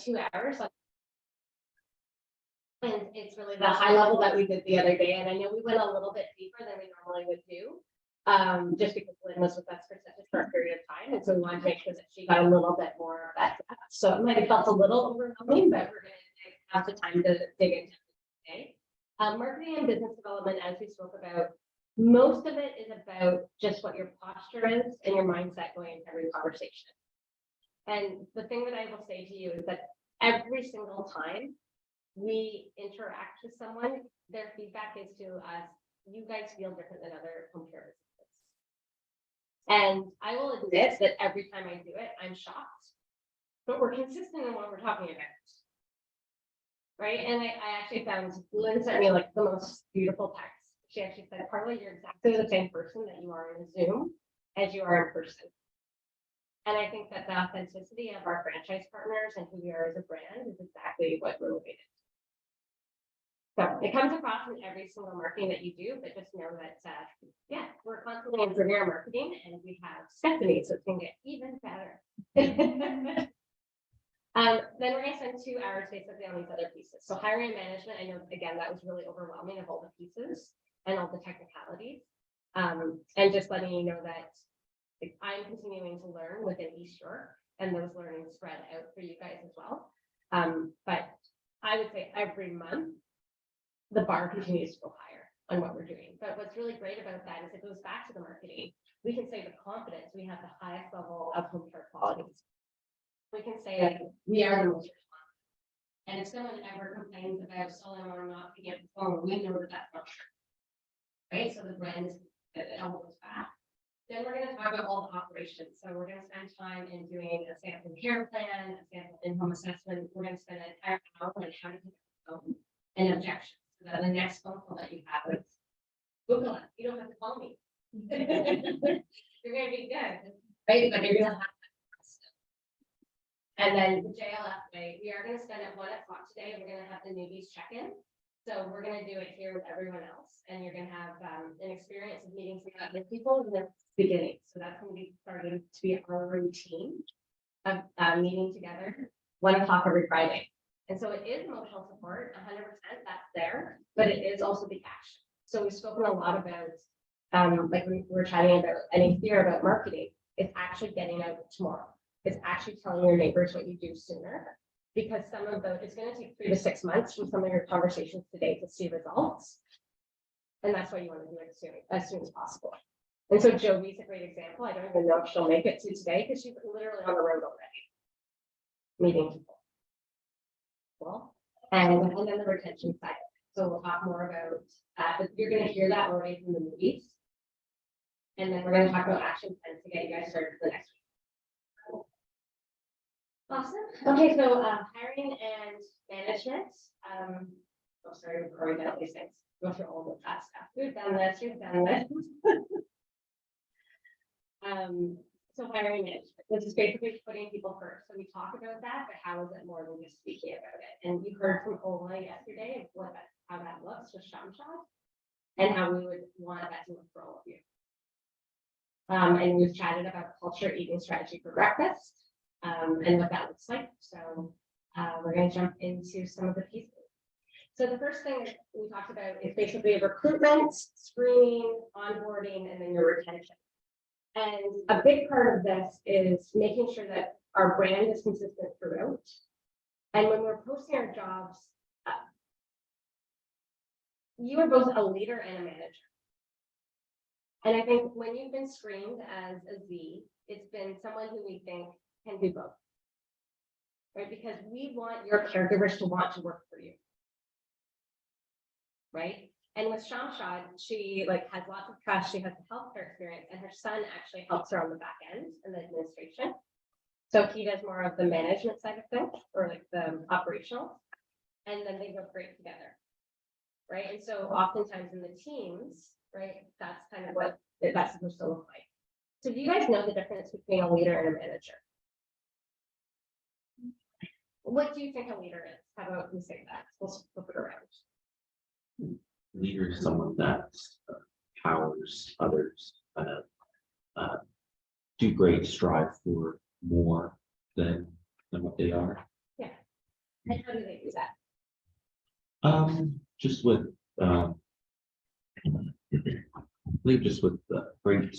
2 hours. And it's really the high level that we did the other day. And I know we went a little bit deeper than we normally would do, just because Lynn was with us for such a short period of time. And so we wanted to make sure that she got a little bit more of that. So it might have felt a little overwhelming, but we're going to have the time to dig into it today. Marketing and business development, as we spoke about, most of it is about just what your posture is and your mindset going into every conversation. And the thing that I will say to you is that every single time we interact with someone, their feedback is to us, you guys feel different than other home care businesses. And I will admit that every time I do it, I'm shocked, but we're consistent in what we're talking about. Right. And I actually found Lynn sent me like the most beautiful text. She actually said, Carla, you're exactly the same person that you are in Zoom as you are in person. And I think that the authenticity of our franchise partners and who we are as a brand is exactly what we're looking at. So it comes across in every single marketing that you do, but just know that, yeah, we're constantly improving our marketing and we have Stephanie, so it can get even better. Then we're going to spend 2 hours basically on these other pieces. So hiring and management, I know, again, that was really overwhelming of all the pieces and all the technicalities. And just letting you know that I'm continuing to learn within East York, and those learnings spread out for you guys as well. But I would say every month, the bar continues to go higher on what we're doing. But what's really great about that is it goes back to the marketing. We can say with confidence, we have the highest level of home care quality. We can say that we are the most responsive. And if someone ever complains about someone or not picking up the phone, we know that that's not true. Right? So the brand is elbows back. Then we're going to talk about all the operations. So we're going to spend time in doing a sample care plan, a sample in-home assessment. We're going to spend an entire hour on how to pick up the phone and objections. So that the next phone call that you have is Google it. You don't have to call me. You're going to be good. Right? But you're going to have. And then the JLF way, we are going to spend at 1 o'clock today. We're going to have the newbies check in. So we're going to do it here with everyone else. And you're going to have an experience of meeting some other people in the beginning. So that's going to be starting to be our routine of meeting together 1 o'clock every Friday. And so it is emotional support, 100%, that's there, but it is also the action. So we've spoken a lot about, like we were chatting about any fear about marketing, it's actually getting out tomorrow. It's actually telling your neighbors what you do sooner, because some of those, it's going to take 3 to 6 months from some of your conversations today to see results. And that's why you want to do it as soon as possible. And so Jovie's a great example. I don't even know if she'll make it to today because she's literally on the road already. Meeting people. Cool. And then the retention side. So we'll talk more about that, but you're going to hear that already from the movies. And then we're going to talk about action plans to get you guys started for the next week. Awesome. Okay, so hiring and management. Oh, sorry, we're going down these things. Go through all of that stuff. We've done this, we've done this. So hiring management, this is basically putting people first. So we talk about that, but how is it more than just speaking about it? And you heard from Ola yesterday of how that looks with Shamshad and how we would want that to look for all of you. And we've chatted about culture, eating strategy for breakfast. And what that looks like. So we're going to jump into some of the pieces. So the first thing that we talked about is basically recruitment, screening, onboarding, and then your retention. And a big part of this is making sure that our brand is consistent throughout. And when we're posting our jobs, you are both a leader and a manager. And I think when you've been screened as a Z, it's been someone who we think can do both, right? Because we want your caregivers to want to work for you, right? And with Shamshad, she has lots of trust. She has the healthcare experience, and her son actually helps her on the back end in the administration. So he does more of the management side of things, or like the operational, and then they go great together, right? And so oftentimes in the teams, right, that's kind of what that's supposed to look like. So do you guys know the difference between a leader and a manager? What do you think a leader is? How about we say that? We'll flip it around. Leader is someone that powers others, do great, strive for more than what they are. Yeah. And how do they do that? Just with, I believe just with great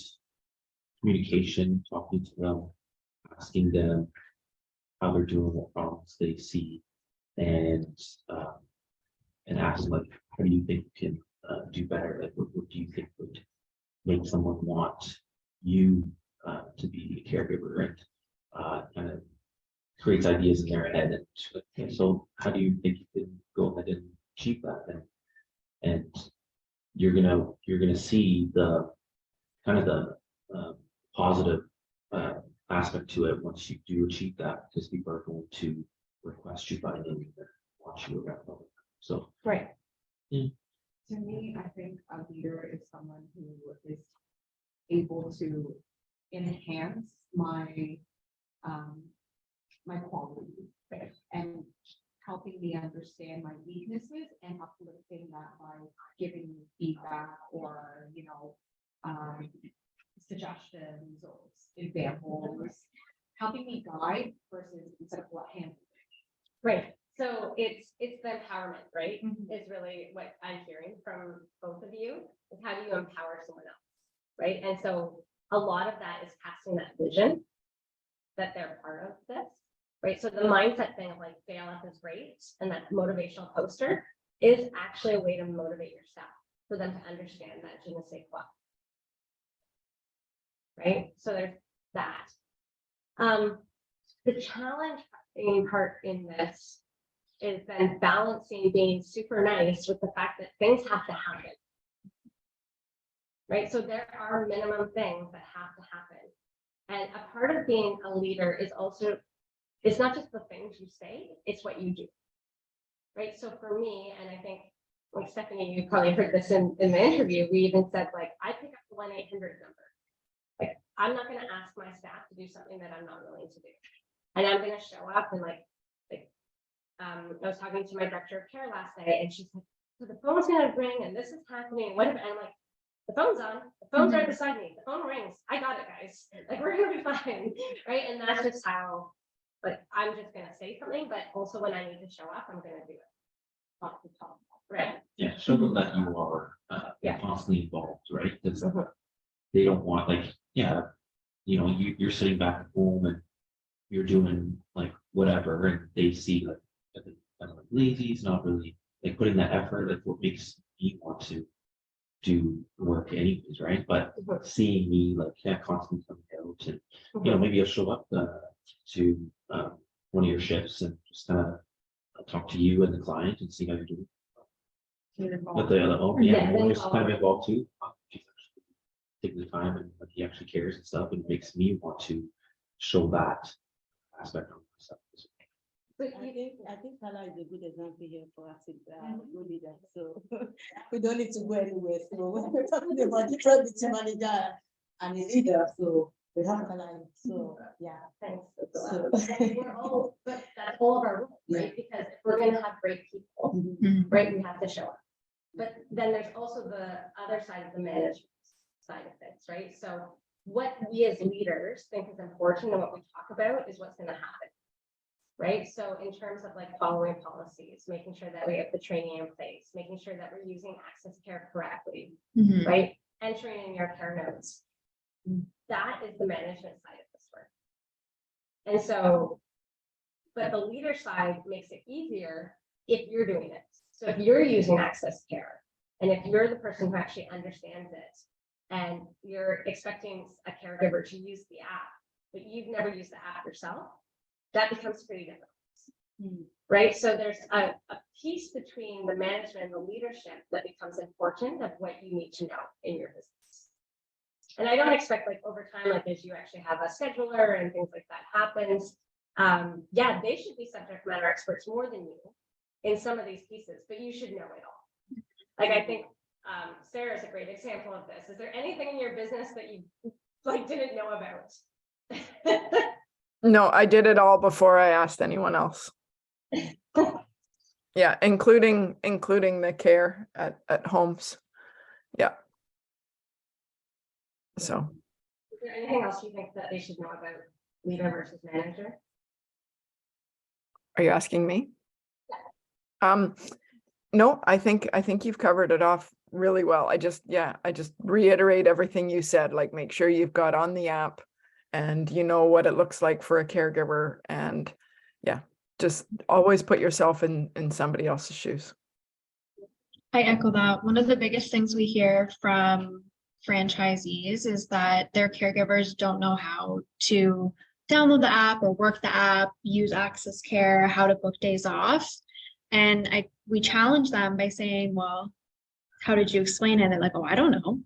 communication, talking to them, asking them how they're doing, what problems they see, and ask them, like, how do you think you can do better? Like, what do you think would make someone want you to be a caregiver, and kind of creates ideas in their head. And okay, so how do you think you can go ahead and achieve that? And you're gonna see the kind of the positive aspect to it once you do achieve that, because people are going to request you by name and want you around all the time. So Right. To me, I think a leader is someone who is able to enhance my my qualities and helping me understand my weaknesses and uplifting that by giving me feedback or, suggestions or examples, helping me guide versus instead of handling. Right. So it's the empowerment, right? Is really what I'm hearing from both of you, is how do you empower someone else, right? And so a lot of that is casting that vision that they're part of this, right? So the mindset thing of like JLF is great, and that motivational poster is actually a way to motivate your staff for them to understand that je ne sais quoi. Right? So there's that. The challenge part in this is then balancing being super nice with the fact that things have to happen. Right? So there are minimum things that have to happen. And a part of being a leader is also, it's not just the things you say, it's what you do. Right? So for me, and I think, like Stephanie, you probably heard this in the interview, we even said, like, I pick up the 1-800 number. Like, I'm not going to ask my staff to do something that I'm not willing to do. And I'm going to show up and I was talking to my director of care last night, and she's like, so the phone's going to ring and this is happening. What if, and I'm like, the phone's on, the phone's right beside me, the phone rings, I got it, guys. Like, we're going to be fine. Right? And that's just how, like, I'm just going to say something, but also when I need to show up, I'm going to do it. Off the top. Right. yeah, show them that you are Yeah. constantly involved, right? Because they don't want, like, you're sitting back at home and you're doing like whatever, and they see like kind of like lazy, it's not really like putting that effort, like what makes me want to do work anyways, right? But seeing me like constantly coming out, and maybe I'll show up to one of your shifts and just kind of talk to you and the client and see how you're doing. But the other more just kind of involved too. Taking the time, and like he actually cares and stuff, and makes me want to show that aspect of myself. I think Hala is a good example here for us, good leader. So we don't need to go anywhere. So we're talking about different between manager and a leader. So we have Hala. So yeah, Thanks. So We're all, but that's all of our rules, right? Because if we're going to have great people, right, we have to show up. But then there's also the other side of the management side of things, right? So what we as leaders think is important and what we talk about is what's going to happen, right? So in terms of like following policies, making sure that we have the training in place, making sure that we're using access care correctly, right? Entering in your care notes. That is the management side of this work. And so, but the leader side makes it easier if you're doing it. So if you're using access care, and if you're the person who actually understands it, and you're expecting a caregiver to use the app, but you've never used the app yourself, that becomes pretty difficult. Right? So there's a piece between the management and the leadership that becomes important of what you need to know in your business. And I don't expect like over time, like as you actually have a scheduler and things like that happens, they should be subject matter experts more than you in some of these pieces, but you should know it all. Like I think Sarah is a great example of this. Is there anything in your business that you like didn't know about? No, I did it all before I asked anyone else. Yeah, including the care at homes. Yeah. So. Is there anything else you think that they should know about leader versus manager? Are you asking me? No, I think you've covered it off really well. I just reiterate everything you said, like make sure you've got on the app and you know what it looks like for a caregiver, and yeah, just always put yourself in somebody else's shoes. I echo that. One of the biggest things we hear from franchisees is that their caregivers don't know how to download the app or work the app, use Access Care, how to book days off. And we challenge them by saying, well, how did you explain it? They're like, oh, I don't know.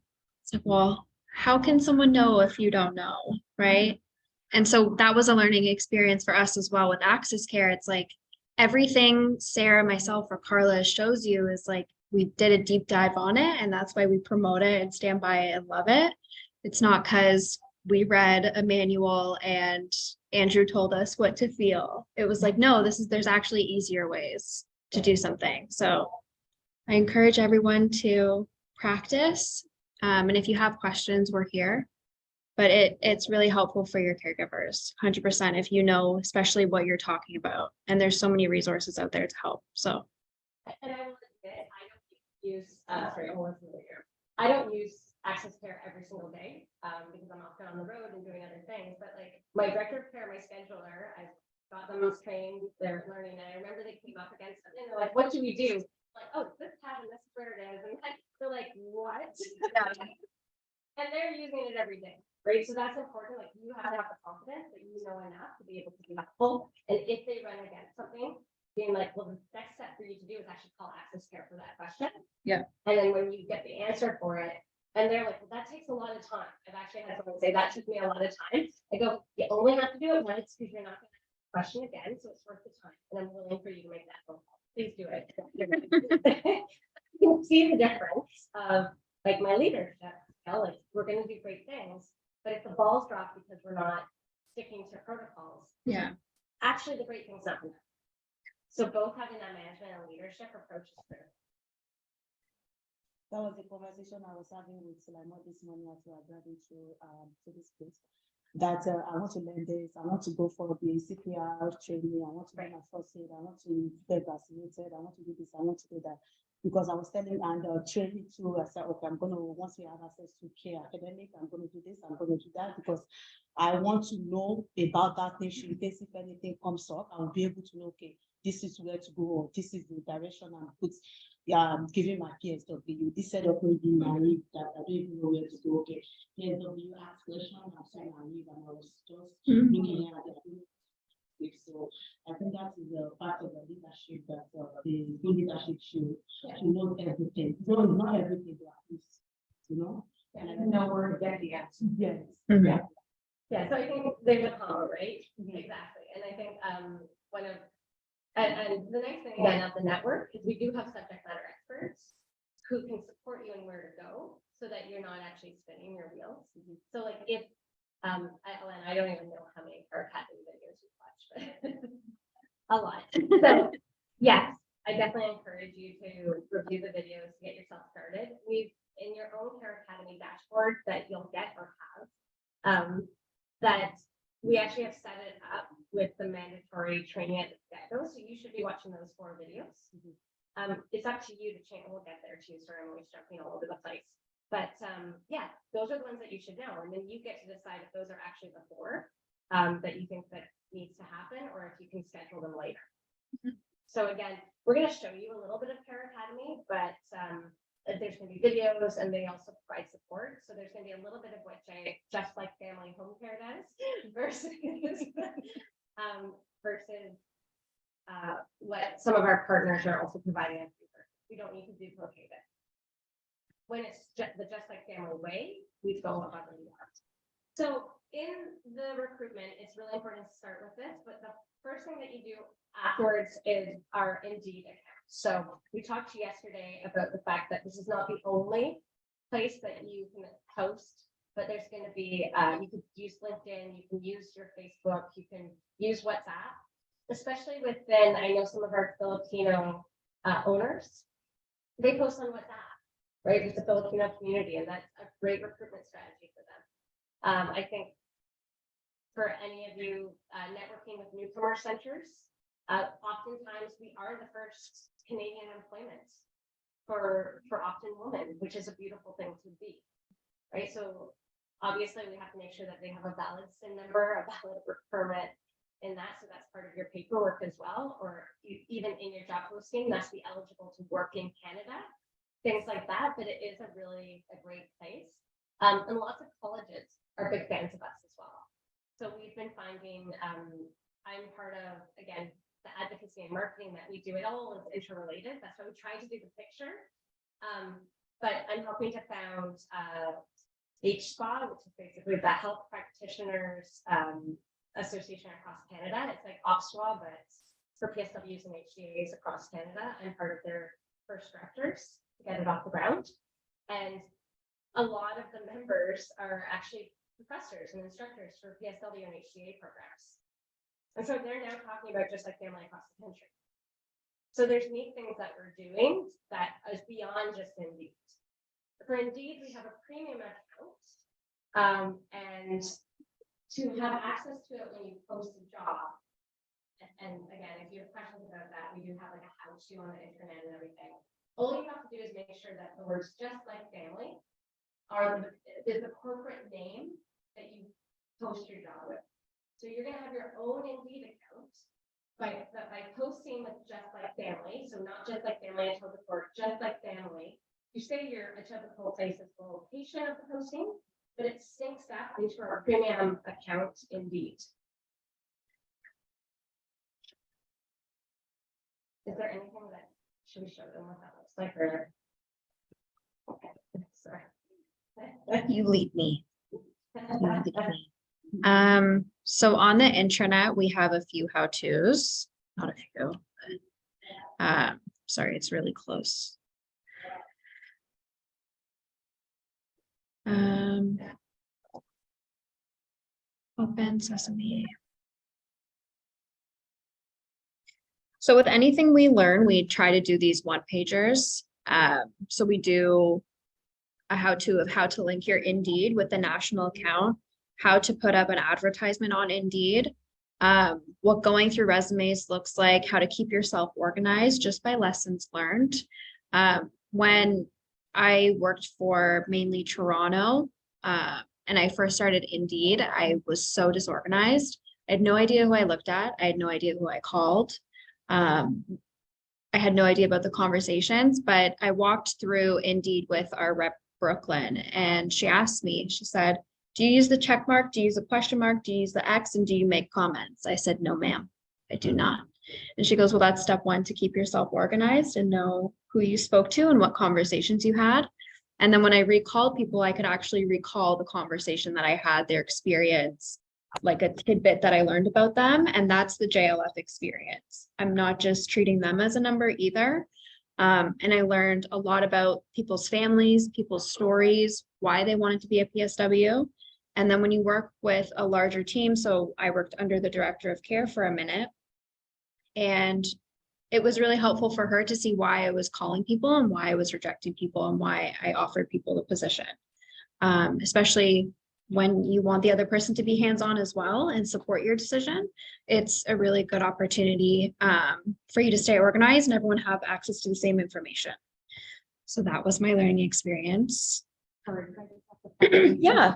It's like, well, how can someone know if you don't know, right? And so that was a learning experience for us as well with Access Care. It's like everything Sarah, myself, or Carla shows you is like, we did a deep dive on it, and that's why we promote it and stand by it and love it. It's not because we read a manual and Andrew told us what to feel. It was like, no, there's actually easier ways to do something. So I encourage everyone to practice. And if you have questions, we're here. But it's really helpful for your caregivers, 100%, if you know, especially what you're talking about. And there's so many resources out there to help. So. And I will admit, I don't use, I don't use Access Care every single day, because I'm often on the road and doing other things, but like my director of care, my scheduler, I've got them trained, they're learning, and I remember they came up against something, they're like, what do we do? Like, oh, this tab and this is where it is, and like, they're like, what? And they're using it every day, right? So that's important, like you have to have the confidence that you know enough to be able to be helpful, and if they run against something, being like, well, the next step for you to do is actually call Access Care for that question. Yeah. And then when you get the answer for it, and they're like, well, that takes a lot of time. I've actually had someone say that took me a lot of time. I go, you only have to do it once because you're not going to question again, so it's worth the time. And I'm willing for you to make that phone call. Please do it. You can see the difference of like my leadership. You know, like we're going to do great things, but if the balls drop because we're not sticking to protocols, Yeah. actually the great thing's not enough. So both having that management and leadership approach is critical. That was the conversation I was having with Sulaiman this morning as we were driving to this place. That I want to learn this, I want to go for the CPR training, I want to learn my first aid, I want to get vaccinated, I want to do this, I want to do that. Because I was telling and training too, I said, okay, I'm gonna, once we have access to care academic, I'm gonna do this, I'm gonna do that, because I want to know about that issue in case if anything comes up, I'll be able to know, okay, this is where to go, or this is the direction I'm put. Giving my PSW, this set of being naive that I don't even know where to go. Okay, PSW asked question, I'm so naive, and I was just looking at it. So I think that is a part of the leadership that the good leadership should know everything. No, not everything, but at least, you know. And I know where to get the answer. Yes. Mhm. Yeah. Yeah, so I think there's a comma, right? Exactly. And I think one of and the nice thing again at the network is we do have subject matter experts who can support you in where to go so that you're not actually spinning your wheels. So like if I don't even know how many Care Academy videos you've watched, but a lot. So yes, I definitely encourage you to review the videos to get yourself started. We've in your own Care Academy dashboard that you'll get or have that we actually have set it up with the mandatory training at the get-go, so you should be watching those 4 videos. It's up to you to change. We'll get there too. Sorry, I'm always jumping all over the place. But yeah, those are the ones that you should know, and then you get to decide if those are actually the 4 that you think that needs to happen, or if you can schedule them later. So again, we're going to show you a little bit of Care Academy, but there's going to be videos, and they also provide support. So there's going to be a little bit of what Just Like Family Home Care does versus what some of our partners are also providing us. We don't need to duplicate it. When it's the Just Like Family way, we go above and beyond. So in the recruitment, it's really important to start with this, but the first thing that you do afterwards is our Indeed account. So we talked to you yesterday about the fact that this is not the only place that you can post, but there's going to be, you can use LinkedIn, you can use your Facebook, you can use WhatsApp, especially within, I know some of our Filipino owners, they post on WhatsApp, right? It's a Filipino community, and that's a great recruitment strategy for them. I think for any of you networking with newcomer centers, oftentimes we are the first Canadian employment for often women, which is a beautiful thing to be, right? So obviously we have to make sure that they have a valid SIN number, a valid work permit in that, so that's part of your paperwork as well, or even in your job posting, that's be eligible to work in Canada, things like that, but it is a great place. And lots of colleges are big fans of us as well. So we've been finding, I'm part of, again, the advocacy and marketing that we do. It all is interrelated. That's why we try to do the picture. But I'm helping to found HSPA, which is basically the Health Practitioners Association across Canada. It's like OPSWA, but for PSWs and HCAs across Canada. I'm part of their first directors to get it off the ground. And a lot of the members are actually professors and instructors for PSW and HCA programs. And so they're now talking about just like family across the country. So there's neat things that we're doing that is beyond just Indeed. For Indeed, we have a premium account, and to have access to it when you post a job. And again, if you have questions about that, we do have like a how-to on the internet and everything. All you have to do is make sure that the words "just like family" is the corporate name that you post your job with. So you're going to have your own Indeed account by posting with "just like family," so not just like family Etobicoke, just like family. You say your Etobicoke place is the location of the posting, but it syncs that into our premium account Indeed. Is there anything that should we show them what that looks like? Or okay, sorry. You lead me. So on the intranet, we have a few how-tos, not a few, but, sorry, it's really close. Open Sesame. So with anything we learn, we try to do these one-pagers. So we do a how-to of how to link your Indeed with the national account, how to put up an advertisement on Indeed, what going through resumes looks like, how to keep yourself organized just by lessons learned. When I worked for mainly Toronto, and I first started Indeed, I was so disorganized. I had no idea who I looked at. I had no idea who I called. I had no idea about the conversations, but I walked through Indeed with our rep Brooklyn, and she asked me, she said, "Do you use the check mark? Do you use a question mark? Do you use the X? And do you make comments?" I said, "No, ma'am, I do not." And she goes, "Well, that's step one to keep yourself organized and know who you spoke to and what conversations you had." And then when I recalled people, I could actually recall the conversation that I had, their experience, like a tidbit that I learned about them. And that's the JLF experience. I'm not just treating them as a number either. And I learned a lot about people's families, people's stories, why they wanted to be a PSW. And then when you work with a larger team, so I worked under the director of care for a minute, and it was really helpful for her to see why I was calling people and why I was rejecting people and why I offered people the position, especially when you want the other person to be hands-on as well and support your decision. It's a really good opportunity for you to stay organized and everyone have access to the same information. So that was my learning experience. Yeah.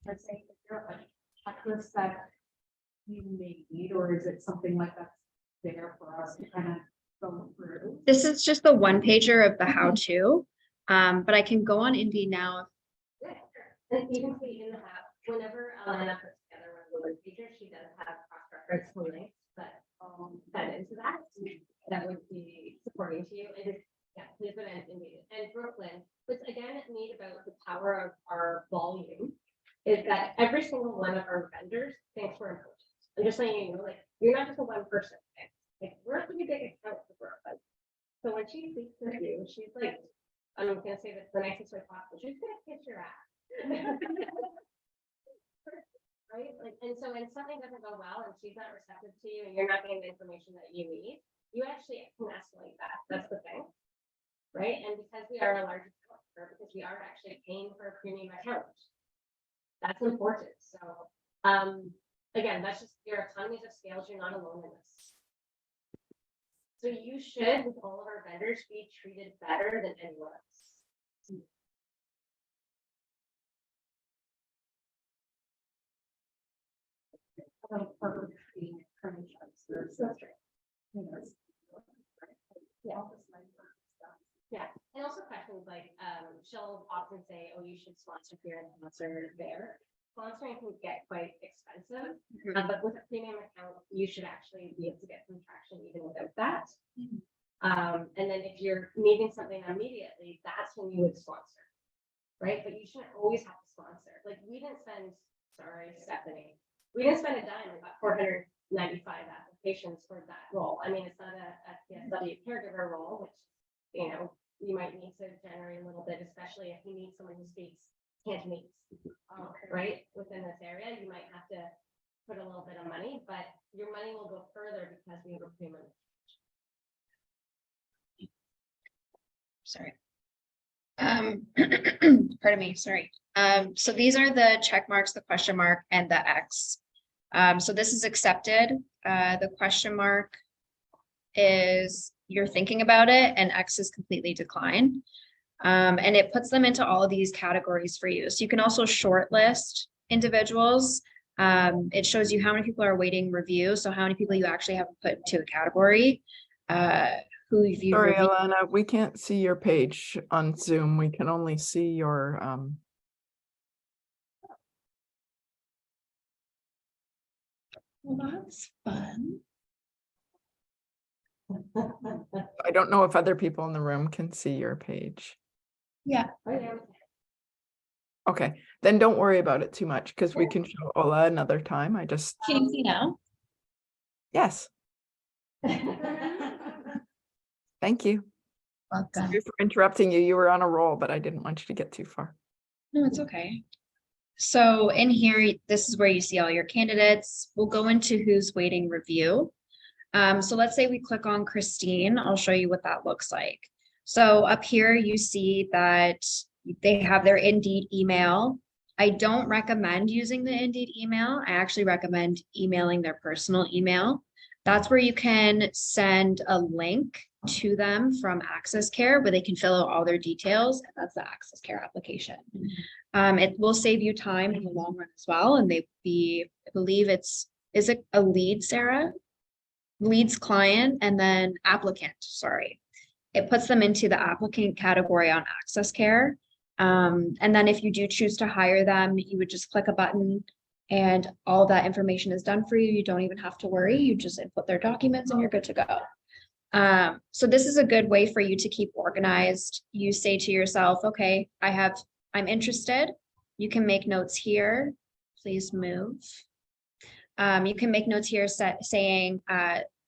Checklist that you may need, or is it something like that's there for us to kind of go through? This is just the one pager of the how-to, but I can go on Indeed now. And you can see in the app, whenever Alana puts together one of the pages, she does have cross-reference links that fed into that. That would be supporting to you. And yeah, please put in Indeed. And Brooklyn, what's again neat about the power of our volume is that every single one of our vendors thinks we're important. I'm just saying, you know, like you're not just a one person thing. Like we're a pretty big account for Brooklyn. So when she speaks to you, she's like, I'm gonna say this the nicest way possible. She's gonna kiss your ass. Right? Like, and so when something doesn't go well and she's not receptive to you and you're not getting the information that you need, you actually can escalate that. That's the thing. Right? And because we are a large account, or because we are actually paying for a premium account, that's important. So again, that's just your economies of scales, you're not alone in this. So you should, with all of our vendors, be treated better than anyone else. Being franchise versus. Yeah. Yeah, and also questions like, she'll often say, oh, you should sponsor here and sponsor there. Sponsoring can get quite expensive, but with a premium account, you should actually be able to get some traction even without that. And then if you're needing something immediately, that's when you would sponsor, right? But you shouldn't always have to sponsor. Like we didn't spend, sorry, Stephanie, we didn't spend a dime. We got 495 applications for that role. I mean, it's not a PSW caregiver role, which, you know, you might need to generate a little bit, especially if you need someone who speaks Cantonese, right? Within this area, you might have to put a little bit of money, but your money will go further because we have a premium. Sorry. Pardon me, sorry. So these are the check marks, the question mark, and the X. So this is accepted. The question mark is you're thinking about it, and X is completely declined. And it puts them into all of these categories for you. So you can also shortlist individuals. It shows you how many people are awaiting review. So how many people you actually have put into a category. Who you've Sorry, reviewed. Alana, we can't see your page on Zoom. We can only see your, Well, that's fun. I don't know if other people in the room can see your page. Yeah. Okay, then don't worry about it too much because we can show Ola another time. I just, Can you see now? yes, thank you. Welcome. Sorry for interrupting you. You were on a roll, but I didn't want you to get too far. No, it's okay. So in here, this is where you see all your candidates. We'll go into who's waiting review. So let's say we click on Christine. I'll show you what that looks like. So up here, you see that they have their Indeed email. I don't recommend using the Indeed email. I actually recommend emailing their personal email. That's where you can send a link to them from Access Care where they can fill out all their details. And that's the Access Care application. It will save you time in the long run as well. And I believe is it a lead, Sarah? Leads client and then applicant, sorry. It puts them into the applicant category on Access Care. And then if you do choose to hire them, you would just click a button and all that information is done for you. You don't even have to worry. You just input their documents and you're good to go. So this is a good way for you to keep organized. You say to yourself, okay, I'm interested. You can make notes here. Please move. You can make notes here saying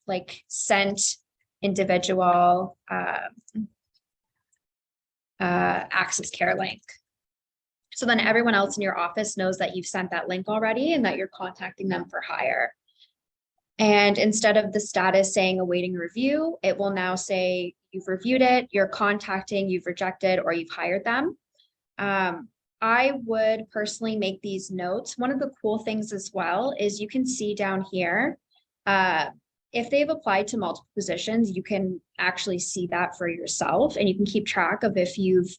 like sent individual Access Care link. So then everyone else in your office knows that you've sent that link already and that you're contacting them for hire. And instead of the status saying awaiting review, it will now say you've reviewed it, you're contacting, you've rejected, or you've hired them. I would personally make these notes. One of the cool things as well is you can see down here, if they've applied to multiple positions, you can actually see that for yourself and you can keep track of if you've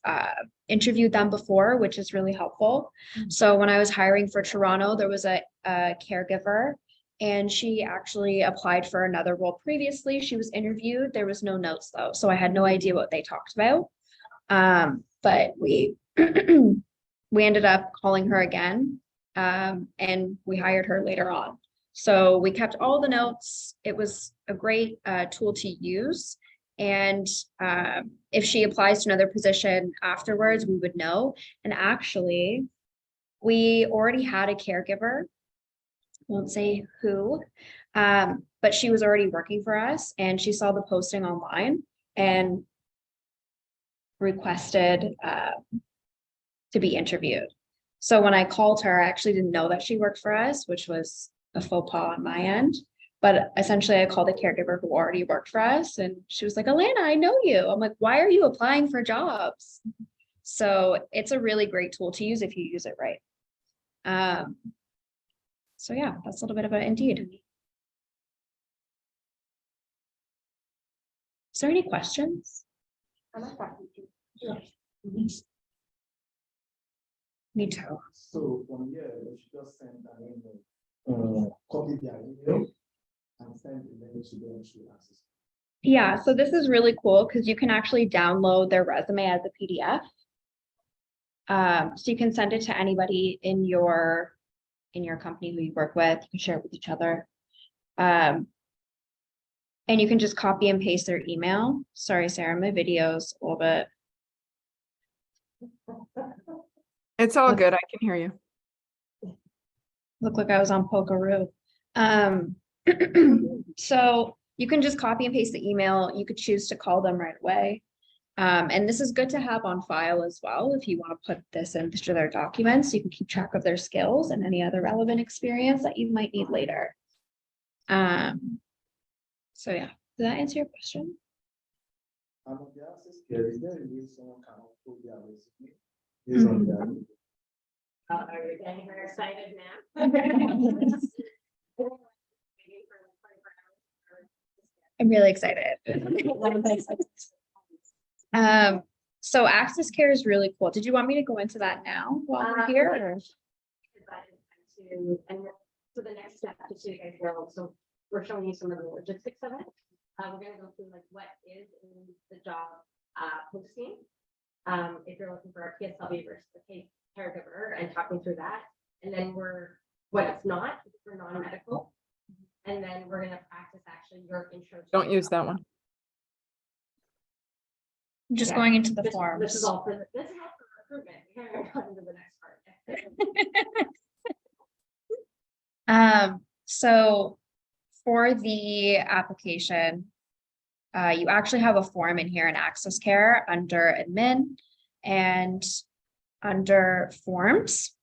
interviewed them before, which is really helpful. So when I was hiring for Toronto, there was a caregiver and she actually applied for another role previously. She was interviewed. There was no notes though. So I had no idea what they talked about. But we we ended up calling her again and we hired her later on. So we kept all the notes. It was a great tool to use. And if she applies to another position afterwards, we would know. And actually, we already had a caregiver, won't say who, but she was already working for us and she saw the posting online and requested to be interviewed. So when I called her, I actually didn't know that she worked for us, which was a faux pas on my end. But essentially I called a caregiver who already worked for us and she was like, Alana, I know you. I'm like, why are you applying for jobs? So it's a really great tool to use if you use it right. So yeah, that's a little bit about Indeed. Is there any questions? I like that. Me too. So from here, they should just send an email, copy their email and send the link to them to access. Yeah, so this is really cool because you can actually download their resume as a PDF. So you can send it to anybody in your company who you work with. You can share it with each other. And you can just copy and paste their email. Sorry, Sarah, my video's a little bit. It's all good. I can hear you. Look like I was on Pokeroo. So you can just copy and paste the email. You could choose to call them right away. And this is good to have on file as well if you want to put this into their documents. You can keep track of their skills and any other relevant experience that you might need later. So yeah, did that answer your question? And on the access care, is there a way someone can upload their resume based on their email? Are you getting her excited now? I'm really excited. So Access Care is really cool. Did you want me to go into that now while we're here? Or? And so the next step, just so you guys know, so we're showing you some of the logistics of it. We're gonna go through like what is in the job posting. If you're looking for a PSW versus a caregiver and talking through that. And then what it's not for non-medical. And then we're gonna practice actually your intro. Don't use that one. I'm just Yeah. going into the This forms. is all for recruitment. We haven't gotten to the next part. So for the application, you actually have a form in here in Access Care under admin and under forms.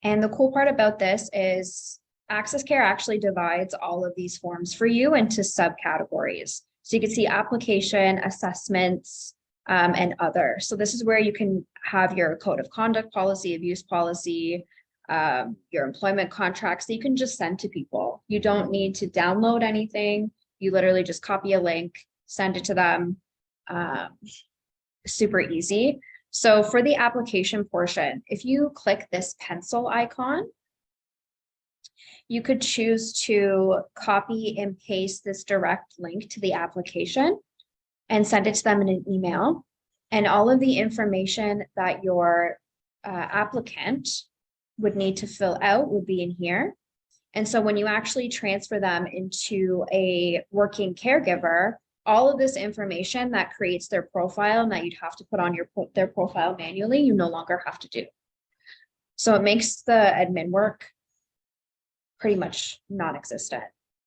And the cool part about this is Access Care actually divides all of these forms for you into subcategories. So you can see application, assessments, and other. So this is where you can have your code of conduct policy, abuse policy, your employment contracts that you can just send to people. You don't need to download anything. You literally just copy a link, send it to them. Super easy. So for the application portion, if you click this pencil icon, you could choose to copy and paste this direct link to the application and send it to them in an email. And all of the information that your applicant would need to fill out would be in here. And so when you actually transfer them into a working caregiver, all of this information that creates their profile and that you'd have to put on their profile manually, you no longer have to do. So it makes the admin work pretty much non-existent.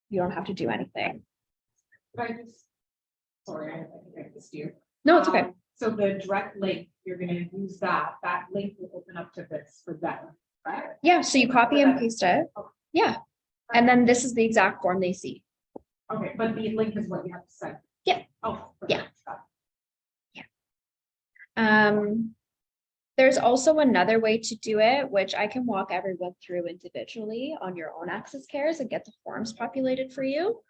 You don't have to do anything. Sorry, I think I missed you. No, it's okay. So the direct link, you're gonna use that link will open up to this for them, right? Yeah, so you copy and paste it. Yeah. And then this is the exact form they see. Okay, but the link is what you have to send. Yeah. Oh. Yeah. There's also another way to do it, which I can walk everyone through individually on your own Access Cares and get the forms populated for you.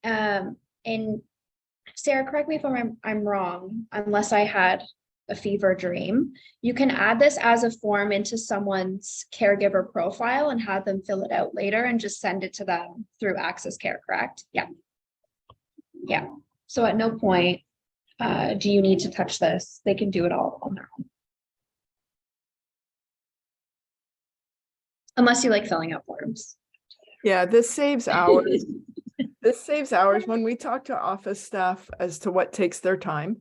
And Sarah, correct me if I'm wrong, unless I had a fever dream. You can add this as a form into someone's caregiver profile and have them fill it out later and just send it to them through Access Care, correct? Yeah. Yeah. So at no point do you need to touch this. They can do it all on their own. Unless you like filling out forms. Yeah, this saves hours. This saves hours. When we talk to office staff as to what takes their time,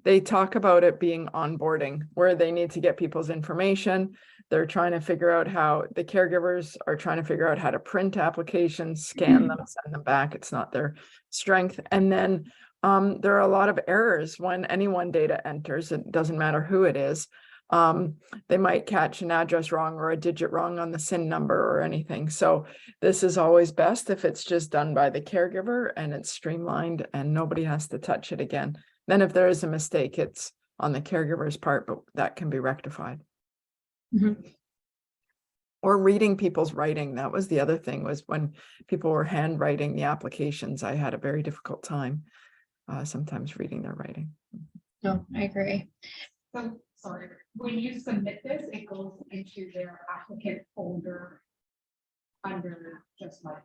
they talk about it being onboarding, where they need to get people's information. They're trying to figure out how the caregivers are trying to figure out how to print applications, scan them, send them back. It's not their strength. And then there are a lot of errors when anyone data enters. It doesn't matter who it is. They might catch an address wrong or a digit wrong on the SIN number or anything. So this is always best if it's just done by the caregiver and it's streamlined and nobody has to touch it again. Then if there is a mistake, it's on the caregiver's part, but that can be rectified. Mm-hmm. Or reading people's writing. That was the other thing, was when people were handwriting the applications, I had a very difficult time. sometimes reading their writing. No, I agree. So, sorry, when you submit this, it goes into their applicant folder under just like.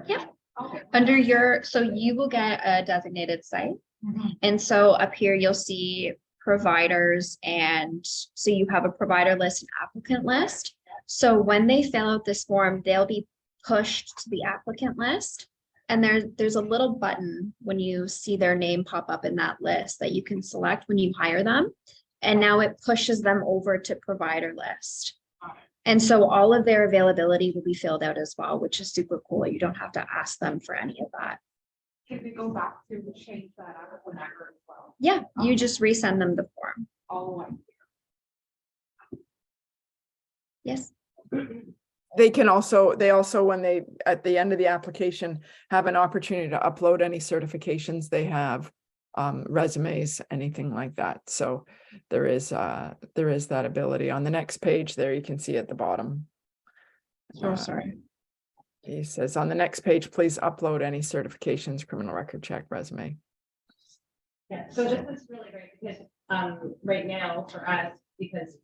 Yeah. Okay. Under your, so you will get a designated site. Mhm. And so up here, you'll see providers, and so you have a provider list and applicant list. So when they fill out this form, they'll be pushed to the applicant list. And there's a little button when you see their name pop up in that list that you can select when you hire them. And now it pushes them over to provider list. And so all of their availability will be filled out as well, which is super cool. You don't have to ask them for any of that. Can we go back to change that out whenever as well? Yeah, you just resend them the form. All the way. Yes. They also, when they, at the end of the application, have an opportunity to upload any certifications they have, resumes, anything like that. So there is that ability. On the next page there, you can see at the bottom. Oh, sorry. He says, on the next page, please upload any certifications, criminal record check, resume. Yeah, so this is really great because, right now for us, because,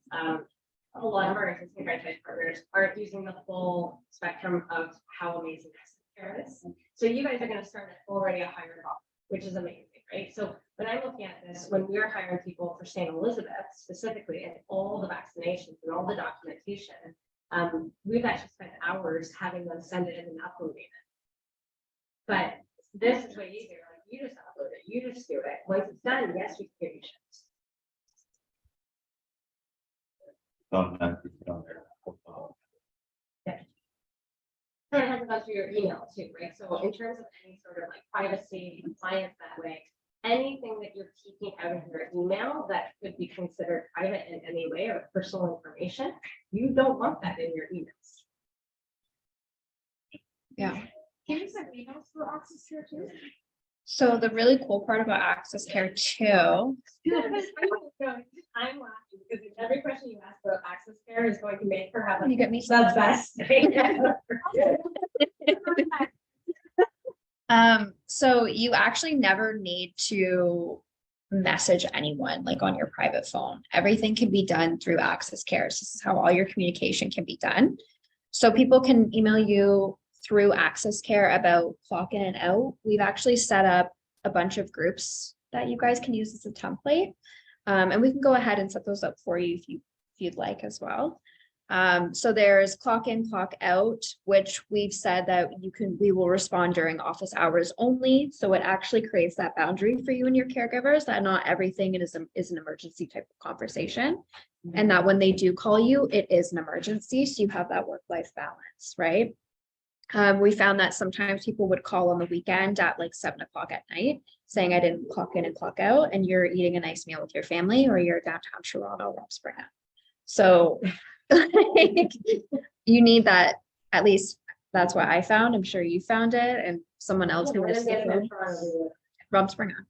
a lot of our existing franchise partners aren't using the full spectrum of how amazing care is. So you guys are gonna start at already a higher level, which is amazing, right? So when I'm looking at this, when we're hiring people for St. Elizabeth specifically, and all the vaccinations and all the documentation, we've actually spent hours having them send it in and uploading it. But this is way easier, like you just upload it, you just do it. Once it's done, yes, we can give you checks. Don't have to put on their profile. So it has to go through your email too, right? So in terms of any sort of like privacy compliance that way, anything that you're keeping out of your email that could be considered private in any way or personal information, you don't want that in your emails. Yeah. Can you send emails through Access here too? So the really cool part about Access Care too, I'm laughing because every question you ask about Access Care is going to make her have you a get me. the best day ever. So you actually never need to message anyone like on your private phone. Everything can be done through Access Care. So this is how all your communication can be done. So people can email you through Access Care about clock in and out. We've actually set up a bunch of groups that you guys can use as a template. And we can go ahead and set those up for you if you'd like as well. So there's clock in, clock out, which we've said that we will respond during office hours only. So it actually creates that boundary for you and your caregivers that not everything is an emergency type of conversation. And that when they do call you, it is an emergency. So you have that work-life balance, right? We found that sometimes people would call on the weekend at like 7 o'clock at night saying I didn't clock in and clock out, and you're eating a nice meal with your family or you're downtown Toronto, Spring. So like, you need that, at least that's what I found. I'm sure you found it, and someone else who was Rob Springer.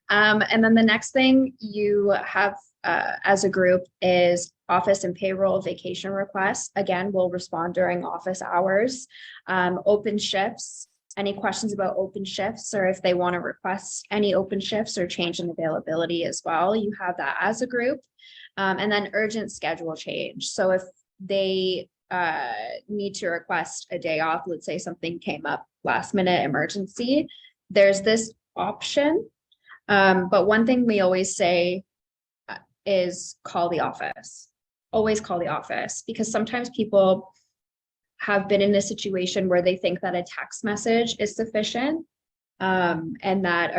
And then the next thing you have as a group is office and payroll vacation requests. Again, we'll respond during office hours. Open shifts, any questions about open shifts, or if they want to request any open shifts or change in availability as well, you have that as a group. And then urgent schedule change. So if they need to request a day off, let's say something came up last minute emergency, there's this option. But one thing we always say is call the office. Always call the office, because sometimes people have been in a situation where they think that a text message is sufficient, and that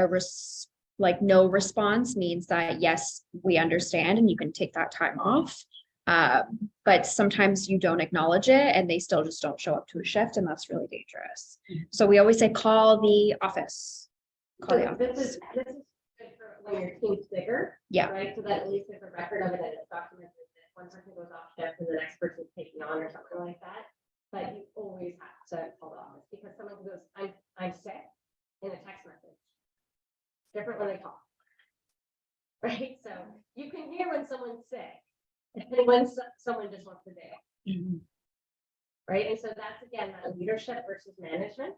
no response means that yes, we understand and you can take that time off. But sometimes you don't acknowledge it and they still just don't show up to a shift, and that's really dangerous. So we always say call the office. Call the office. This is good for when your team's bigger. Yeah. Right, so that at least there's a record of it and it's documented that one person goes off shift and the next person's taking on or something like that. But you always have to call the office, because someone goes, I'm sick, in a text message. Different when they call. Right, so you can hear when someone's sick and when someone just wants the day. Right, and so that's again, that leadership versus management.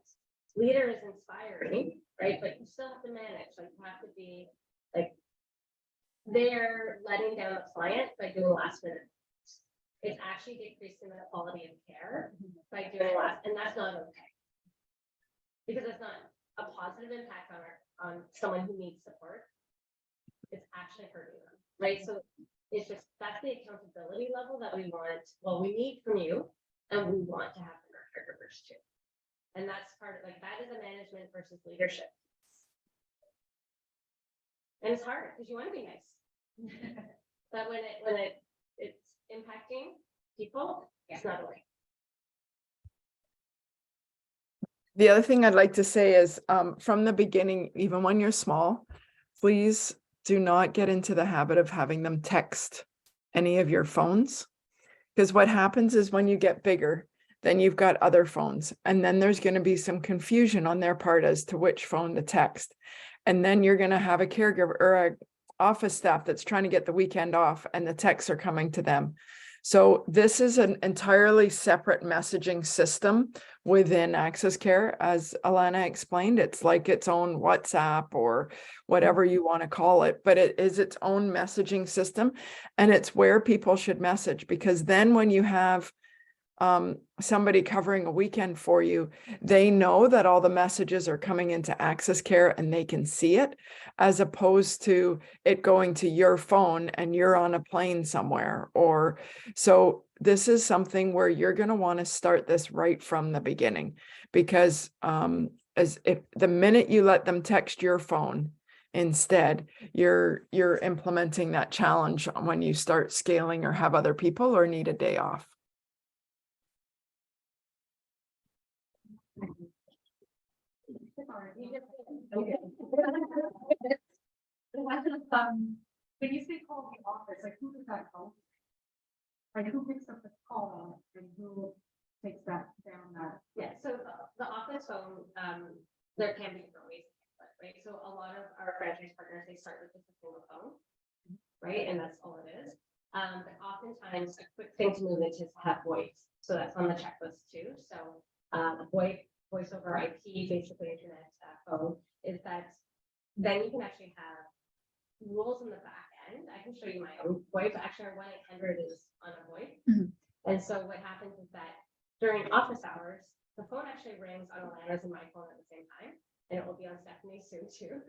leader is inspiring, right? But you still have to manage, like you have to be like, they're letting down the client by doing last minute. It's actually decreasing the quality of care by doing last, and that's not okay. Because it's not a positive impact on someone who needs support. It's actually hurting them, right? So it's just, that's the accountability level that we want, well, we need from you, and we want to have from our caregivers too. And that's part of, like, that is a management versus leadership. And it's hard, because you want to be nice. But when it's impacting people, it's not okay. The other thing I'd like to say is, from the beginning, even when you're small, please do not get into the habit of having them text any of your phones. Because what happens is when you get bigger, then you've got other phones, and then there's going to be some confusion on their part as to which phone to text. And then you're going to have a caregiver or a office staff that's trying to get the weekend off, and the texts are coming to them. So this is an entirely separate messaging system within Access Care. As Alana explained, it's like its own WhatsApp or whatever you want to call it, but it is its own messaging system, and it's where people should message, because then when you have somebody covering a weekend for you, they know that all the messages are coming into Access Care and they can see it, as opposed to it going to your phone and you're on a plane somewhere. Or so this is something where you're going to want to start this right from the beginning, because as if the minute you let them text your phone instead, you're implementing that challenge when you start scaling or have other people or need a day off. When you say call the office, like who does that call? Like who picks up the call and who takes that down that? Yeah, so the office phone, there can be different ways, right? So a lot of our franchise partners, they start with just a single phone, right? And that's all it is. But oftentimes a quick thing to move into is to have voice. So that's on the checklist too. So voice over IP, basically internet phone, is that then you can actually have rules in the back end. I can show you my own voice. Actually, our 1-800 is on a voice. And so what happens is that during office hours, the phone actually rings on Alana's and my phone at the same time, and it will be on Stephanie's soon too,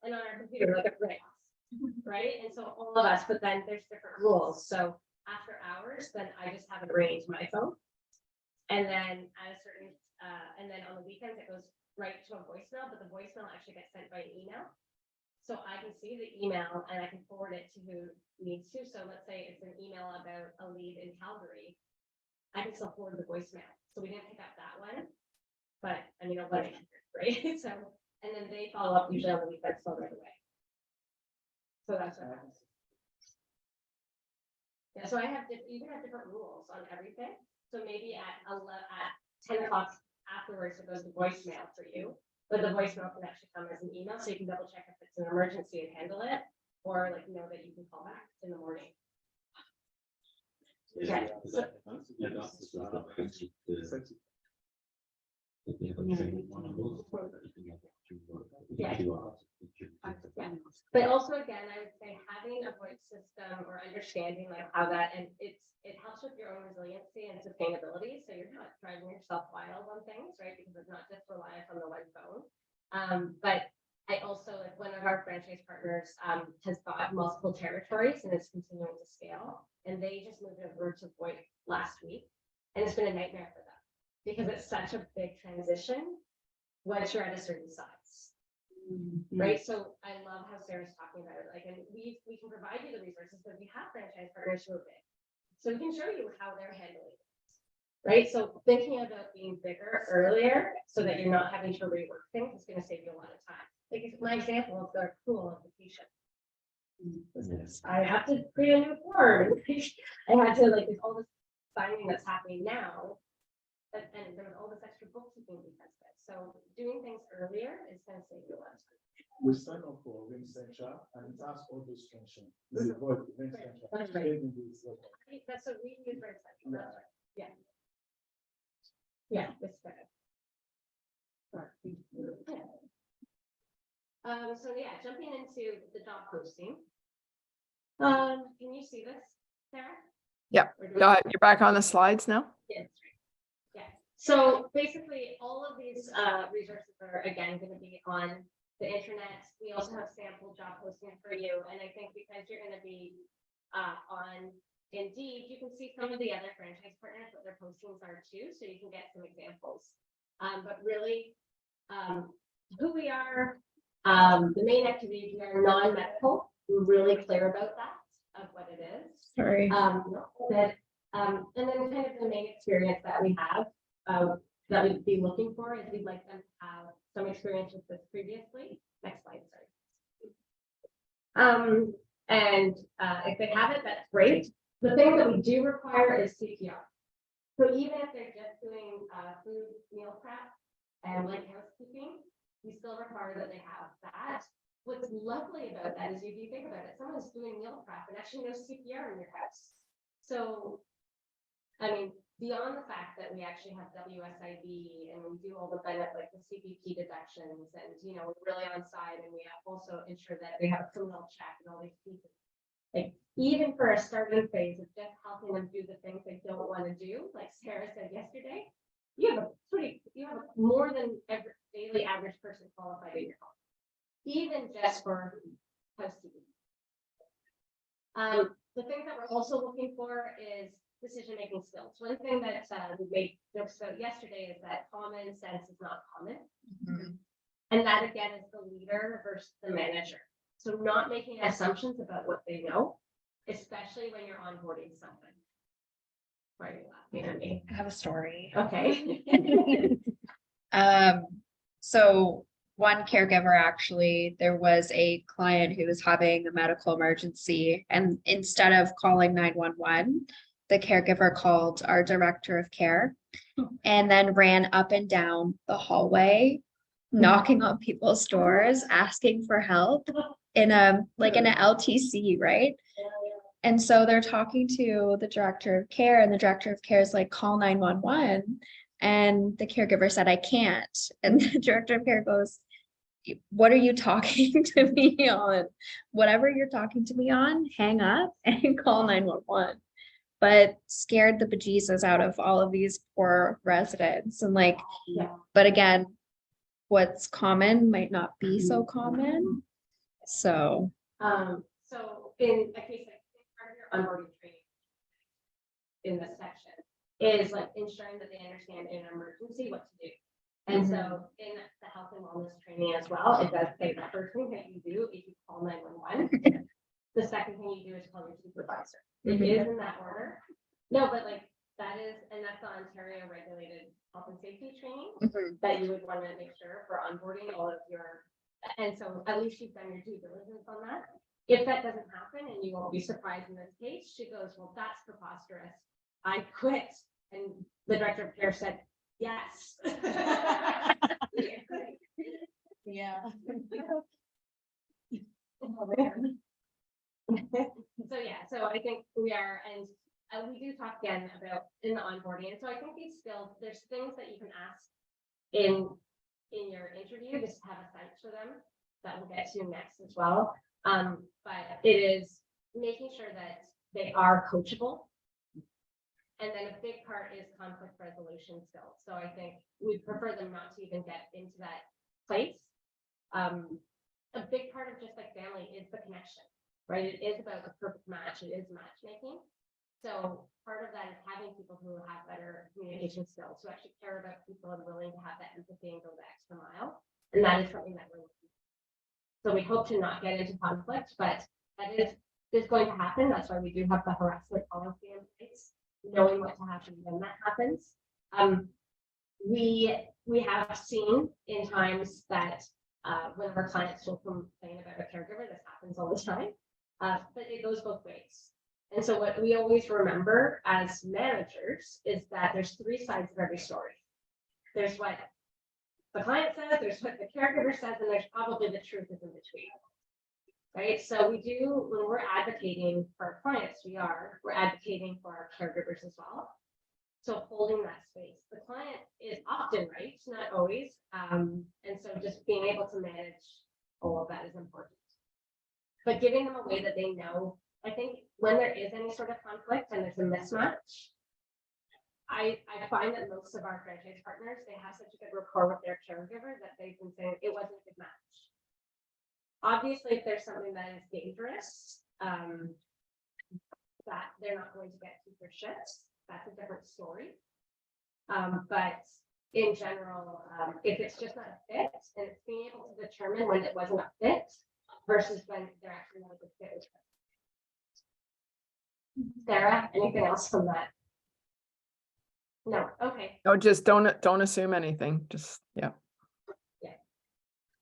and on our computer, like it rings, right? And so all of us, but then there's different rules. So after hours, then I just have it ring to my phone, and then at a certain, and then on the weekends it goes right to a voicemail, but the voicemail actually gets sent by an email. So I can see the email and I can forward it to who needs to. So let's say it's an email about a lead in Calgary. I can still forward the voicemail. So we didn't pick up that one, but I mean, right? So, and then they follow up usually on the weekend still right away. So that's what happens. Yeah, so I have, you can have different rules on everything. So maybe at 10 o'clock afterwards, it goes to voicemail for you. But the voicemail can actually come as an email, so you can double check if it's an emergency and handle it, or like know that you can call back in the morning. Yeah. Yeah. But also again, I would say having a voice system or understanding like how that, and it helps with your own resiliency and sustainability. So you're not driving yourself wild on things, right? Because it's not just reliant on the one phone. But I also, like one of our franchise partners has got multiple territories and is continuing to scale. And they just moved over to VoIP last week. And it's been a nightmare for them because it's such a big transition once you're at a certain size. Right. So I love how Sarah's talking about it. Like, and we can provide you the resources, but we have franchise partners who are big. So we can show you how they're handling it. Right. So thinking about being bigger earlier so that you're not having to rework things is going to save you a lot of time. Like my example of the accrual application. I have to create a new form. I had to like there's all this signing that's happening now. And there was all this extra bookkeeping because of it. So doing things earlier is going to save you a lot of time. We sign up for Ring Central and it has all those functions. We avoid Ring Central. That's right. That's what we use for example. That's right. Yeah. Yeah, that's better. So yeah, jumping into the job posting. Can you see this, Sarah? Yeah. Or do we- You're back on the slides now? Yes. Yeah, so basically, all of these resources are again going to be on the internet. We also have sample job postings for you, and I think because you're going to be on Indeed, you can see some of the other franchise partners what their postings are too, so you can get some examples. But really, who we are, the main activities, we are non-medical. We're really clear about that, of what it is. Sorry. And then kind of the main experience that we have, that we'd be looking for is we'd like them to have some experience with this previously. Next slide, sorry. And if they have it, that's great. The thing that we do require is CPR. So even if they're just doing food meal prep and like housekeeping, we still require that they have that. What's lovely about that is if you think about it, someone's doing meal prep and actually knows CPR in your house. So, I mean, beyond the fact that we actually have WSIB and we do all the benefit, like the CPP deductions, and you know, we're really on side, and we have also ensure that they have a criminal check and all these pieces. Like even for a starting phase of just helping them do the things they don't want to do, like Sarah said yesterday, you have more than every daily average person qualified in your home, even just for housekeeping. The thing that we're also looking for is decision-making skills. One thing that we made jokes about yesterday is that common sense is not common. And that again is the leader versus the manager. So not making assumptions about what they know, especially when you're onboarding someone. Why are you laughing at me? I have a story. Okay. So one caregiver, actually, there was a client who was having a medical emergency, and instead of calling 911, the caregiver called our director of care and then ran up and down the hallway, knocking on people's doors, asking for help in an LTC, right? And so they're talking to the director of care, and the director of care is like, call 911. And the caregiver said, I can't. And the director of care goes, what are you talking to me on? Whatever you're talking to me on, hang up and call 911. But scared the bejesus out of all of these poor residents. And like, but again, what's common might not be so common. So So in a case like part of your onboarding training in this section is like ensuring that they understand in an emergency what to do. And so in the health and wellness training as well, it does say the first thing that you do is you call 911. The second thing you do is call your supervisor. It is in that order. No, but like that is, and that's the Ontario regulated health and safety training that you would want to make sure for onboarding all of your, and so at least you've done your due diligence on that. If that doesn't happen, and you won't be surprised in this case, she goes, well, that's preposterous. I quit. And the director of care said, yes. Yeah. So yeah, so I think we are, and we do talk again about in the onboarding. And so I think these skills, there's things that you can ask in your interview, just have a sense for them that we'll get to next as well. But it is making sure that they are coachable. And then a big part is conflict resolution skills. So I think we'd prefer them not to even get into that place. A big part of just like family is the connection, right? It is about the perfect match. It is matchmaking. So part of that is having people who have better communication skills, who actually care about people and willing to have that empathy and go the extra mile. And that is something that we're looking for. So we hope to not get into conflict, but that is going to happen. That's why we do have the harassment policy in place, knowing what to happen when that happens. We have seen in times that when our clients will complain about a caregiver, this happens all the time, but it goes both ways. And so what we always remember as managers is that there's three sides of every story. There's what the client says, there's what the caregiver says, and there's probably the truth is in between. Right? So we do, when we're advocating for our clients, we're advocating for our caregivers as well. So holding that space, the client is often right, not always. And so just being able to manage all of that is important. But giving them a way that they know, I think when there is any sort of conflict and there's a mismatch, I find that most of our franchise partners, they have such a good rapport with their caregiver that they've been saying it wasn't a good match. Obviously, if there's something that is dangerous, that they're not going to get to for shifts, that's a different story. But in general, if it's just not a fit, and it's being able to determine when it wasn't a fit versus when they're actually not a good fit. Sarah, anything else from that? No, okay. No, just don't assume anything. Just, yeah.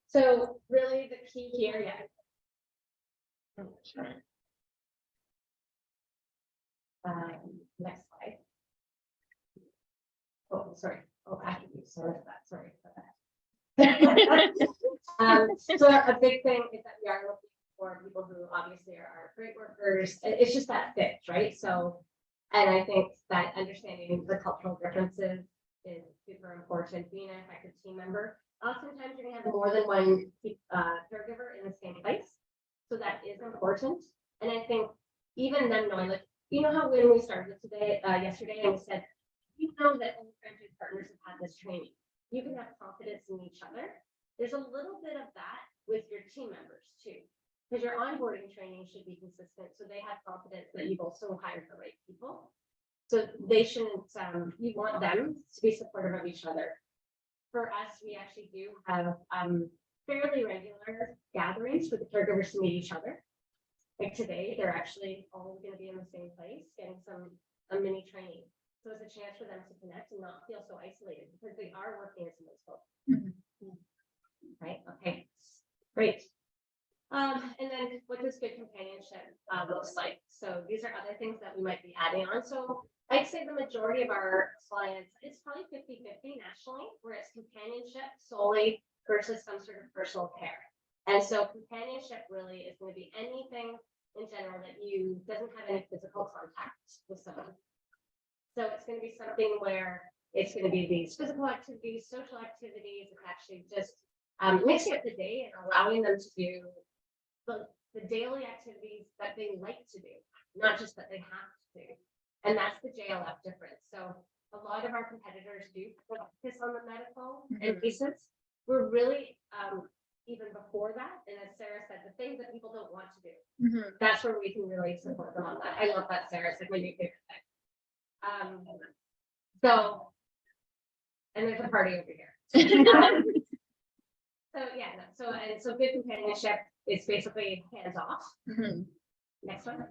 So really the key here, yeah. Next slide. Oh, sorry. Oh, attributes. Sorry for that. Sorry for that. So a big thing is that we are looking for people who obviously are great workers. It's just that fit, right? So, and I think that understanding the cultural differences is super important. Being an effective team member. Oftentimes you're gonna have more than one caregiver in the same place. So that is important. And I think even them knowing, like, you know how when we started today, yesterday, and we said, you know that all franchise partners have had this training. You can have confidence in each other. There's a little bit of that with your team members too. Because your onboarding training should be consistent. So they have confidence that you've also hired the right people. So they shouldn't, you want them to be supportive of each other. For us, we actually do have fairly regular gatherings for the caregivers to meet each other. Like today, they're actually all going to be in the same place, getting a mini training. So it's a chance for them to connect and not feel so isolated because they are working as a folks. Right? Okay. Great. And then what does good companionship looks like? So these are other things that we might be adding on. So I'd say the majority of our clients, it's probably 50-50 nationally, where it's companionship solely versus some sort of personal care. And so companionship really is going to be anything in general that you doesn't have any physical contact with someone. So it's going to be something where it's going to be these physical activities, social activities, and actually just mixing up the day and allowing them to do the daily activities that they like to do, not just that they have to do. And that's the JLF difference. So a lot of our competitors do focus on the medical pieces. We're really, even before that, and as Sarah said, the things that people don't want to do, that's where we can really support them on that. I love that, Sarah. It's like my new favorite thing. So, and there's a party over here. So yeah, so good companionship is basically hands off. Next one.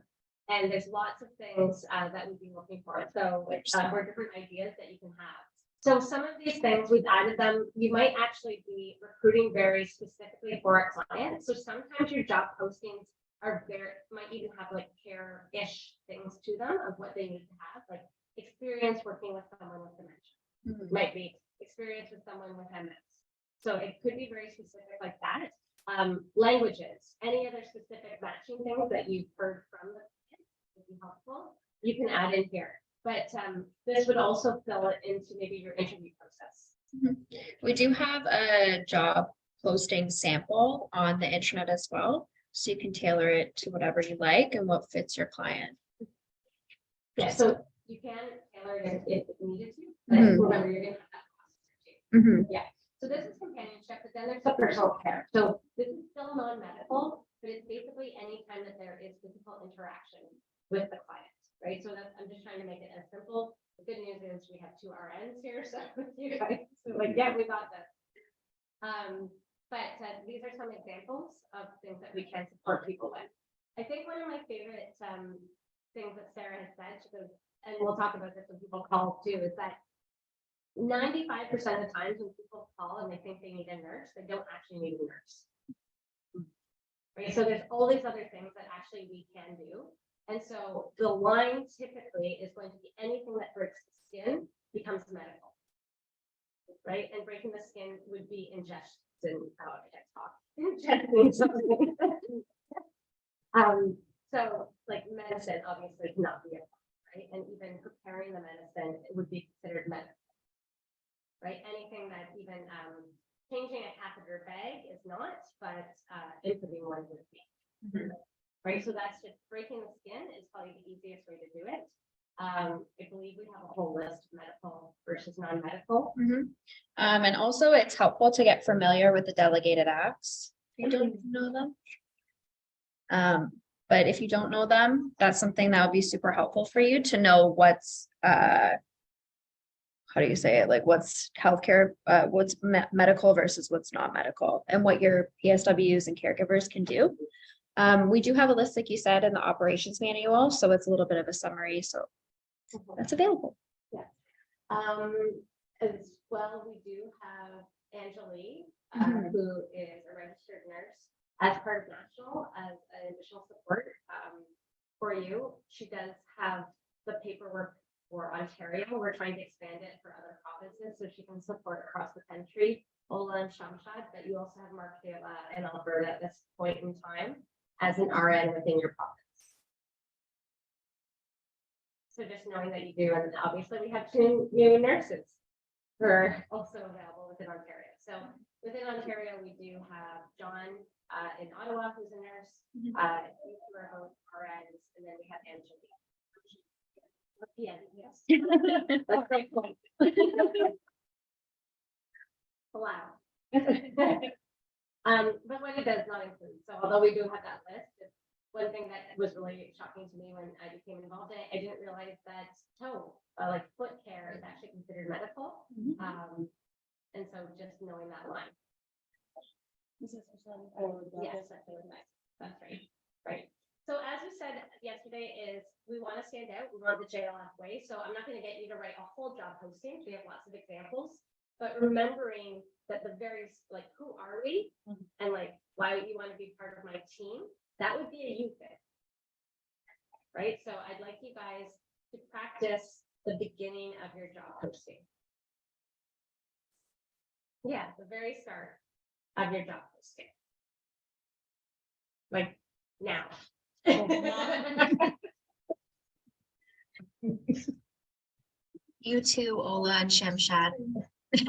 And there's lots of things that we'd be looking for. So or different ideas that you can have. So some of these things we've added them. You might actually be recruiting very specifically for a client. So sometimes your job postings are might even have like care-ish things to them of what they need to have, like experience working with someone with dementia. Might be experience with someone with MS. So it could be very specific like that. Languages, any other specific matching things that you've heard from the client would be helpful. You can add in here, but this would also fill it into maybe your interview process. We do have a job posting sample on the intranet as well, so you can tailor it to whatever you like and what fits your client. Yeah, so you can tailor it if needed to, but remember you're gonna have that process too. Yeah. So this is companionship, but then there's the personal care. So this is still non-medical, but it's basically any time that there is physical interaction with the client, right? So that's, I'm just trying to make it as simple. The good news is we have 2 RNs here, so you guys, so like, yeah, we got this. But these are some examples of things that we can support people with. I think one of my favorite things that Sarah has said, because, and we'll talk about this when people call too, is that 95% of the times when people call and they think they need a nurse, they don't actually need a nurse. Right? So there's all these other things that actually we can do. And so the line typically is going to be anything that breaks the skin becomes medical. Right? And breaking the skin would be ingestion. Oh, I can't talk. Ingesting something. So like medicine obviously cannot be a right? And even preparing preparing the medicine, it would be considered medical. Right, anything that even, changing a catheter bag is not, but, inputting one would be. Right, so that's just breaking the skin is probably the easiest way to do it. I believe we have a whole list of medical versus non-medical. And also it's helpful to get familiar with the delegated acts. If you don't know them. But if you don't know them, that's something that would be super helpful for you to know what's, how do you say it? Like what's healthcare, what's medical versus what's not medical, and what your PSWs and caregivers can do. We do have a list, like you said, in the operations manual, so it's a little bit of a summary, so that's available. As well, we do have Angelique, who is a registered nurse as part of National as an additional support for you. She does have the paperwork for Ontario. We're trying to expand it for other provinces so she can support across the country. Ola and Shamshad, but you also have Markela and Alberta at this point in time as an RN within your province. So just knowing that you do, and obviously we have 2 new nurses who are also available within Ontario. So within Ontario, we do have John in Ottawa, who's a nurse, you two are both RNs, and then we have Angelique. Yeah, yes. That's a great point. Wow. But what it does not include, so although we do have that list, one thing that was really shocking to me when I became involved in it, I didn't realize that toe, like foot care is actually considered medical. And so just knowing that line. Yes, that's right. Right. So as we said yesterday is we want to stand out. We want the JLF way. So I'm not going to get you to write a whole job posting. We have lots of examples, but remembering that the various, like, who are we and like why you want to be part of my team, that would be a you fit. Right. So I'd like you guys to practice the beginning of your job posting. Yeah, the very start of your job posting. Like now. You too, Ola and Shamshad. So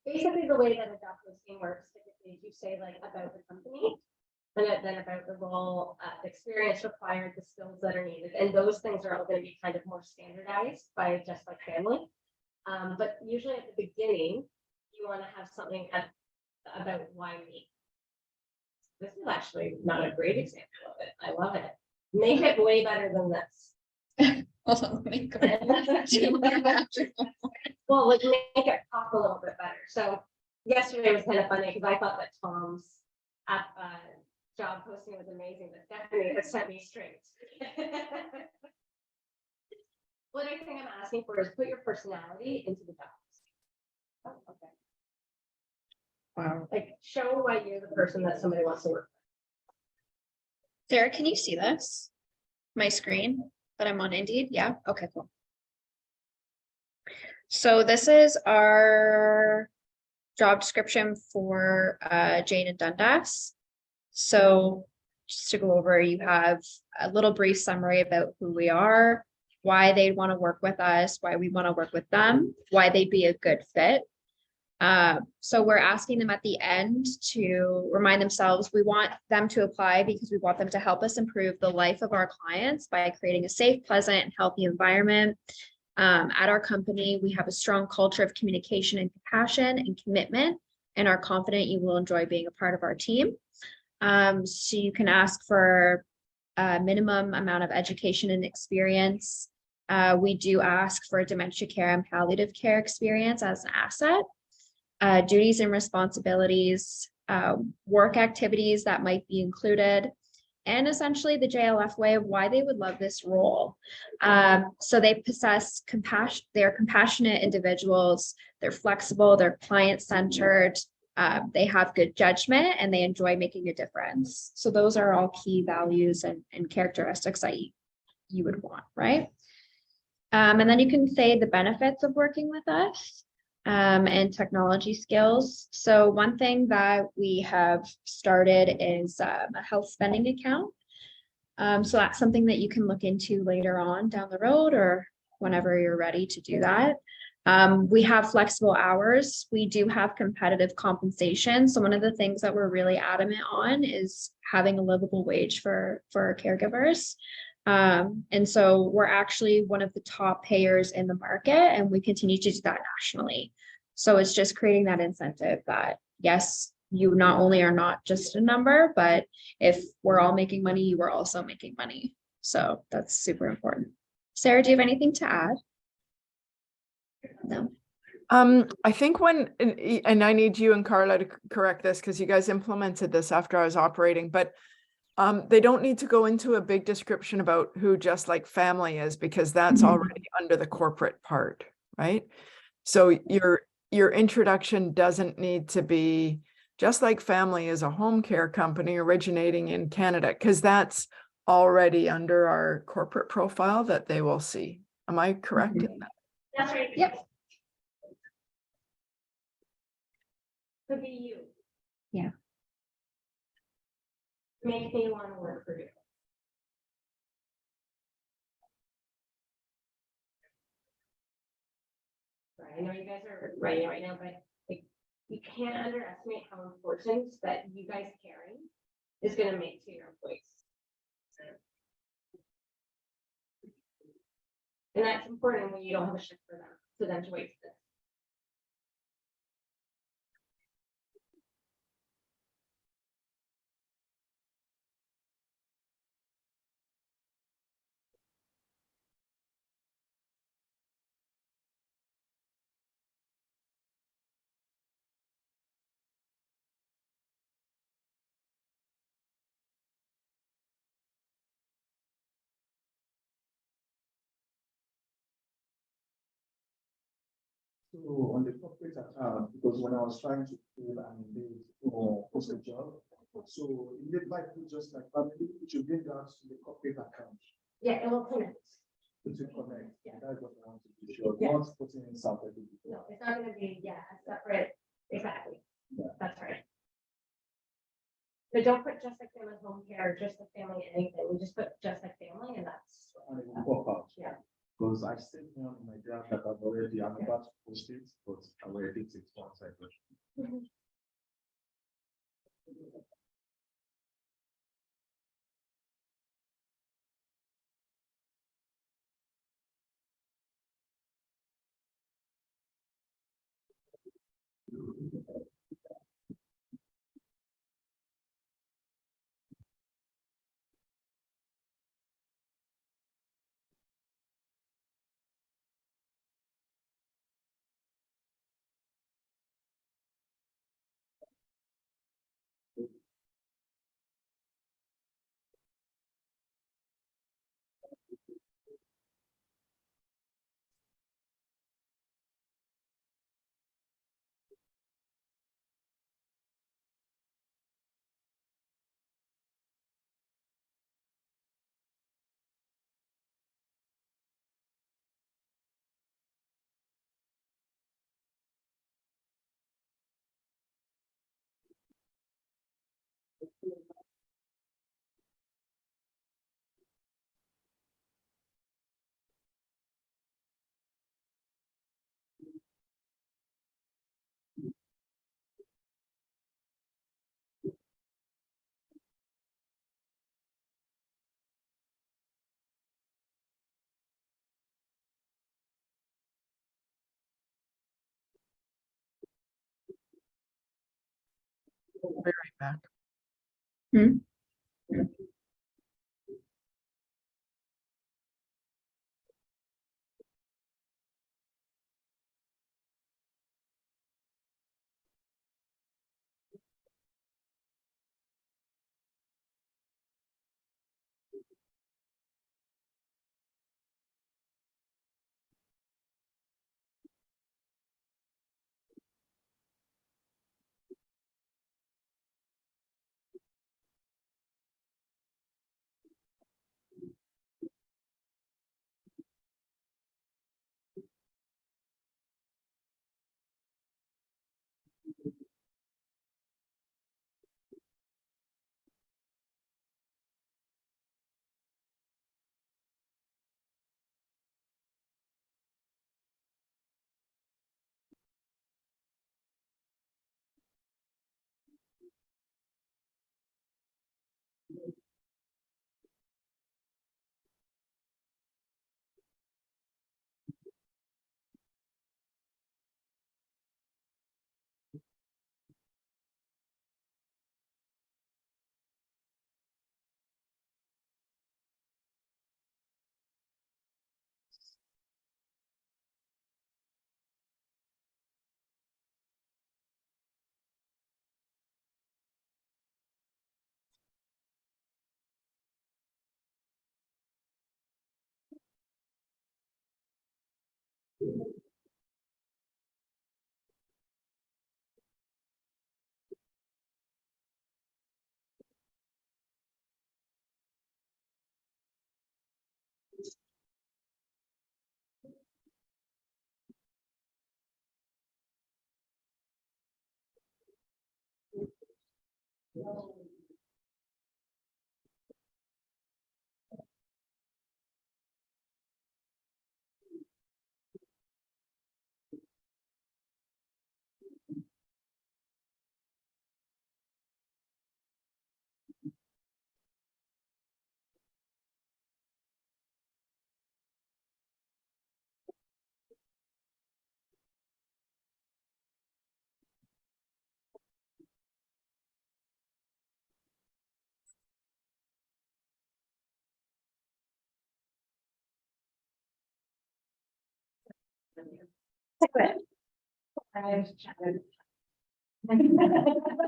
basically the way that a job posting works, typically you say like about the company and then about the role, the experience required, the skills that are needed. And those things are all going to be kind of more standardized by just like family. But usually at the beginning, you want to have something about why me. This is actually not a great example of it. I love it. Make it way better than this. Well, like make it pop a little bit better. So yesterday was kind of funny because I thought that Tom's job posting was amazing, but Stephanie has set me straight. What I think I'm asking for is put your personality into the job posting. Oh, okay. Wow. Like show why you're the person that somebody wants to work with. Sarah, can you see this? My screen that I'm on Indeed? Yeah. Okay, cool. So this is our job description for Jane and Dundas. So just to go over, you have a little brief summary about who we are, why they'd want to work with us, why we want to work with them, why they'd be a good fit. So we're asking them at the end to remind themselves we want them to apply because we want them to help us improve the life of our clients by creating a safe, pleasant, and healthy environment. At our company, we have a strong culture of communication and compassion and commitment, and are confident you will enjoy being a part of our team. So you can ask for a minimum amount of education and experience. We do ask for dementia care and palliative care experience as an asset. Duties and responsibilities, work activities that might be included, and essentially the JLF way of why they would love this role. So they possess compassion, they're compassionate individuals, they're flexible, they're client-centered, they have good judgment, and they enjoy making a difference. So those are all key values and characteristics that you would want, right? And then you can say the benefits of working with us. and technology skills. So one thing that we have started is a health spending account. So that's something that you can look into later on down the road or whenever you're ready to do that. We have flexible hours. We do have competitive compensation. So one of the things that we're really adamant on is having a livable wage for our caregivers. And so we're actually one of the top payers in the market, and we continue to do that nationally. So it's just creating that incentive that, yes, you not only are not just a number, but if we're all making money, you are also making money. So that's super important. Sarah, do you have anything to add? No. I think and I need you and Carla to correct this because you guys implemented this after I was operating, but they don't need to go into a big description about who Just Like Family is because that's already under the corporate part, right? So your introduction doesn't need to be Just Like Family is a home care company originating in Canada, because that's already under our corporate profile that they will see. Am I correct in that? That's right. Yep. Could be you. Yeah. Make me want to work for you. Right, I know you guys are writing right now, but like, you can't underestimate how important that you guys caring is gonna make to your employees. And that's important when you don't have a shift for them to waste it. So on the corporate account, because when I was trying to fill and engage or post a job, so in the like Just Like Family, it should bring that to the corporate account. Yeah, it will connect. To connect. Yeah. That's what I want to be sure. Yeah. Not putting in something. No, it's not gonna be, a separate, exactly. Yeah. That's right. But don't put Just Like Family Home Care, Just Like Family anything, we just put Just Like Family and that's. And it will pop out. Yeah. Because I still know in my draft that I'm about to post it, but I will edit it once I do. We'll be right back. Hmm.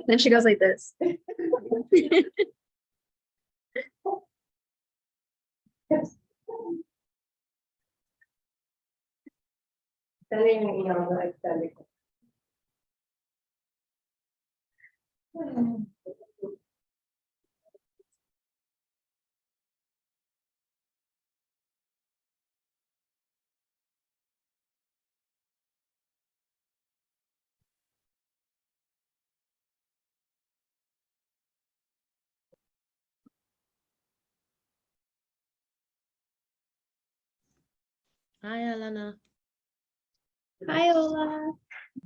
Then she goes like this. Sending an email, like sending. Hi, Alana. Hi, Ola.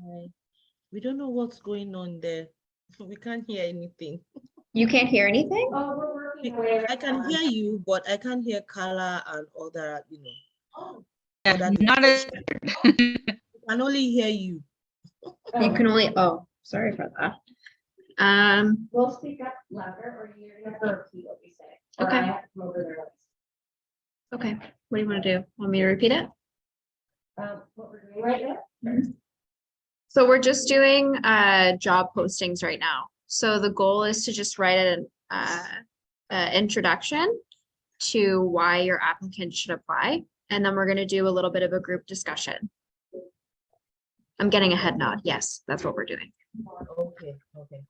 Hi. We don't know what's going on there. We can't hear anything. You can't hear anything? Oh, we're working away. I can hear you, but I can't hear Carla and other, Yeah, other not a, I can only hear you. You can only, oh, sorry for that. We'll speak up louder or you're gonna have to repeat what we say. Or Okay. I have to come over their voice. Okay, what do you want to do? Want me to repeat it? What we're doing right now. So we're just doing job postings right now. So the goal is to just write an introduction to why your applicant should apply. And then we're going to do a little bit of a group discussion. I'm getting a head nod. Yes, that's what we're doing. Okay, okay.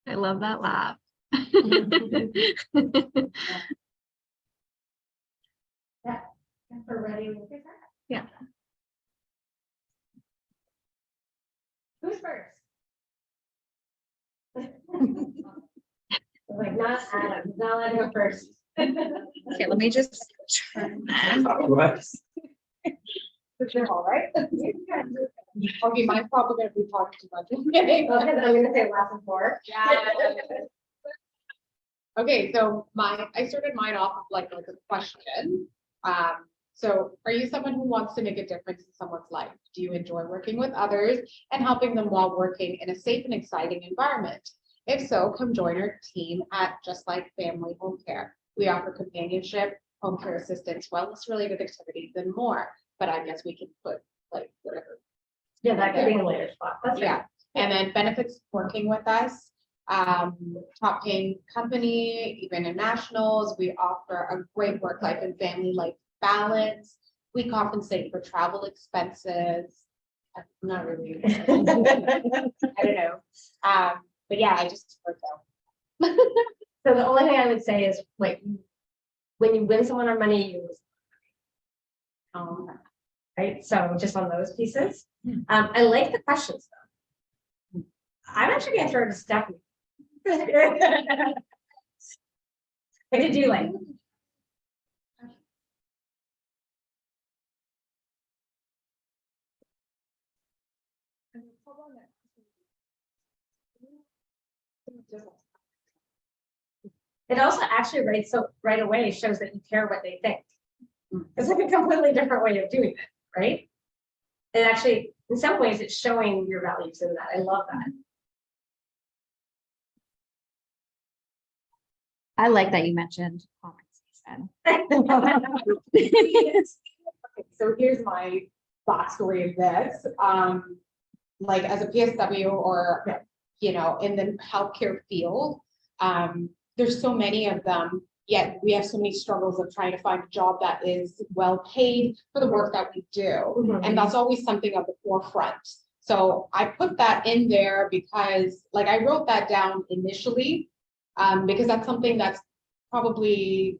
I love that laugh. We're ready. We'll get that. Yeah. Who's first? Like, not Adam, he's not letting go first. Okay, let me just turn that. Right. They're all right. Okay, mine's probably gonna be talking too much. Okay, then I'm gonna say last and four. Okay, so I started mine off of like a question. So are you someone who wants to make a difference in someone's life? Do you enjoy working with others and helping them while working in a safe and exciting environment? If so, come join our team at Just Like Family Home Care. We offer companionship, home care assistance, wellness related activities and more. But I guess we can put like whatever. Yeah, that could be in a later spot. That's Yeah, and then benefits working with us. Top paying company, even in nationals, we offer a great work-life and family life balance. We compensate for travel expenses. I'm not really, I don't know. But yeah, I just work out. So the only thing I would say is like, when you win someone on money, you lose. Right, so just on those pieces. I like the questions though. I'm actually gonna throw it to Stephanie. What did you like? It also actually right away shows that you care what they think. It's like a completely different way of doing it, right? And actually, in some ways, it's showing your values in that. I love that. I like that you mentioned compensation. So here's my backstory of this. Like as a PSW or, you know, in the healthcare field, there's so many of them, yet we have so many struggles of trying to find a job that is well paid for the work that we do. And that's always something at the forefront. So I put that in there because like I wrote that down initially, because that's something that's probably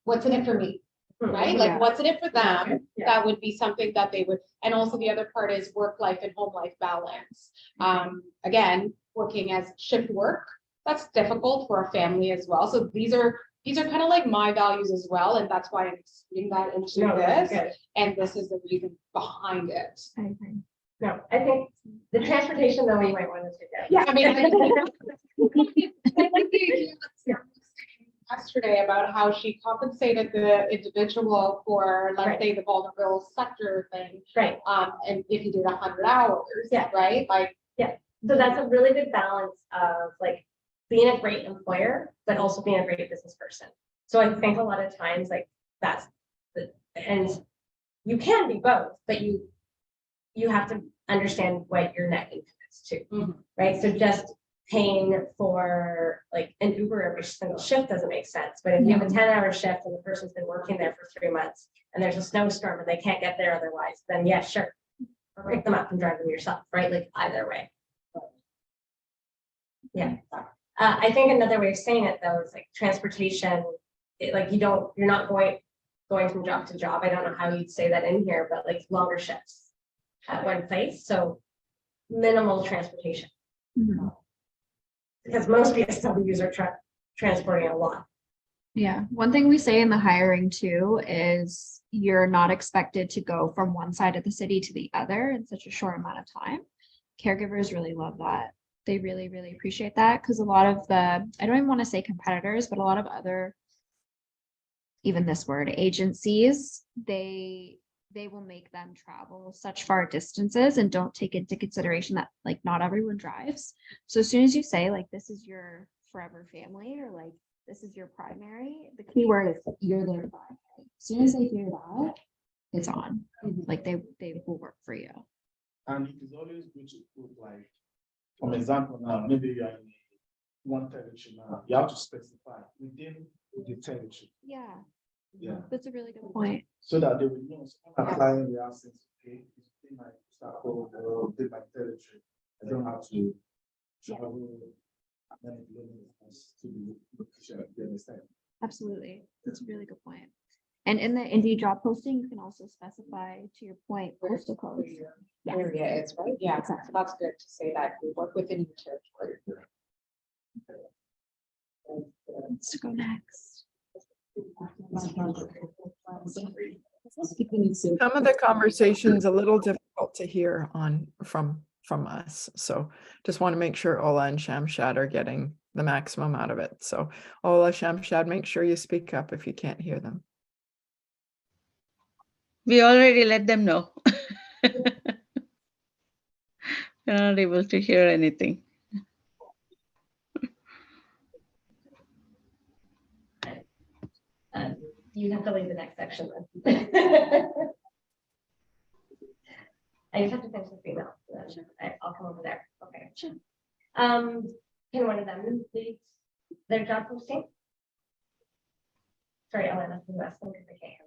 what's in it for me, right? Like what's in it for them? That would be something that they would, and also the other part is work life and home life balance. Again, working as shift work, that's difficult for a family as well. So these are kind of like my values as well, and that's why I'm putting that into this. And this is the reason behind it. I agree. No, I think the transportation though, we might want to take that. Yeah, I mean, I like the idea yesterday about how she compensated the individual for, let's say, the vulnerable sector thing. Right. And if you did 100 hours, right? Like, so that's a really good balance of like being a great employer, but also being a great business person. So I think a lot of times like that's and you can be both, but you have to understand what your net income is too, right? So just paying for like an Uber every single shift doesn't make sense. But if you have a 10-hour shift and the person's been working there for 3 months and there's a snowstorm and they can't get there otherwise, then yeah, sure. Or pick them up and drive them yourself, right? Like either way. Yeah. I think another way of saying it though is like transportation, like you're not going from job to job. I don't know how you'd say that in here, but like longer shifts at one place. So minimal transportation. Because most PSWs are transporting a lot. Yeah, one thing we say in the hiring too is you're not expected to go from one side of the city to the other in such a short amount of time. Caregivers really love that. They really, really appreciate that because a lot of I don't even want to say competitors, but a lot of other, even this word, agencies, they they will make them travel such far distances and don't take into consideration that like not everyone drives. So as soon as you say like this is your forever family or like this is your primary, the key word is you're their primary. As soon as they hear that, it's on. Like they will work for you. And it is always good to put like, for example, now, maybe you are in one territory now, you have to specify within the territory. Yeah, Yeah. that's a really good point. So that they will know, so when applying the absence, okay, it's within my circle or within my territory. I don't have to travel many kilometers to the location, you understand? Absolutely. That's a really good point. And in the Indeed job posting, you can also specify, to your point, postal codes. Yes. Area is, right? Yeah, exactly. That's good to say that we work within your territory. Let's go next. Some of the conversation's a little difficult to hear from us. So just want to make sure Ola and Shamshad are getting the maximum out of it. So Ola, Shamshad, make sure you speak up if you can't hear them. We already let them know. We're not able to hear anything. You have to leave the next section then. I just have to finish the female. I'll come over there. Okay. Sure. Can one of them lead their job posting? Sorry, Elena, you asked them because I can't hear.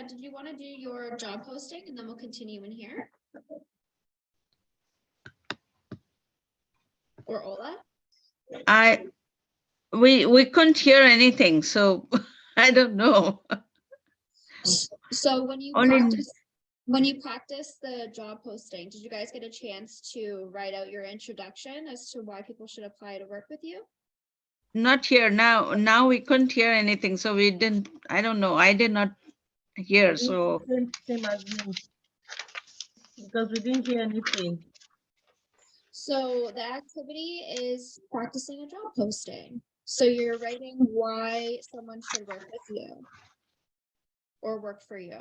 Shamshad, did you want to do your job posting and then we'll continue in here? Or Ola? We couldn't hear anything, so I don't know. So when you Only- practice the job posting, did you guys get a chance to write out your introduction as to why people should apply to work with you? Not here now. Now we couldn't hear anything, so we didn't. I don't know. I did not hear. So Same as me. Because we didn't hear anything. So the activity is practicing a job posting. So you're writing why someone should work with you or work for you.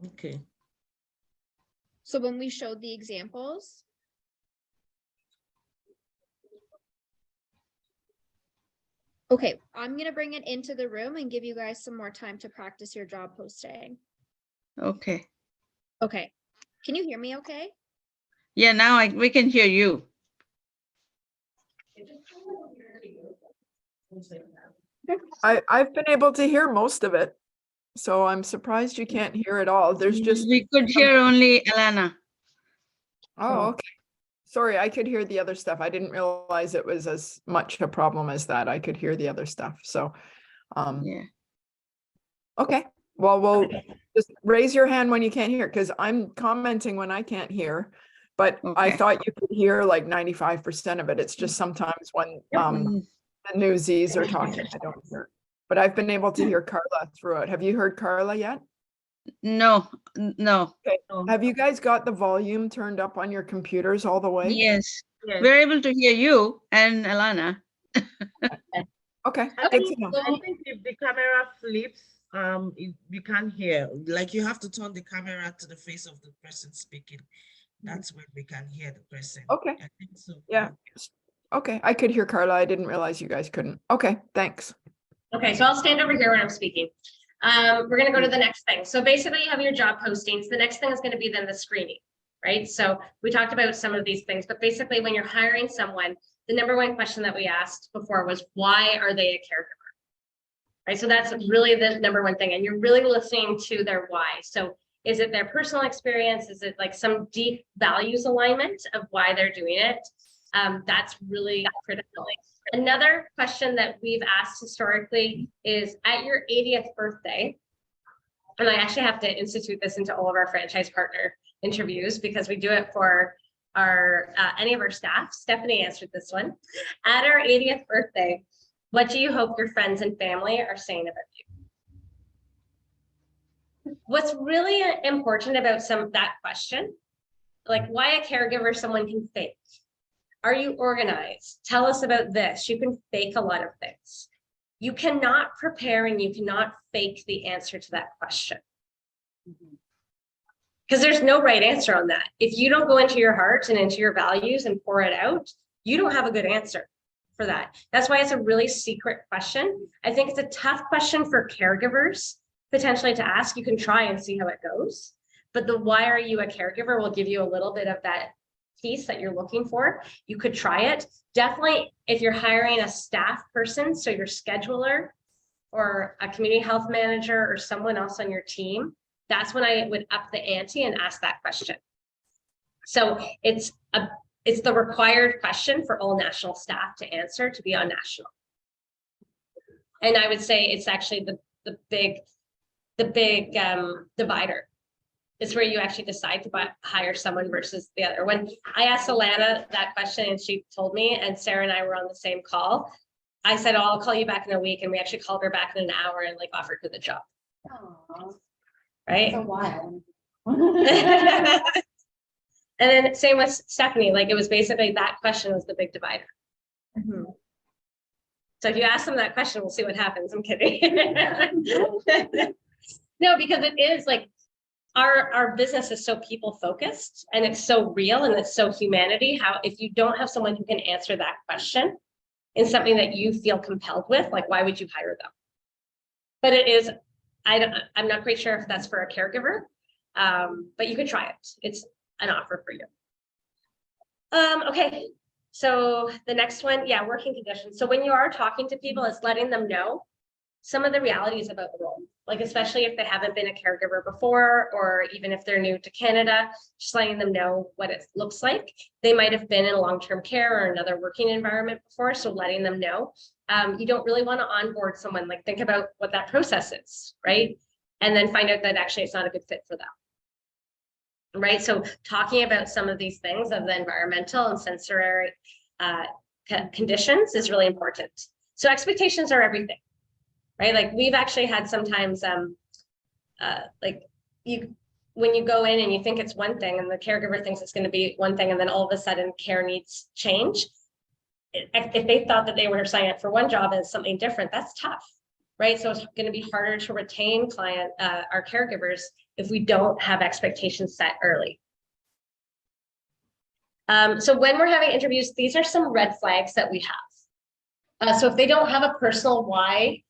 Okay. So when we showed the examples, okay, I'm gonna bring it into the room and give you guys some more time to practice your job posting. okay. Okay, can you hear me okay? Yeah, now we can hear you. I've been able to hear most of it. So I'm surprised you can't hear it all. There's just, We could hear only Alana. oh, okay. Sorry, I could hear the other stuff. I didn't realize it was as much a problem as that. I could hear the other stuff. So, Yeah. okay. Well, we'll just raise your hand when you can't hear, because I'm commenting when I can't hear. But I Okay. thought you could hear like 95% of it. It's just sometimes when the newsies are talking, I don't hear. But I've been able to hear Carla throughout. Have you heard Carla yet? No, no. Okay. Have you guys got the volume turned up on your computers all the way? Yes. Yes. We're able to hear you and Alana. Okay. I Good think, to know. I think if the camera flips, you can't hear. Like you have to turn the camera to the face of the person speaking. That's when we can hear the person. Okay. I think so. Yeah. Okay. I could hear Carla. I didn't realize you guys couldn't. Okay. Thanks. Okay, so I'll stand over here when I'm speaking. We're gonna go to the next thing. So basically you have your job postings. The next thing is gonna be then the screening, right? So we talked about some of these things, but basically when you're hiring someone, the number one question that we asked before was, why are they a caregiver? Right, so that's really the number one thing, and you're really listening to their why. So is it their personal experience? Is it like some deep values alignment of why they're doing it? That's really critical. Another question that we've asked historically is, at your 80th birthday, and I actually have to institute this into all of our franchise partner interviews because we do it for our any of our staff. Stephanie answered this one. At our 80th birthday, what do you hope your friends and family are saying about you? What's really important about that question, like why a caregiver someone can fake. Are you organized? Tell us about this. You can fake a lot of things. You cannot prepare and you cannot fake the answer to that question. Because there's no right answer on that. If you don't go into your heart and into your values and pour it out, you don't have a good answer for that. That's why it's a really secret question. I think it's a tough question for caregivers potentially to ask. You can try and see how it goes. But the why are you a caregiver will give you a little bit of that piece that you're looking for. You could try it. Definitely, if you're hiring a staff person, so your scheduler or a community health manager or someone else on your team, that's when I would up the ante and ask that question. So it's the required question for all national staff to answer to be on national. And I would say it's actually the big divider. It's where you actually decide to hire someone versus the other. When I asked Alana that question and she told me, and Sarah and I were on the same call, I said, oh, I'll call you back in a week. And we actually called her back in an hour and like offered her the job. Aww, Right? so wild. And then same with Stephanie, like it was basically that question was the big divider. So if you ask them that question, we'll see what happens. I'm kidding. No, because it is like our business is so people focused and it's so real and it's so humanity. How if you don't have someone who can answer that question in something that you feel compelled with, like why would you hire them? But it is, I'm not quite sure if that's for a caregiver, but you could try it. It's an offer for you. Okay, so the next one, yeah, working conditions. So when you are talking to people, it's letting them know some of the realities about the role, like especially if they haven't been a caregiver before, or even if they're new to Canada, just letting them know what it looks like. They might have been in long-term care or another working environment before, so letting them know. You don't really want to onboard someone, like think about what that process is, right? And then find out that actually it's not a good fit for them. Right, so talking about some of these things of the environmental and sensory conditions is really important. So expectations are everything, right? Like we've actually had sometimes like when you go in and you think it's one thing and the caregiver thinks it's going to be one thing and then all of a sudden care needs change. If they thought that they were signing up for one job and it's something different, that's tough, right? So it's going to be harder to retain our caregivers if we don't have expectations set early. So when we're having interviews, these are some red flags that we have. So if they don't have a personal why,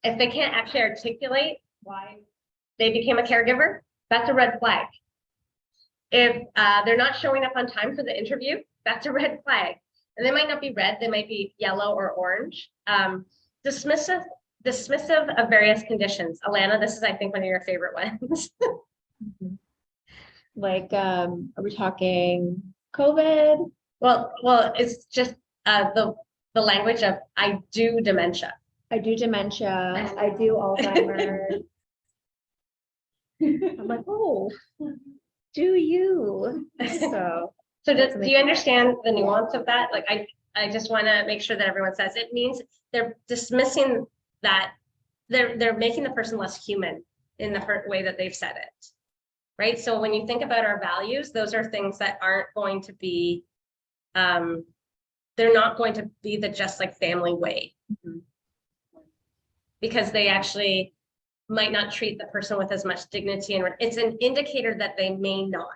if they can't actually articulate why they became a caregiver, that's a red flag. If they're not showing up on time for the interview, that's a red flag. And they might not be red, they might be yellow or orange. Dismissive of various conditions. Alana, this is, I think, one of your favorite ones. Like, are we talking COVID? Well, it's just the language of I do dementia. I do dementia. I do Alzheimer's. I'm like, oh, do you? So do you understand the nuance of that? Like, I just want to make sure that everyone says it means they're dismissing that they're making the person less human in the way that they've said it, right? So when you think about our values, those are things that aren't going to be, they're not going to be the just like family way, because they actually might not treat the person with as much dignity, and it's an indicator that they may not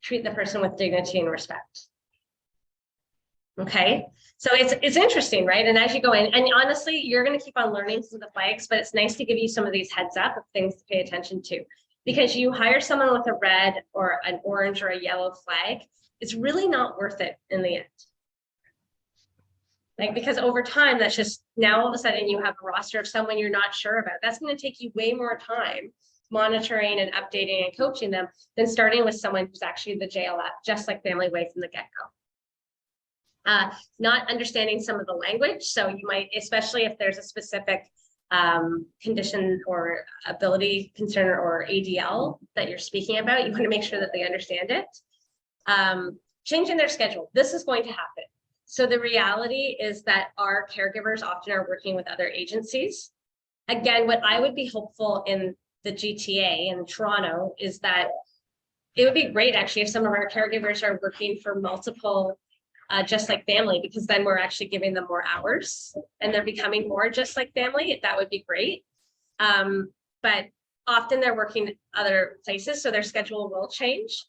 treat the person with dignity and respect. Okay, so it's interesting, right? And as you go in, and honestly, you're going to keep on learning some of the flags, but it's nice to give you some of these heads up of things to pay attention to, because you hire someone with a red or an orange or a yellow flag, it's really not worth it in the end. Like, because over time, that's just now all of a sudden you have a roster of someone you're not sure about. That's going to take you way more time monitoring and updating and coaching them than starting with someone who's actually the JLF, just like Family Way from the get-go. Not understanding some of the language. So you might, especially if there's a specific condition or ability concern or ADL that you're speaking about, you want to make sure that they understand it. Changing their schedule. This is going to happen. So the reality is that our caregivers often are working with other agencies. Again, what I would be hopeful in the GTA in Toronto is that it would be great actually if some of our caregivers are working for multiple just like family, because then we're actually giving them more hours and they're becoming more just like family. That would be great. But often they're working other places, so their schedule will change.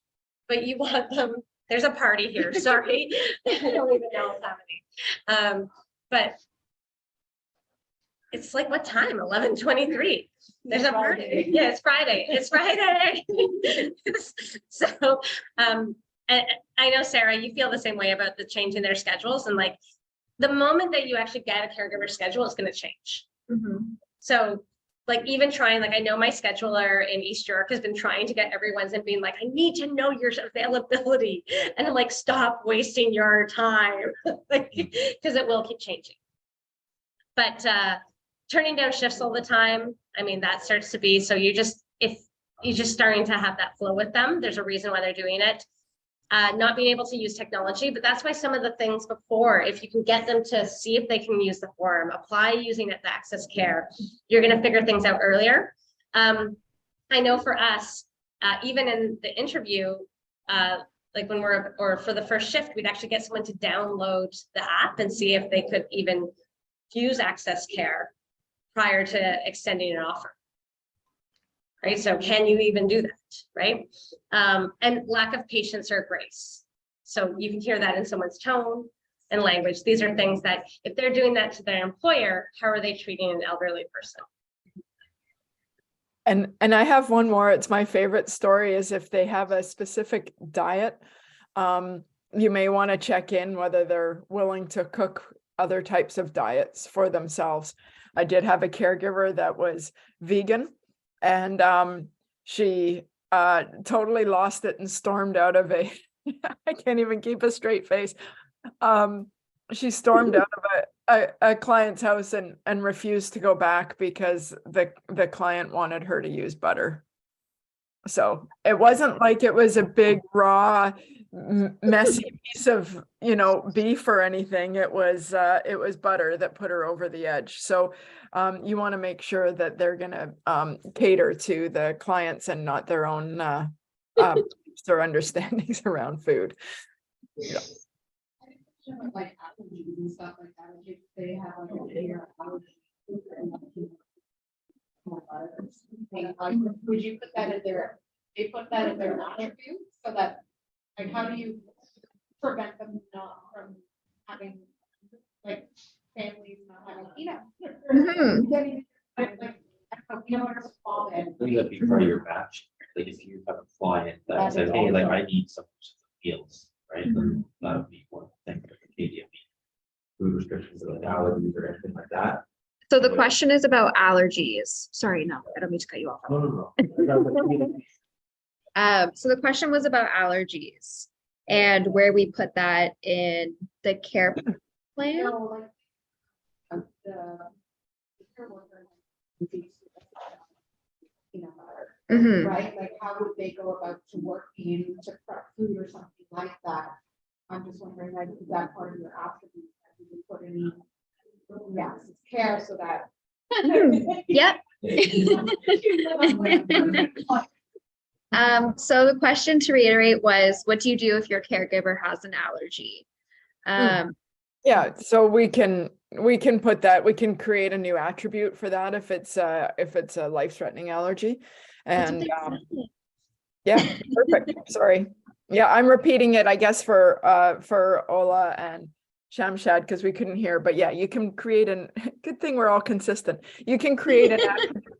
But you want them, there's a party here, sorry. I don't even know what's happening. But it's like, what time? 11:23. There's a party. Yeah, it's Friday. It's Friday. So, I know, Sarah, you feel the same way about the change in their schedules, and like the moment that you actually get a caregiver schedule, it's going to change. So like even trying, like I know my scheduler in East York has been trying to get everyone's and being like, I need to know your availability. And I'm like, stop wasting your time, like, because it will keep changing. But turning down shifts all the time, I mean, that starts to be, so you just, if you're just starting to have that flow with them, there's a reason why they're doing it. Not being able to use technology, but that's why some of the things before, if you can get them to see if they can use the form, apply using it to access care, you're going to figure things out earlier. I know for us, even in the interview, like when we're, or for the first shift, we'd actually get someone to download the app and see if they could even use access care prior to extending an offer. Right, so can you even do that, right? And lack of patience or grace. So you can hear that in someone's tone and language. These are things that if they're doing that to their employer, how are they treating an elderly person? And I have one more. It's my favorite story, is if they have a specific diet, you may want to check in whether they're willing to cook other types of diets for themselves. I did have a caregiver that was vegan, and she totally lost it and stormed out of I can't even keep a straight face. She stormed out of a client's house and refused to go back because the client wanted her to use butter. So it wasn't like it was a big raw messy piece of, beef or anything. It was butter that put her over the edge. So you want to make sure that they're going to cater to the clients and not their own their understandings around food. Yeah. Like allergies and stuff like that, if they have like a clear allergy. Would you put that in their, they put that in their attribute so that, like, how do you prevent them not from having, like, families not having peanut? I think that'd be part of your batch. Like if you have a client that says, hey, like I need some meals, right? Then that would be one thing. Maybe food restrictions or like allergies or anything like that. So the question is about allergies. Sorry, no, I don't mean to cut you off. No. So the question was about allergies and where we put that in the care plan. Right, like how would they go about to working to prep food or something like that? I'm just wondering, like, is that part of your attribute that you would put in? Yes, care so that. Yep. So the question, to reiterate, was what do you do if your caregiver has an allergy? Yeah, so we can put that, we can create a new attribute for that if it's a life-threatening allergy. And yeah, perfect. Sorry. Yeah, I'm repeating it, I guess, for Ola and Shamshad because we couldn't hear. But yeah, you can create good thing we're all consistent. You can create an attribute.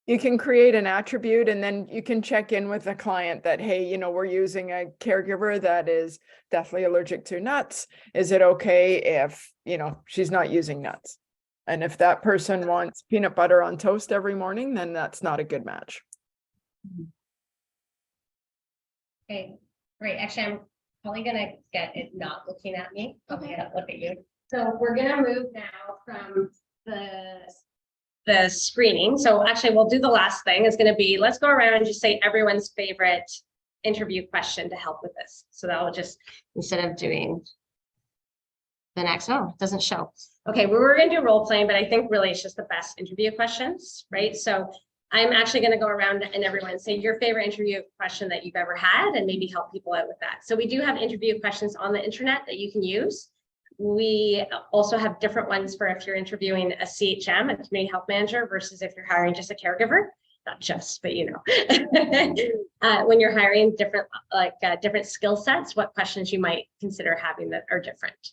You can create an attribute and then you can check in with the client that, hey, we're using a caregiver that is deathly allergic to nuts. Is it okay if, she's not using nuts? And if that person wants peanut butter on toast every morning, then that's not a good match. Okay, great. Actually, I'm probably gonna get it not looking at me. Okay, look at you. So we're gonna move now from the screening. So actually, we'll do the last thing is going to be, let's go around and just say everyone's favorite interview question to help with this. So that will just, instead of doing the next, it doesn't show. Okay, we were going to do role playing, but I think really it's just the best interview questions, right? So I'm actually going to go around and everyone say your favorite interview question that you've ever had and maybe help people out with that. So we do have interview questions on the internet that you can use. We also have different ones for if you're interviewing a CHM, a community health manager, versus if you're hiring just a caregiver. Not just, but you know, when you're hiring different, different skill sets, what questions you might consider having that are different.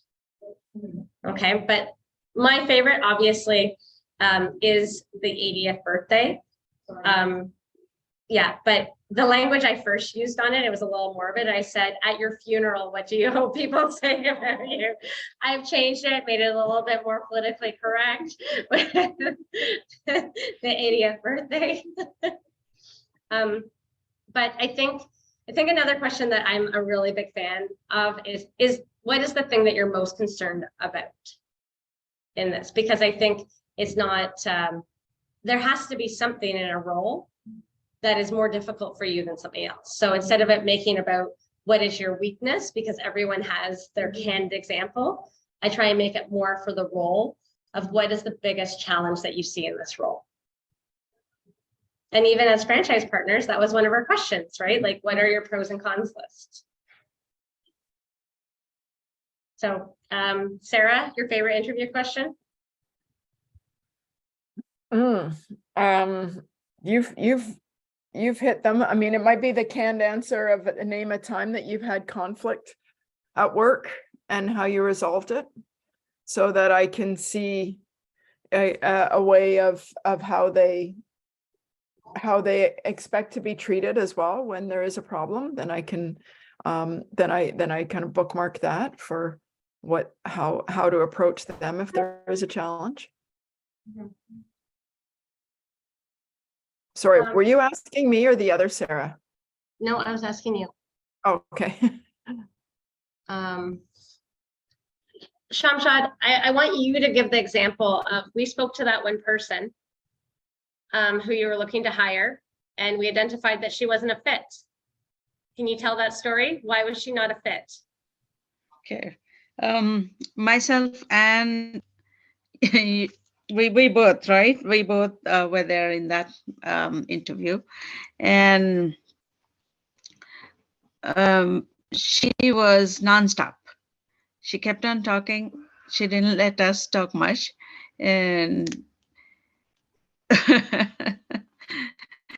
Okay, but my favorite, obviously, is the 80th birthday. Yeah, but the language I first used on it, it was a little morbid. I said, at your funeral, what do you hope people say about you? I've changed it, made it a little bit more politically correct. The 80th birthday. But I think another question that I'm a really big fan of is what is the thing that you're most concerned about in this? Because I think it's not, there has to be something in a role that is more difficult for you than something else. So instead of it making about what is your weakness, because everyone has their canned example, I try and make it more for the role of what is the biggest challenge that you see in this role. And even as franchise partners, that was one of our questions, right? Like, what are your pros and cons lists? So, Sarah, your favorite interview question? You've hit them. I mean, it might be the canned answer of name a time that you've had conflict at work and how you resolved it, so that I can see a way of how they expect to be treated as well when there is a problem. Then I can then I kind of bookmark that for how to approach them if there is a challenge. Sorry, were you asking me or the other Sarah? No, I was asking you. Oh, okay. Shamshad, I want you to give the example of, we spoke to that one person who you were looking to hire, and we identified that she wasn't a fit. Can you tell that story? Why was she not a fit? Okay. Myself and we both, right? We both were there in that interview, and she was nonstop. She kept on talking. She didn't let us talk much, and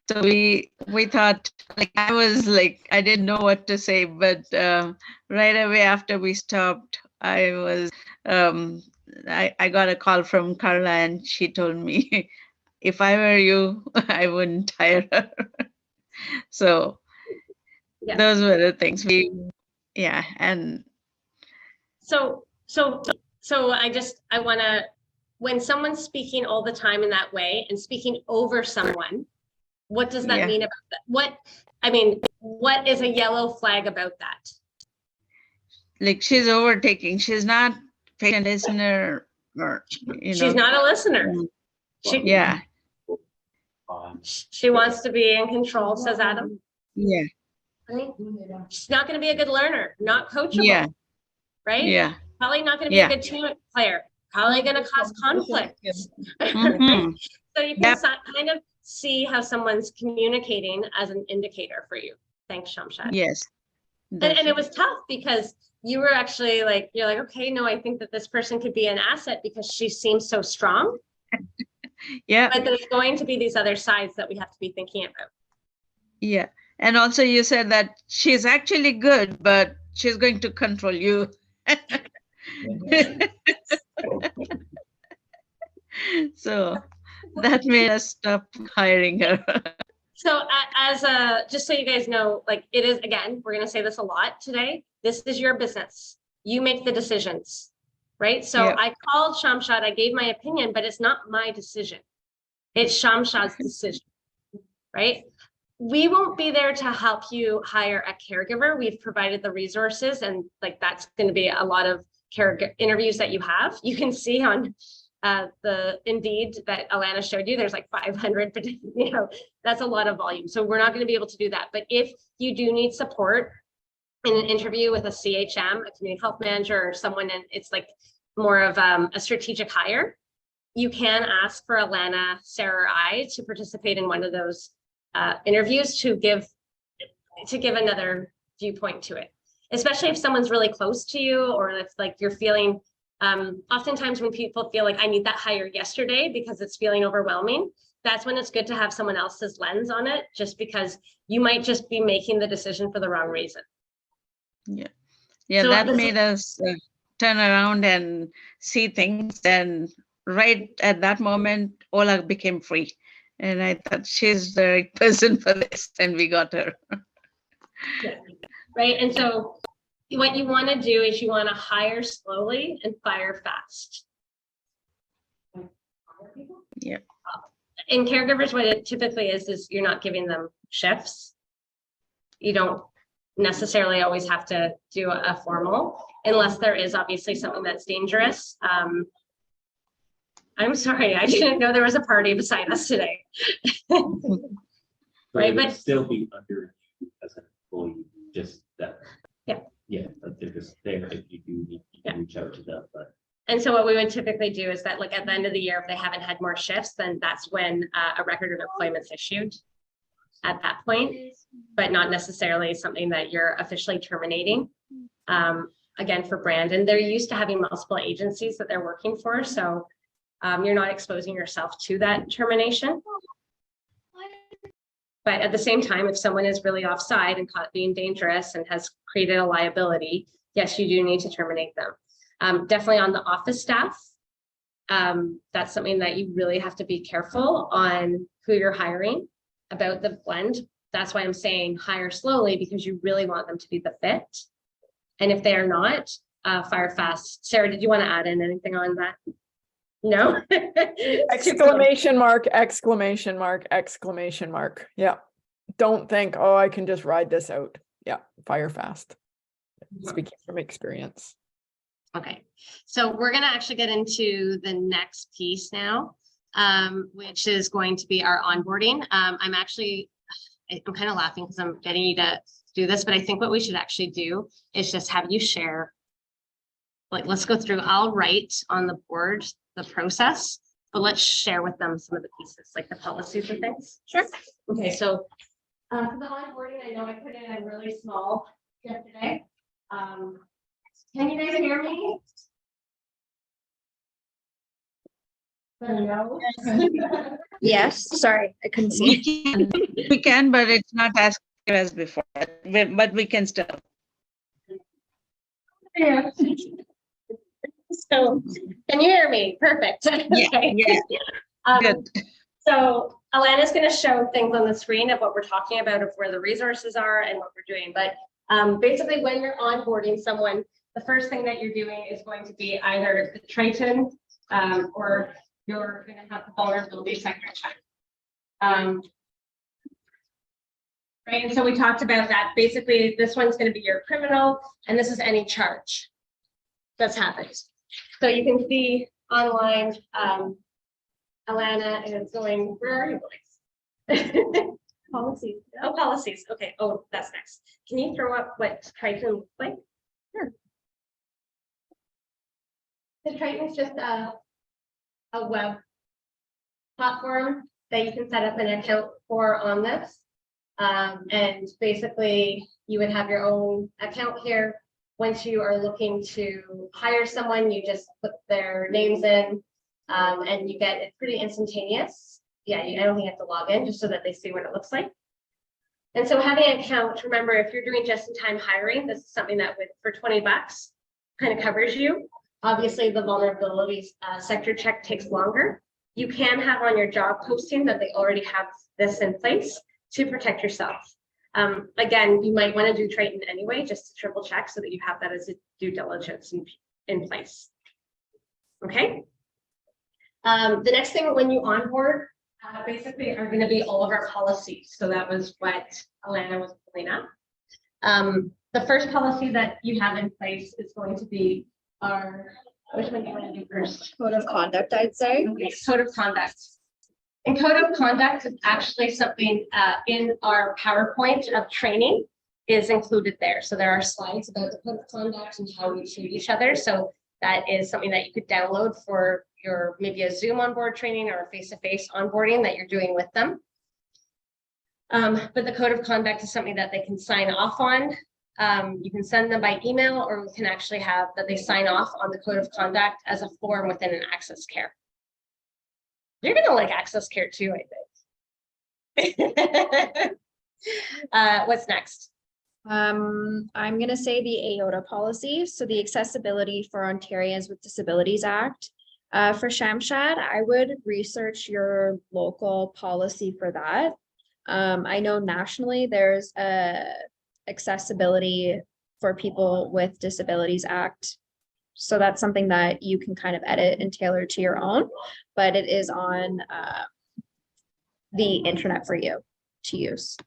so we thought, like, I was like, I didn't know what to say, but right away after we stopped, I was I got a call from Carla, and she told me, if I were you, I wouldn't hire her. So Yeah. those were the things yeah. And So I want to, when someone's speaking all the time in that way and speaking over someone, what does that mean about that? What is a yellow flag about that? Like, she's overtaking. She's not patient listener, or She's not a listener. Yeah. She wants to be in control, says Adam. Yeah. Right? She's not going to be a good learner, not coachable. Yeah. Right? Yeah. Probably not going to be a good team player. Probably going to cause conflict. Mhm. So you can kind of see how someone's communicating as an indicator for you. Thanks, Shamshad. Yes. And it was tough because you were actually like, you're like, okay, no, I think that this person could be an asset because she seems so strong. Yeah. But there's going to be these other sides that we have to be thinking about. Yeah. And also you said that she's actually good, but she's going to control you. So that made us stop hiring her. So just so you guys know, like, it is, again, we're going to say this a lot today. This is your business. You make the decisions, right? So I called Shamshad, I gave my opinion, but it's not my decision. It's Shamshad's decision, right? We won't be there to help you hire a caregiver. We've provided the resources, and like, that's going to be a lot of caregiver interviews that you have. You can see on the Indeed that Alana showed you, there's like 500, but you know, that's a lot of volume. So we're not going to be able to do that. But if you do need support in an interview with a CHM, a community health manager, or someone, and it's like more of a strategic hire, you can ask for Alana, Sarah, or I to participate in one of those interviews to give another viewpoint to it, especially if someone's really close to you, or if like you're feeling, oftentimes when people feel like I need that hire yesterday because it's feeling overwhelming, that's when it's good to have someone else's lens on it, just because you might just be making the decision for the wrong reason. Yeah, So that this- made us turn around and see things. And right at that moment, Ola became free. And I thought she's the right person for this, and we got her. Right, and so what you want to do is you want to hire slowly and fire fast. Yeah. In caregivers, what it typically is you're not giving them shifts. You don't necessarily always have to do a formal, unless there is obviously something that's dangerous. I'm sorry, I didn't know there was a party beside us today. Right, It would but- still be under you as an employee, just that. Yeah. Yeah, but they're just there if you do need to reach out to them, but. And so what we would typically do is that, like, at the end of the year, if they haven't had more shifts, then that's when a record of employment's issued at that point, but not necessarily something that you're officially terminating. Again, for Brandon, they're used to having multiple agencies that they're working for, so you're not exposing yourself to that termination. But at the same time, if someone is really offside and caught being dangerous and has created a liability, yes, you do need to terminate them. Definitely on the office staff, that's something that you really have to be careful on who you're hiring about the blend. That's why I'm saying hire slowly, because you really want them to be the fit. And if they are not, fire fast. Sarah, did you want to add in anything on that? No. Exclamation mark, exclamation mark, exclamation mark. Yeah. Don't think, oh, I can just ride this out. Yeah. Fire fast. Speaking from experience. Okay, so we're going to actually get into the next piece now, which is going to be our onboarding. I'm kind of laughing because I'm getting you to do this, but I think what we should actually do is just have you share, like, let's go through, I'll write on the board the process, but let's share with them some of the pieces, like the policies and things. Sure. Okay, so for the onboarding, I know I put in a really small script today. Can you guys hear me? No. Yes, sorry, I couldn't see. We can, but it's not as clear as before, but we can still. Yeah. So, can you hear me? Perfect. Yeah, Okay. yeah. Good. So Alana's going to show things on the screen of what we're talking about, of where the resources are and what we're doing. But basically, when you're onboarding someone, the first thing that you're doing is going to be either the Triton or you're going to have the vulnerability sector check. Right, and so we talked about that. Basically, this one's going to be your criminal, and this is any charge that's happened. So you can see online, Alana is going, where are you going? Policies. Oh, policies. Okay. Oh, that's next. Can you throw up what Triton looks like? Sure. The Triton is just a web platform that you can set up an account for on this. And basically you would have your own account here. Once you are looking to hire someone, you just put their names in and you get it pretty instantaneous. Yeah, I don't think you have to log in, just so that they see what it looks like. And so having an account, remember, if you're doing just-in-time hiring, this is something that for 20 bucks kind of covers you. Obviously, the vulnerability sector check takes longer. You can have on your job posting that they already have this in place to protect yourself. Again, you might want to do Triton anyway, just to triple check so that you have that as a due diligence in place. Okay. The next thing when you onboard, basically are going to be all of our policies. So that was what Alana was pulling up. The first policy that you have in place is going to be our, which one do you want to do first? Code of conduct, I'd say. Okay, code of conduct. And code of conduct is actually something in our PowerPoint of training is included there. So there are slides about the code of conduct and how we treat each other. So that is something that you could download for your maybe a Zoom onboard training or a face-to-face onboarding that you're doing with them. But the code of conduct is something that they can sign off on. You can send them by email, or we can actually have that they sign off on the code of conduct as a form within an Access Care. You're gonna like Access Care too, I think. What's next? I'm gonna say the AOTA policy, so the Accessibility for Ontarians with Disabilities Act. For Shamshad, I would research your local policy for that. I know nationally there's a Accessibility for People with Disabilities Act. So that's something that you can kind of edit and tailor to your own, but it is on the internet for you to use.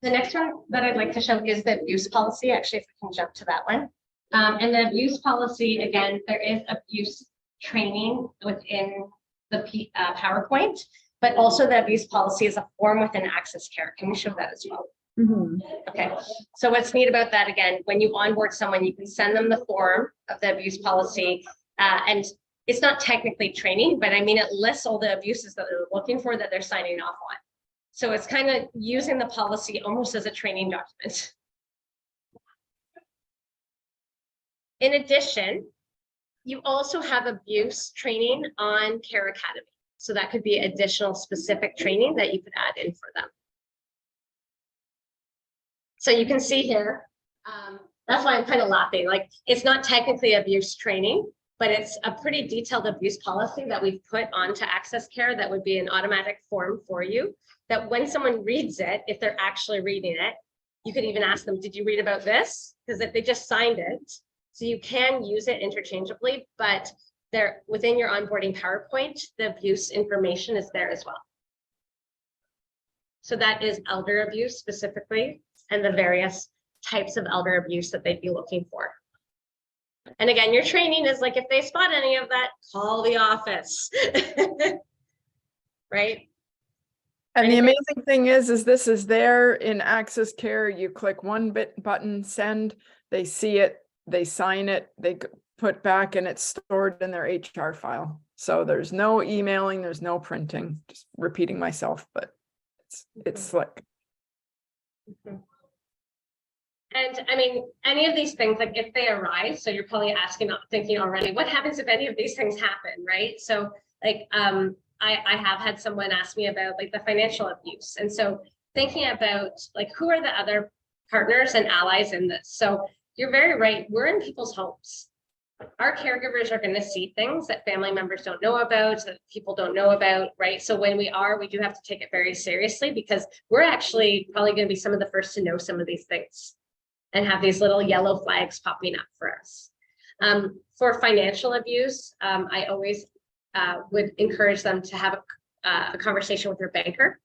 The next one that I'd like to show is the abuse policy. Actually, if we can jump to that one. And the abuse policy, again, there is abuse training within the PowerPoint, but also the abuse policy is a form within Access Care. Can we show that as well? Okay, so what's neat about that, again, when you onboard someone, you can send them the form of the abuse policy, and it's not technically training, but I mean, it lists all the abuses that they're looking for that they're signing off on. So it's kind of using the policy almost as a training document. In addition, you also have abuse training on Care Academy. So that could be additional specific training that you could add in for them. So you can see here, that's why I'm kind of laughing. Like, it's not technically abuse training, but it's a pretty detailed abuse policy that we've put onto Access Care that would be an automatic form for you, that when someone reads it, if they're actually reading it, you could even ask them, did you read about this? Because if they just signed it, so you can use it interchangeably, but they're within your onboarding PowerPoint, the abuse information is there as well. So that is elder abuse specifically, and the various types of elder abuse that they'd be looking for. And again, your training is like, if they spot any of that, call the office. Right? And the amazing thing is this is there in Access Care. You click one button, send, they see it, they sign it, they put back, and it's stored in their HR file. So there's no emailing, there's no printing, just repeating myself, but it's slick. And I mean, any of these things, like if they arise, so you're probably thinking already, what happens if any of these things happen, right? So like, I have had someone ask me about like the financial abuse. And so thinking about like, who are the other partners and allies in this? So you're very right. We're in people's homes. Our caregivers are going to see things that family members don't know about, that people don't know about, right? So when we do have to take it very seriously, because we're actually probably going to be some of the first to know some of these things and have these little yellow flags popping up for us. For financial abuse, I always would encourage them to have a conversation with their banker.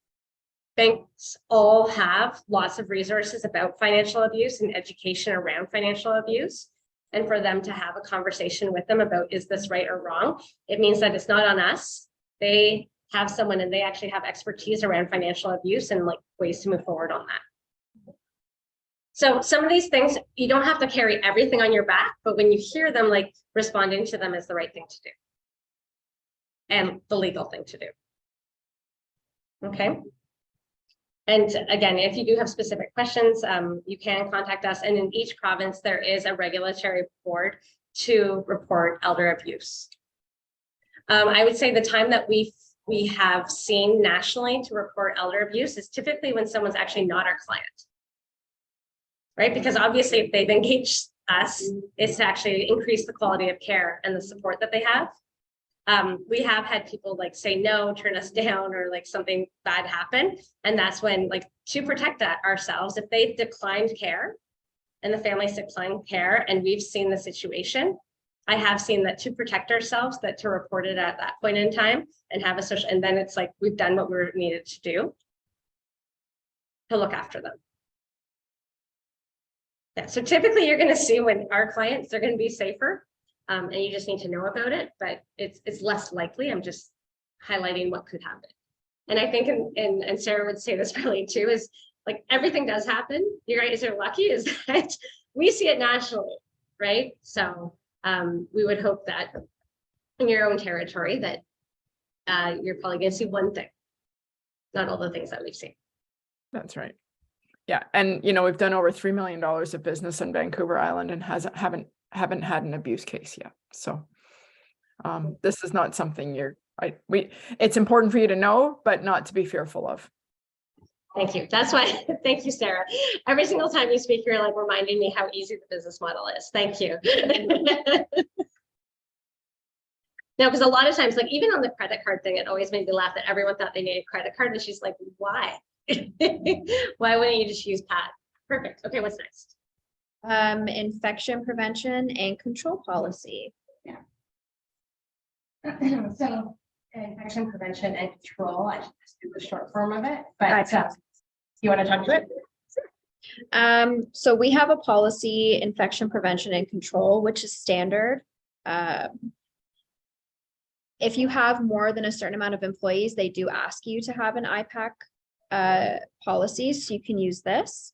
Banks all have lots of resources about financial abuse and education around financial abuse. And for them to have a conversation with them about, is this right or wrong? It means that it's not on us. They have someone and they actually have expertise around financial abuse and like ways to move forward on that. So some of these things, you don't have to carry everything on your back, but when you hear them, like responding to them is the right thing to do. And the legal thing to do. Okay. And again, if you do have specific questions, you can contact us. And in each province, there is a regulatory board to report elder abuse. I would say the time that we have seen nationally to report elder abuse is typically when someone's actually not our client. Right? Because obviously if they've engaged us, it's to actually increase the quality of care and the support that they have. We have had people like say no, turn us down, or like something bad happen. And that's when, like, to protect ourselves, if they've declined care and the family's declined care and we've seen the situation, I have seen that to protect ourselves, that to report it at that point in time and have a social, and then it's like, we've done what we needed to do to look after them. Yeah, so typically you're going to see when our clients, they're going to be safer. And you just need to know about it, but it's less likely. I'm just highlighting what could happen. And I think, and Sarah would say this really too, is like everything does happen. You guys are lucky is that we see it nationally, right? So we would hope that in your own territory that you're probably going to see one thing, not all the things that we've seen. That's right. Yeah, and you know, we've done over $3 million of business in Vancouver Island and haven't had an abuse case yet. So this is not something it's important for you to know, but not to be fearful of. Thank you. That's why, thank you, Sarah. Every single time you speak, you're like reminding me how easy the business model is. Thank you. No, because a lot of times, like even on the credit card thing, it always made me laugh that everyone thought they needed a credit card. And she's like, why? Why wouldn't you just use PAD? Perfect. Okay, what's next? Infection prevention and control policy. So infection prevention and control, I should just do the short form of it, but you want to talk to it? So we have a policy, infection prevention and control, which is standard. If you have more than a certain amount of employees, they do ask you to have an IPAC policy, so you can use this.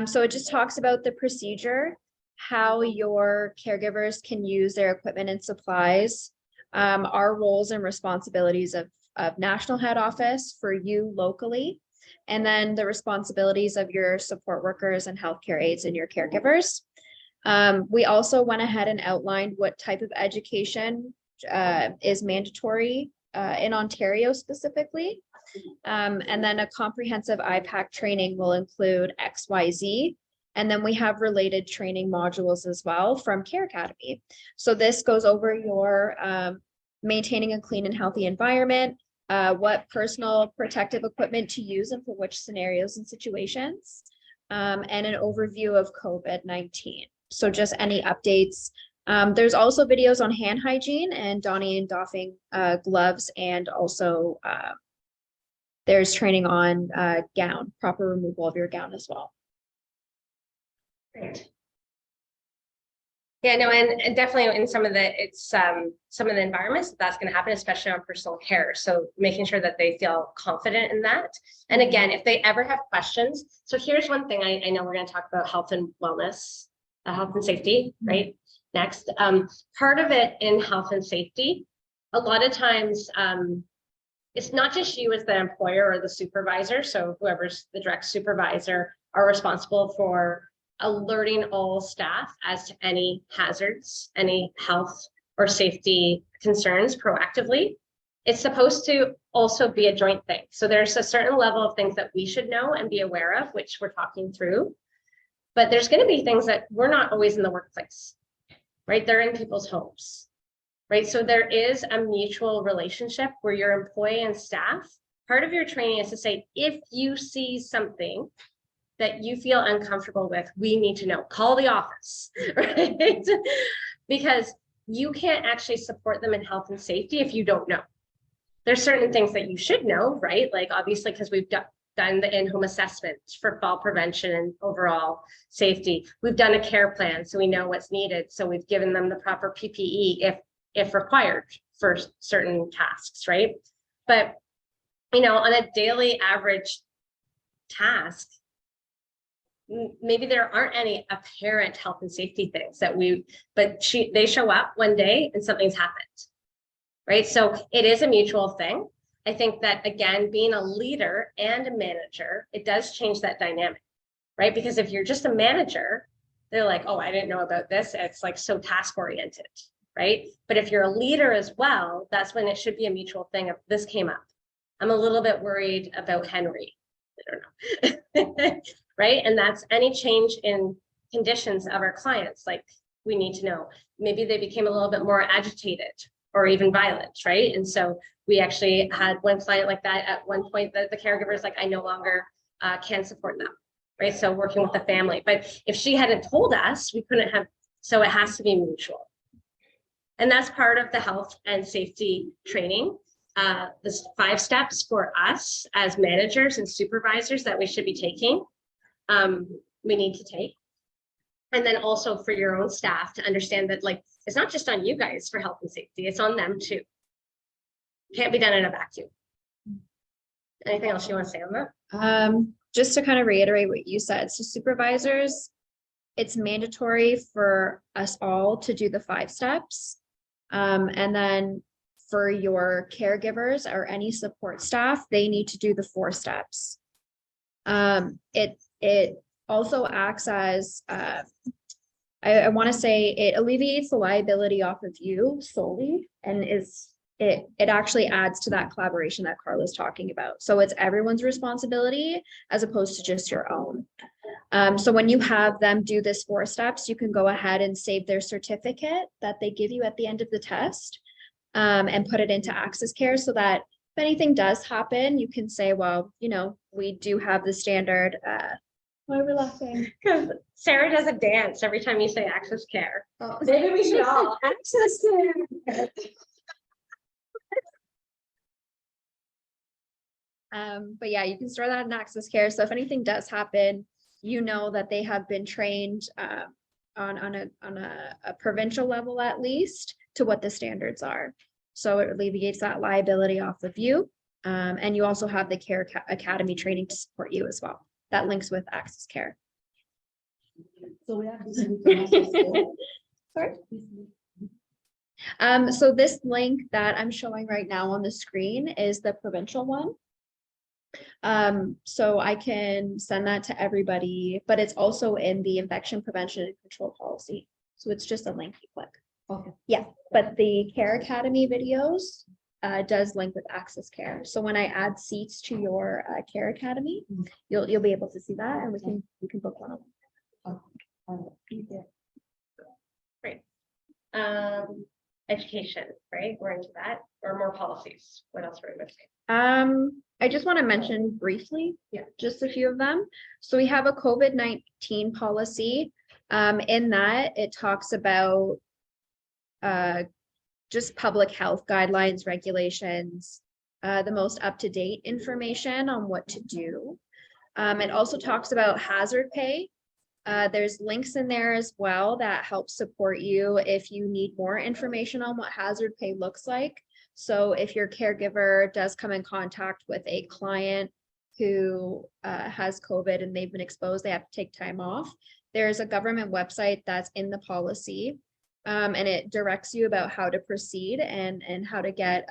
So it just talks about the procedure, how your caregivers can use their equipment and supplies, our roles and responsibilities of national head office for you locally, and then the responsibilities of your support workers and healthcare aides and your caregivers. We also went ahead and outlined what type of education is mandatory in Ontario specifically. And then a comprehensive IPAC training will include XYZ. And then we have related training modules as well from Care Academy. So this goes over your maintaining a clean and healthy environment, what personal protective equipment to use and for which scenarios and situations, and an overview of COVID-19. So just any updates. There's also videos on hand hygiene and donning and doffing gloves, and also there's training on gown, proper removal of your gown as well. Great. Yeah, no, and definitely in some of the environments that's going to happen, especially on personal care. So making sure that they feel confident in that. And again, if they ever have questions, so here's one thing I know we're going to talk about health and wellness, health and safety, right? Next, part of it in health and safety, a lot of times it's not just you as the employer or the supervisor. So whoever's the direct supervisor are responsible for alerting all staff as to any hazards, any health or safety concerns proactively. It's supposed to also be a joint thing. So there's a certain level of things that we should know and be aware of, which we're talking through. But there's going to be things that we're not always in the workplace, right? They're in people's homes, right? So there is a mutual relationship where your employee and staff, part of your training is to say, if you see something that you feel uncomfortable with, we need to know, call the office, right? Because you can't actually support them in health and safety if you don't know. There's certain things that you should know, right? Like obviously, because we've done the in-home assessment for fall prevention and overall safety. We've done a care plan, so we know what's needed. So we've given them the proper PPE if required for certain tasks, right? But, you know, on a daily average task, maybe there aren't any apparent health and safety things that they show up one day and something's happened, right? So it is a mutual thing. I think that, again, being a leader and a manager, it does change that dynamic, right? Because if you're just a manager, they're like, oh, I didn't know about this. It's like so task oriented, right? But if you're a leader as well, that's when it should be a mutual thing of this came up. I'm a little bit worried about Henry. I don't know. Right? And that's any change in conditions of our clients. Like we need to know, maybe they became a little bit more agitated or even violent, right? And so we actually had one client like that at one point that the caregiver is like, I no longer can support them, right? So working with the family, but if she hadn't told us, we couldn't have, so it has to be mutual. And that's part of the health and safety training. There's 5 steps for us as managers and supervisors that we should be taking. We need to take. And then also for your own staff to understand that, like, it's not just on you guys for health and safety, it's on them too. Can't be done in a vacuum. Anything else you want to say on that? Just to kind of reiterate what you said. So supervisors, it's mandatory for us all to do the 5 steps. And then for your caregivers or any support staff, they need to do the 4 steps. It also acts as, I want to say it alleviates the liability off of you solely, and it actually adds to that collaboration that Carla's talking about. So it's everyone's responsibility as opposed to just your own. So when you have them do this 4 steps, you can go ahead and save their certificate that they give you at the end of the test, and put it into Access Care so that if anything does happen, you can say, well, you know, we do have the standard, why are we laughing? Because Sarah does a dance every time you say Access Care. Oh. Maybe we should all Access Care. But yeah, you can store that in Access Care. So if anything does happen, you know that they have been trained on a provincial level at least to what the standards are. So it alleviates that liability off of you. And you also have the Care Academy training to support you as well. That links with Access Care. So we have this. Sorry? So this link that I'm showing right now on the screen is the provincial one. So I can send that to everybody, but it's also in the infection prevention and control policy. So it's just a link you click. Okay. Yeah, but the Care Academy videos does link with Access Care. So when I add seats to your Care Academy, you'll be able to see that, and we can book one of them. Great. Education, right? We're into that, or more policies. What else were we missing? I just want to mention briefly, just a few of them. So we have a COVID-19 policy. In that, it talks about just public health guidelines, regulations, the most up-to-date information on what to do. It also talks about hazard pay. There's links in there as well that help support you if you need more information on what hazard pay looks like. So if your caregiver does come in contact with a client who has COVID and they've been exposed, they have to take time off. There's a government website that's in the policy, and it directs you about how to proceed and how to get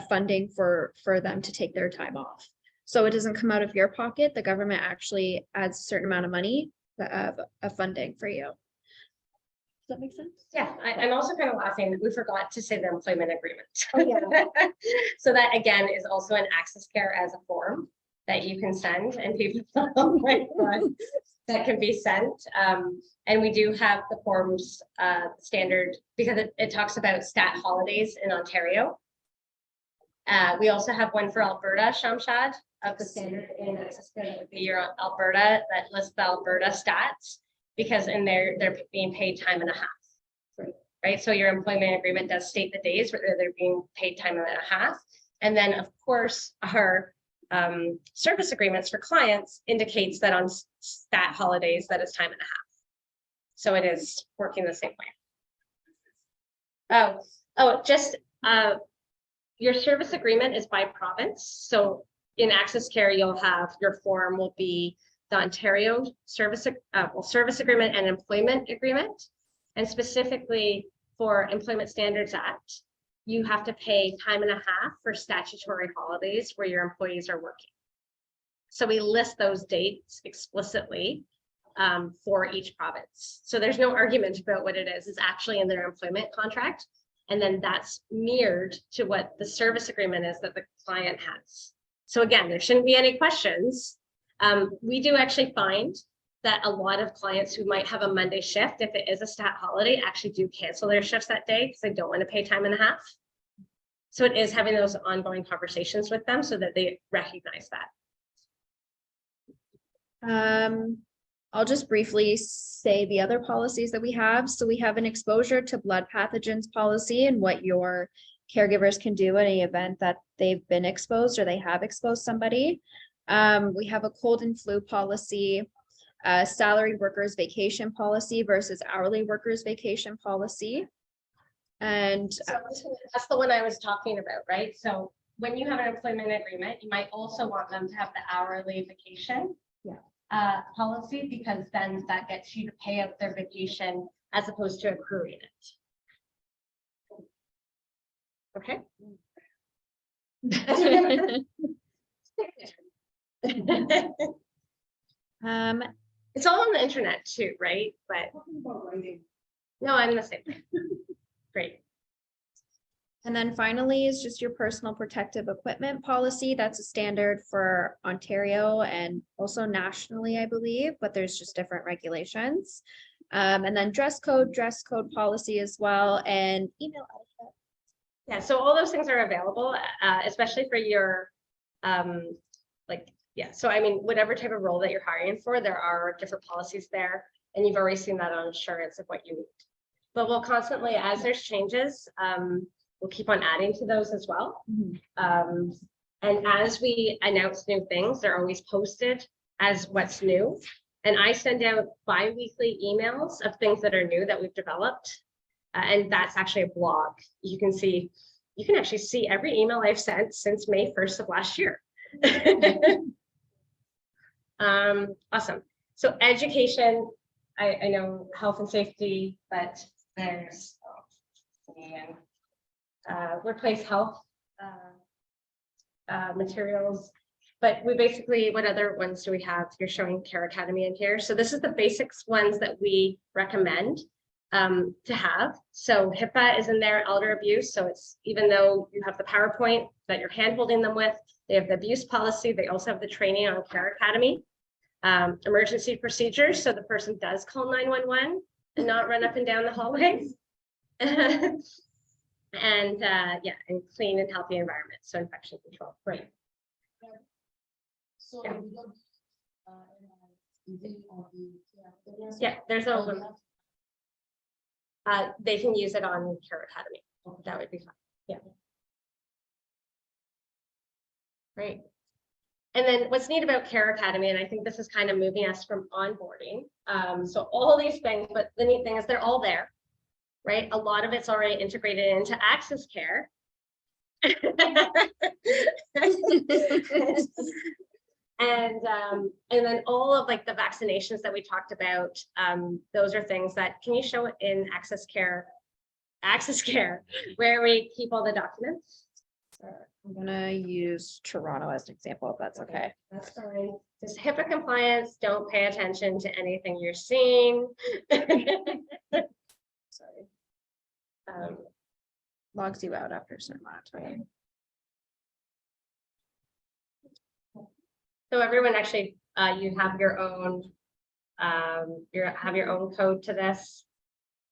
funding for them to take their time off. So it doesn't come out of your pocket. The government actually adds a certain amount of money of funding for you. Does that make sense? Yeah, I'm also kind of laughing that we forgot to say the employment agreement. Oh, yeah. So that again is also an Access Care as a form that you can send, and people, oh my God, that can be sent. And we do have the forms standard because it talks about stat holidays in Ontario. We also have one for Alberta, Shamshad, of the standard in Access Care that would be your Alberta that lists the Alberta stats, because in there they're being paid time and a half. Right. So your employment agreement does state the days where they're being paid time and a half. And then of course our service agreements for clients indicates that on stat holidays that is time and a half. So it is working the same way. Just your service agreement is by province. So in Access Care, you'll have your form will be the Ontario service agreement and employment agreement. And specifically for Employment Standards Act, you have to pay time and a half for statutory holidays where your employees are working. So we list those dates explicitly for each province. So there's no argument about what it is. It's actually in their employment contract. And then that's mirrored to what the service agreement is that the client has. So again, there shouldn't be any questions. We do actually find that a lot of clients who might have a Monday shift, if it is a stat holiday, actually do cancel their shifts that day because they don't want to pay time and a half. So it is having those ongoing conversations with them so that they recognize that. I'll just briefly say the other policies that we have. So we have an exposure to blood pathogens policy and what your caregivers can do in an event that they've been exposed or they have exposed somebody. We have a cold and flu policy, salary workers vacation policy versus hourly workers vacation policy. And so that's the one I was talking about, right? So when you have an employment agreement, you might also want them to have the hourly vacation policy, because then that gets you to pay out their vacation as opposed to accruing it. Okay. It's all on the internet too, right? But Talking about writing. no, I'm the same. Great. And then finally is just your personal protective equipment policy. That's a standard for Ontario and also nationally, I believe, but there's just different regulations. And then dress code policy as well, and email etiquette. Yeah, so all those things are available, especially for your, yeah, so I mean, whatever type of role that you're hiring for, there are different policies there, and you've already seen that on insurance of what you need. But we'll constantly, as there's changes, we'll keep on adding to those as well. And as we announce new things, they're always posted as what's new. And I send out bi-weekly emails of things that are new that we've developed. And that's actually a blog. You can actually see every email I've sent since May 1st of last year. Awesome. So education, I know health and safety, but there's workplace health materials. But we basically, what other ones do we have? You're showing Care Academy in here. So this is the basics ones that we recommend to have. So HIPAA is in there, elder abuse. So it's, even though you have the PowerPoint that you're hand-holding them with, they have the abuse policy. They also have the training on Care Academy. Emergency procedures. So the person does call 911 and not run up and down the hallway. And yeah, and clean and healthy environment. So infection control, right. So Yeah. we don't, is it on the- Yeah, there's a, they can use it on Care Academy. That would be fine. Yeah. Great. And then what's neat about Care Academy, and I think this is kind of moving us from onboarding. So all these things, but the neat thing is they're all there, right? A lot of it's already integrated into Access Care. And then all of like the vaccinations that we talked about, those are things that, can you show it in Access Care, where we keep all the documents? I'm gonna use Toronto as an example, if that's okay. That's fine. Just HIPAA compliance, don't pay attention to anything you're seeing. Sorry. Logs you out after a certain amount of time. So everyone actually, you have your own, have your own code to this.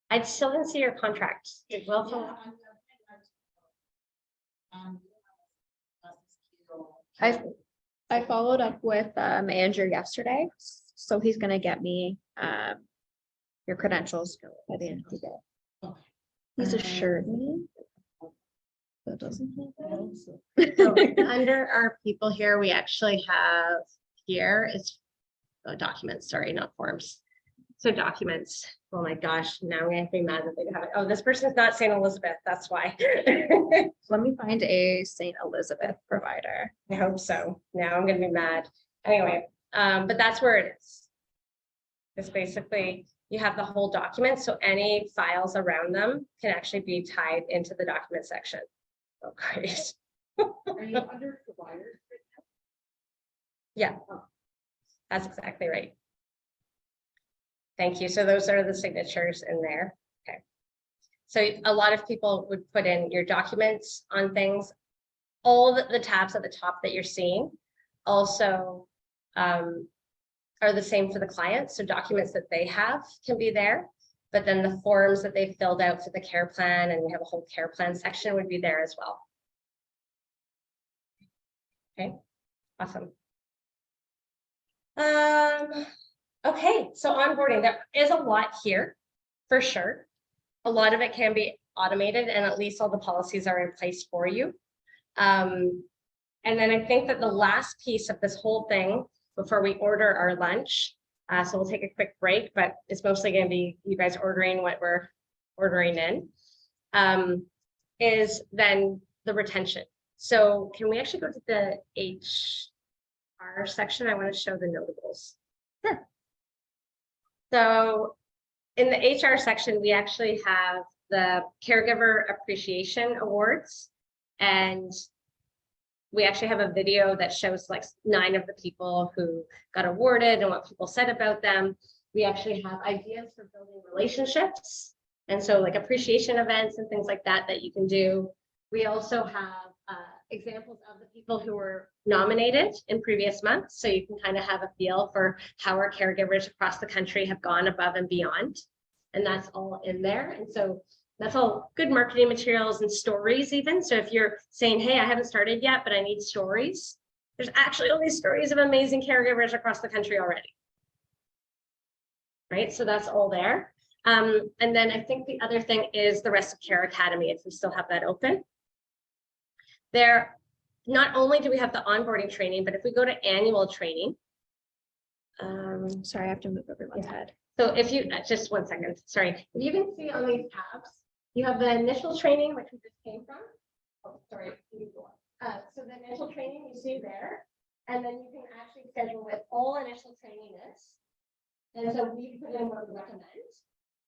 I still didn't see your contract. It will fill out. I followed up with Andrew yesterday, so he's gonna get me your credentials by the end of the day. He's assured me. That doesn't So under our people here, we actually have here is documents, sorry, not forms. So documents. Oh my gosh, now I'm gonna be mad that they have it. Oh, this person's not St. Elizabeth, that's why. Let me find a St. Elizabeth provider. I hope so. Now I'm gonna be mad. Anyway, but that's where it is. It's basically, you have the whole document, so any files around them can actually be tied into the document section. Oh, great. Are you under providers? Yeah, that's exactly right. Thank you. So those are the signatures in there. Okay. So a lot of people would put in your documents on things. All the tabs at the top that you're seeing also are the same for the client. So documents that they have can be there, but then the forms that they filled out for the care plan, and we have a whole care plan section, would be there as well. Okay, awesome. Okay, so onboarding, there is a lot here for sure. A lot of it can be automated, and at least all the policies are in place for you. And then I think that the last piece of this whole thing before we order our lunch, so we'll take a quick break, but it's mostly going to be you guys ordering what we're ordering in, is then the retention. So can we actually go to the HR section? I want to show the notables. Sure. So in the HR section, we actually have the Caregiver Appreciation Awards. And we actually have a video that shows like 9 of the people who got awarded and what people said about them. We actually have ideas for building relationships. And so like appreciation events and things like that that you can do. We also have examples of the people who were nominated in previous months. So you can kind of have a feel for how our caregivers across the country have gone above and beyond. And that's all in there. And so that's all good marketing materials and stories even. So if you're saying, hey, I haven't started yet, but I need stories, there's actually all these stories of amazing caregivers across the country already. Right, so that's all there. And then I think the other thing is the Rest of Care Academy, if we still have that open. There, not only do we have the onboarding training, but if we go to annual training. Sorry, I have to move everyone's head. So if you, just 1 second, sorry. If you can see on these tabs, you have the initial training, which we just came from. Oh, sorry. So the initial training you see there, and then you can actually schedule what all initial training is. And so we put in what we recommend.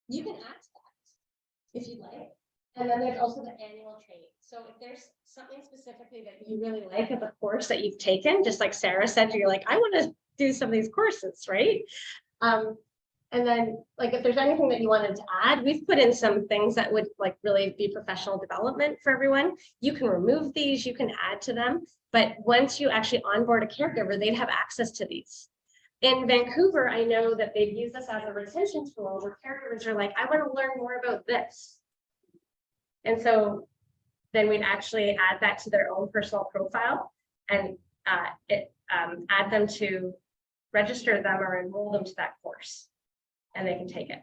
You can add to that if you'd like. And then there's also the annual training. So if there's something specifically that you really like of a course that you've taken, just like Sarah said, you're like, I want to do some of these courses, right? And then like if there's anything that you wanted to add, we've put in some things that would like really be professional development for everyone. You can remove these, you can add to them. But once you actually onboard a caregiver, they'd have access to these. In Vancouver, I know that they've used this as a retention tool where caregivers are like, I want to learn more about this. And so then we'd actually add that to their own personal profile and add them to register them or enroll them to that course, and they can take it.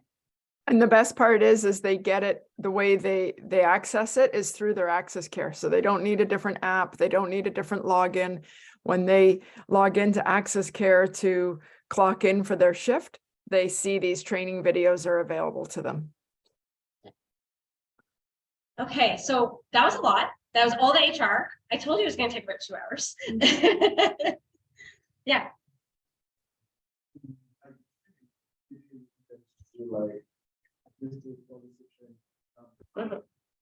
And the best part is they get it, the way they access it is through their Access Care. So they don't need a different app. They don't need a different login. When they log into Access Care to clock in for their shift, they see these training videos are available to them. Okay, so that was a lot. That was all the HR. I told you it was going to take about 2 hours. Yeah.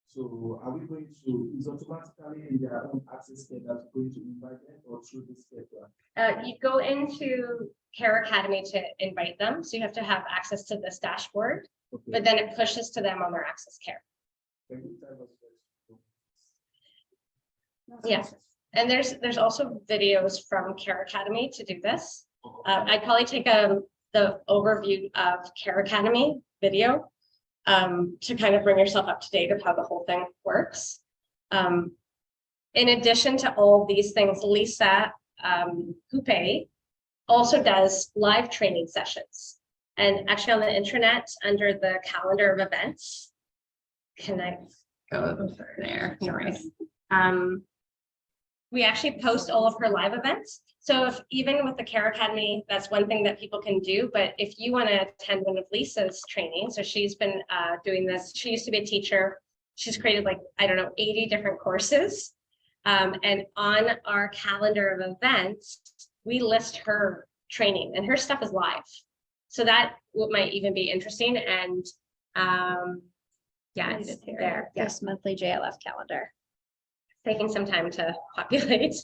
So are we going to, is automatically in their own Access Care that's going to invite them or through this care? You go into Care Academy to invite them. So you have to have access to this dashboard, but then it pushes to them on their Access Care. Yeah, and there's also videos from Care Academy to do this. I'd probably take the overview of Care Academy video to kind of bring yourself up to date of how the whole thing works. In addition to all these things, Lisa Coupe also does live training sessions. And actually on the intranet under the calendar of events, connect there, no worries. We actually post all of her live events. So if even with the Care Academy, that's one thing that people can do. But if you want to attend one of Lisa's training, so she's been doing this. She used to be a teacher. She's created like, I don't know, 80 different courses. And on our calendar of events, we list her training and her stuff is live. So that might even be interesting. And yeah, it's there. Yes, monthly JLF calendar. Taking some time to populate,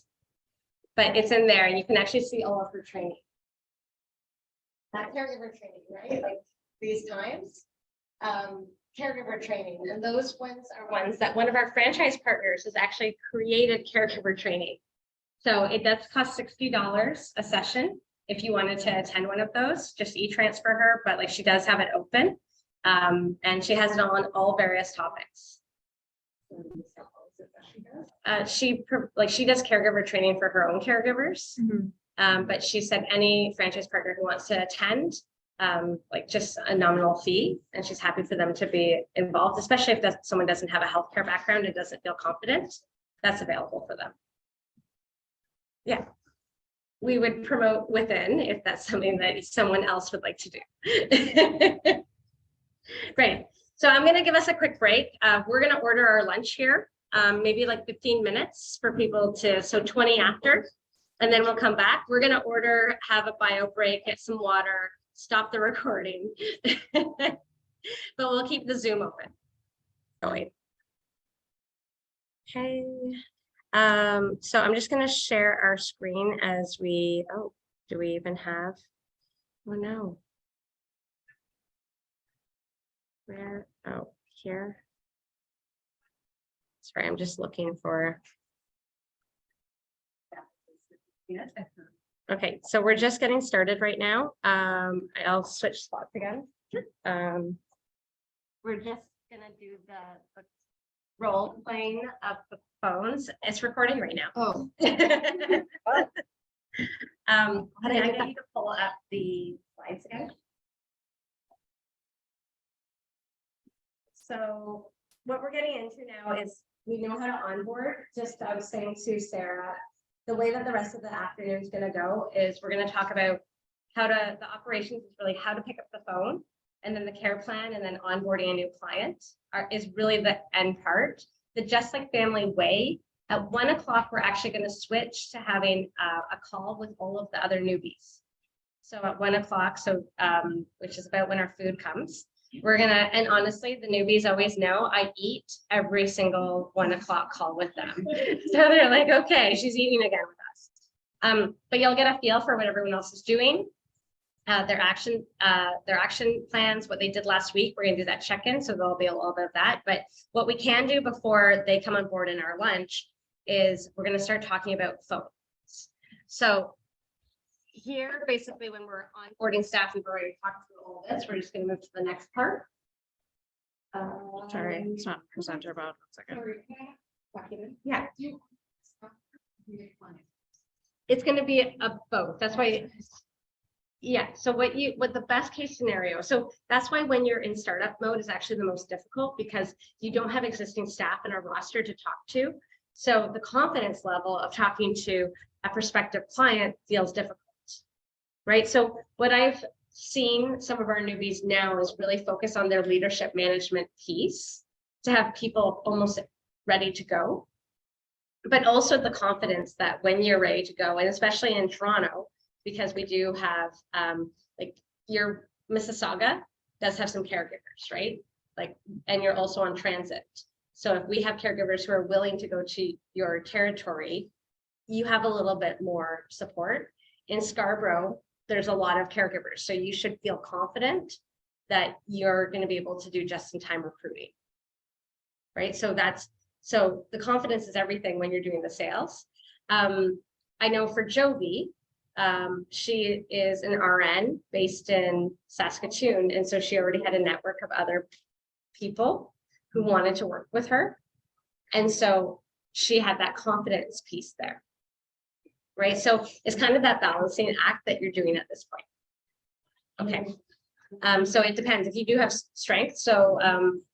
but it's in there and you can actually see all of her training. That caregiver training, right? Like these times, caregiver training. And those ones are ones that one of our franchise partners has actually created caregiver training. So it does cost $60 a session if you wanted to attend one of those, just e-transfer her, but like she does have it open. And she has it on all various topics. She does caregiver training for her own caregivers, but she said any franchise partner who wants to attend, like just a nominal fee, and she's happy for them to be involved, especially if someone doesn't have a healthcare background and doesn't feel confident. That's available for them. Yeah, we would promote within if that's something that someone else would like to do. Great. So I'm going to give us a quick break. We're going to order our lunch here. Maybe like 15 minutes for people to, so 20 after, and then we'll come back. We're going to have a bio break, get some water, stop the recording, but we'll keep the Zoom open. Going. Okay. So I'm just gonna share our screen as we, oh, do we even have? Oh no. Where, oh, here. Sorry, I'm just looking for. Okay, so we're just getting started right now. I'll switch spots again. We're just gonna do the role playing of the phones. It's recording right now. Oh. Honey, I need you to pull up the slides again. So what we're getting into now is we know how to onboard. Just I was saying to Sarah, the way that the rest of the afternoon is going to go is we're going to talk about how to, the operations is really how to pick up the phone, and then the care plan, and then onboarding a new client is really the end part. The Just Like Family way, at 1 o'clock, we're actually going to switch to having a call with all of the other newbies. So at 1 o'clock, so which is about when our food comes, we're gonna, and honestly, the newbies always know I eat every single 1 o'clock call with them. So they're like, okay, she's eating again with us. But you'll get a feel for what everyone else is doing. Their action plans, what they did last week. We're gonna do that check-in, so there'll be a little bit of that. But what we can do before they come on board in our lunch is we're gonna start talking about phones. So here, basically, when we're onboarding staff, we've already talked through all this. We're just gonna move to the next part. Sorry, it's not presenter about. Yeah, it's gonna be a both. That's why. Yeah, so what the best case scenario, so that's why when you're in startup mode is actually the most difficult, because you don't have existing staff in our roster to talk to. So the confidence level of talking to a prospective client feels difficult, right? So what I've seen some of our newbies now is really focus on their leadership management piece to have people almost ready to go, but also the confidence that when you're ready to go, and especially in Toronto, because we do have, like your Mississauga does have some caregivers, right? Like, and you're also on transit. So if we have caregivers who are willing to go to your territory, you have a little bit more support. In Scarborough, there's a lot of caregivers. So you should feel confident that you're going to be able to do just-in-time recruiting, right? So the confidence is everything when you're doing the sales. I know for Jovi, she is an RN based in Saskatoon. And so she already had a network of other people who wanted to work with her. And so she had that confidence piece there, right? So it's kind of that balancing act that you're doing at this point. Okay. So it depends if you do have strength. So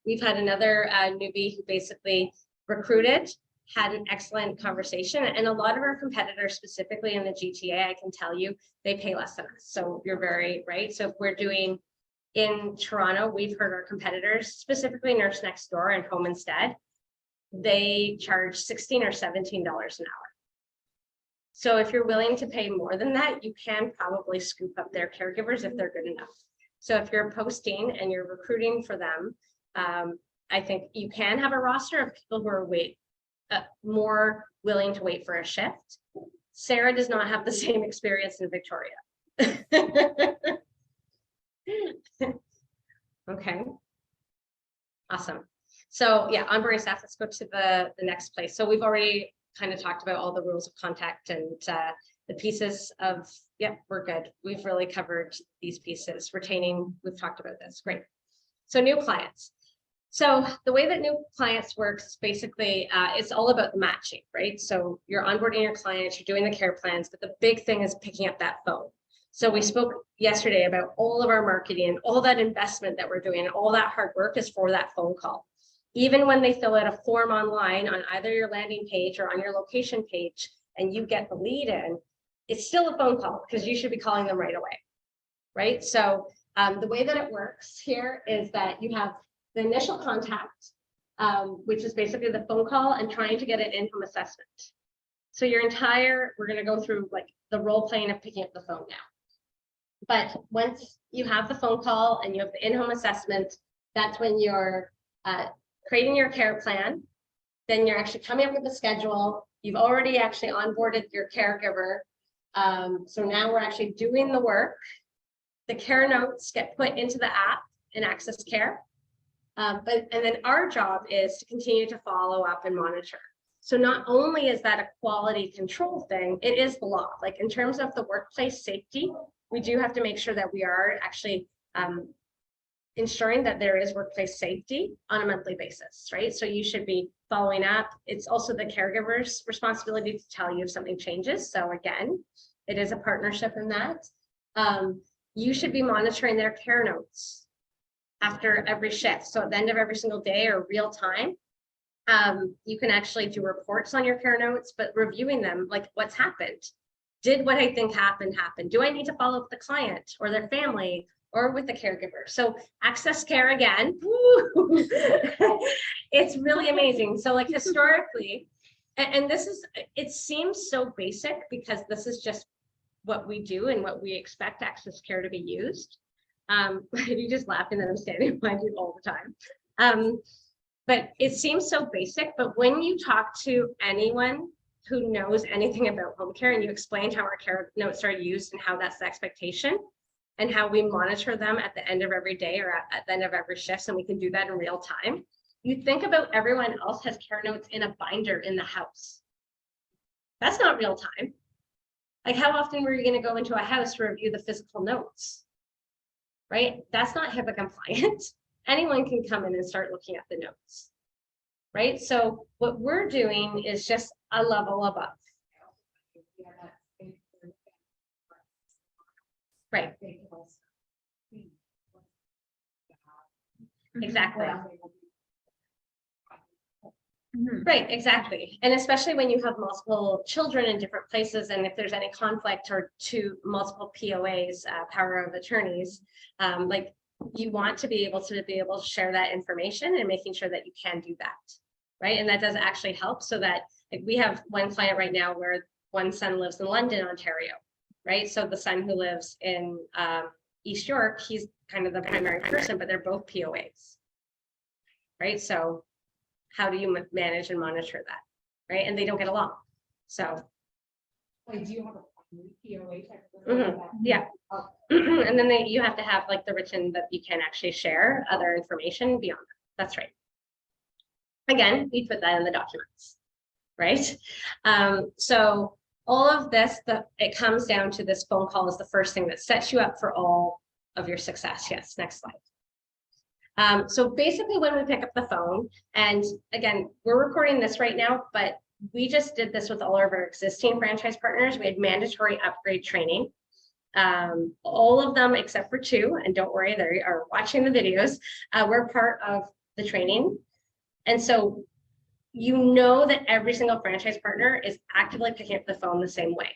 we've had another newbie who basically recruited, had an excellent conversation, and a lot of our competitors, specifically in the GTA, I can tell you, they pay less than us. So you're very right. So if we're doing in Toronto, we've heard our competitors, specifically Nurse Next Door and Home Instead, they charge $16 or $17 an hour. So if you're willing to pay more than that, you can probably scoop up their caregivers if they're good enough. So if you're posting and you're recruiting for them, I think you can have a roster of people who are more willing to wait for a shift. Sarah does not have the same experience in Victoria. Okay. Awesome. So yeah, onboarding staff, let's go to the next place. So we've already kind of talked about all the rules of contact and the pieces of, yeah, we're good. We've really covered these pieces. Retaining, we've talked about this, great. So new clients. So the way that new clients works, basically, it's all about the matching, right? So you're onboarding your clients, you're doing the care plans, but the big thing is picking up that phone. So we spoke yesterday about all of our marketing and all that investment that we're doing, and all that hard work is for that phone call. Even when they fill out a form online on either your landing page or on your location page, and you get the lead in, it's still a phone call because you should be calling them right away, right? So the way that it works here is that you have the initial contact, which is basically the phone call and trying to get an in-home assessment. So we're going to go through like the role playing of picking up the phone now. But once you have the phone call and you have the in-home assessment, that's when you're creating your care plan. Then you're actually coming up with a schedule, You've already actually onboarded your caregiver. So now we're actually doing the work. The care notes get put into the app in Access Care. And then our job is to continue to follow up and monitor. So not only is that a quality control thing, it is the law. Like in terms of the workplace safety, we do have to make sure that we are actually ensuring that there is workplace safety on a monthly basis, right? So you should be following up. It's also the caregiver's responsibility to tell you if something changes. So again, it is a partnership in that. You should be monitoring their care notes after every shift. So at the end of every single day or real time, you can actually do reports on your care notes, but reviewing them, like what's happened. Did what I think happened happen? Do I need to follow up the client or their family or with the caregiver? So Access Care again, it's really amazing. So like historically, and this is, it seems so basic because this is just what we do and what we expect Access Care to be used. You just laughing that I'm standing behind you all the time. But it seems so basic, but when you talk to anyone who knows anything about home care and you explain how our care notes are used and how that's the expectation and how we monitor them at the end of every day or at the end of every shift, and we can do that in real time. You think about everyone else has care notes in a binder in the house. That's not real time. Like how often were you going to go into a house to review the physical notes? Right? That's not HIPAA compliant. Anyone can come in and start looking at the notes. Right? So what we're doing is just a level above. Right. Exactly. Right, exactly. And especially when you have multiple children in different places, and if there's any conflict or to multiple POAs, power of attorneys, like you want to be able to share that information and making sure that you can do that. Right. And that does actually help so that like, we have one client right now where one son lives in London, Ontario. Right. So the son who lives in East York, he's kind of the primary person, but they're both POAs. Right. So how do you manage and monitor that? Right. And they don't get along. So. Like, do you have a POA? Yeah. And then you have to have like the written that you can actually share other information beyond that. That's right. Again, we put that in the documents, right? So all of this, it comes down to this phone call is the first thing that sets you up for all of your success. Yes, next slide. So basically when we pick up the phone, and again, we're recording this right now, but we just did this with all of our existing franchise partners. We had mandatory upgrade training. All of them except for 2, and don't worry, they are watching the videos. We're part of the training. And so you know that every single franchise partner is actively picking up the phone the same way.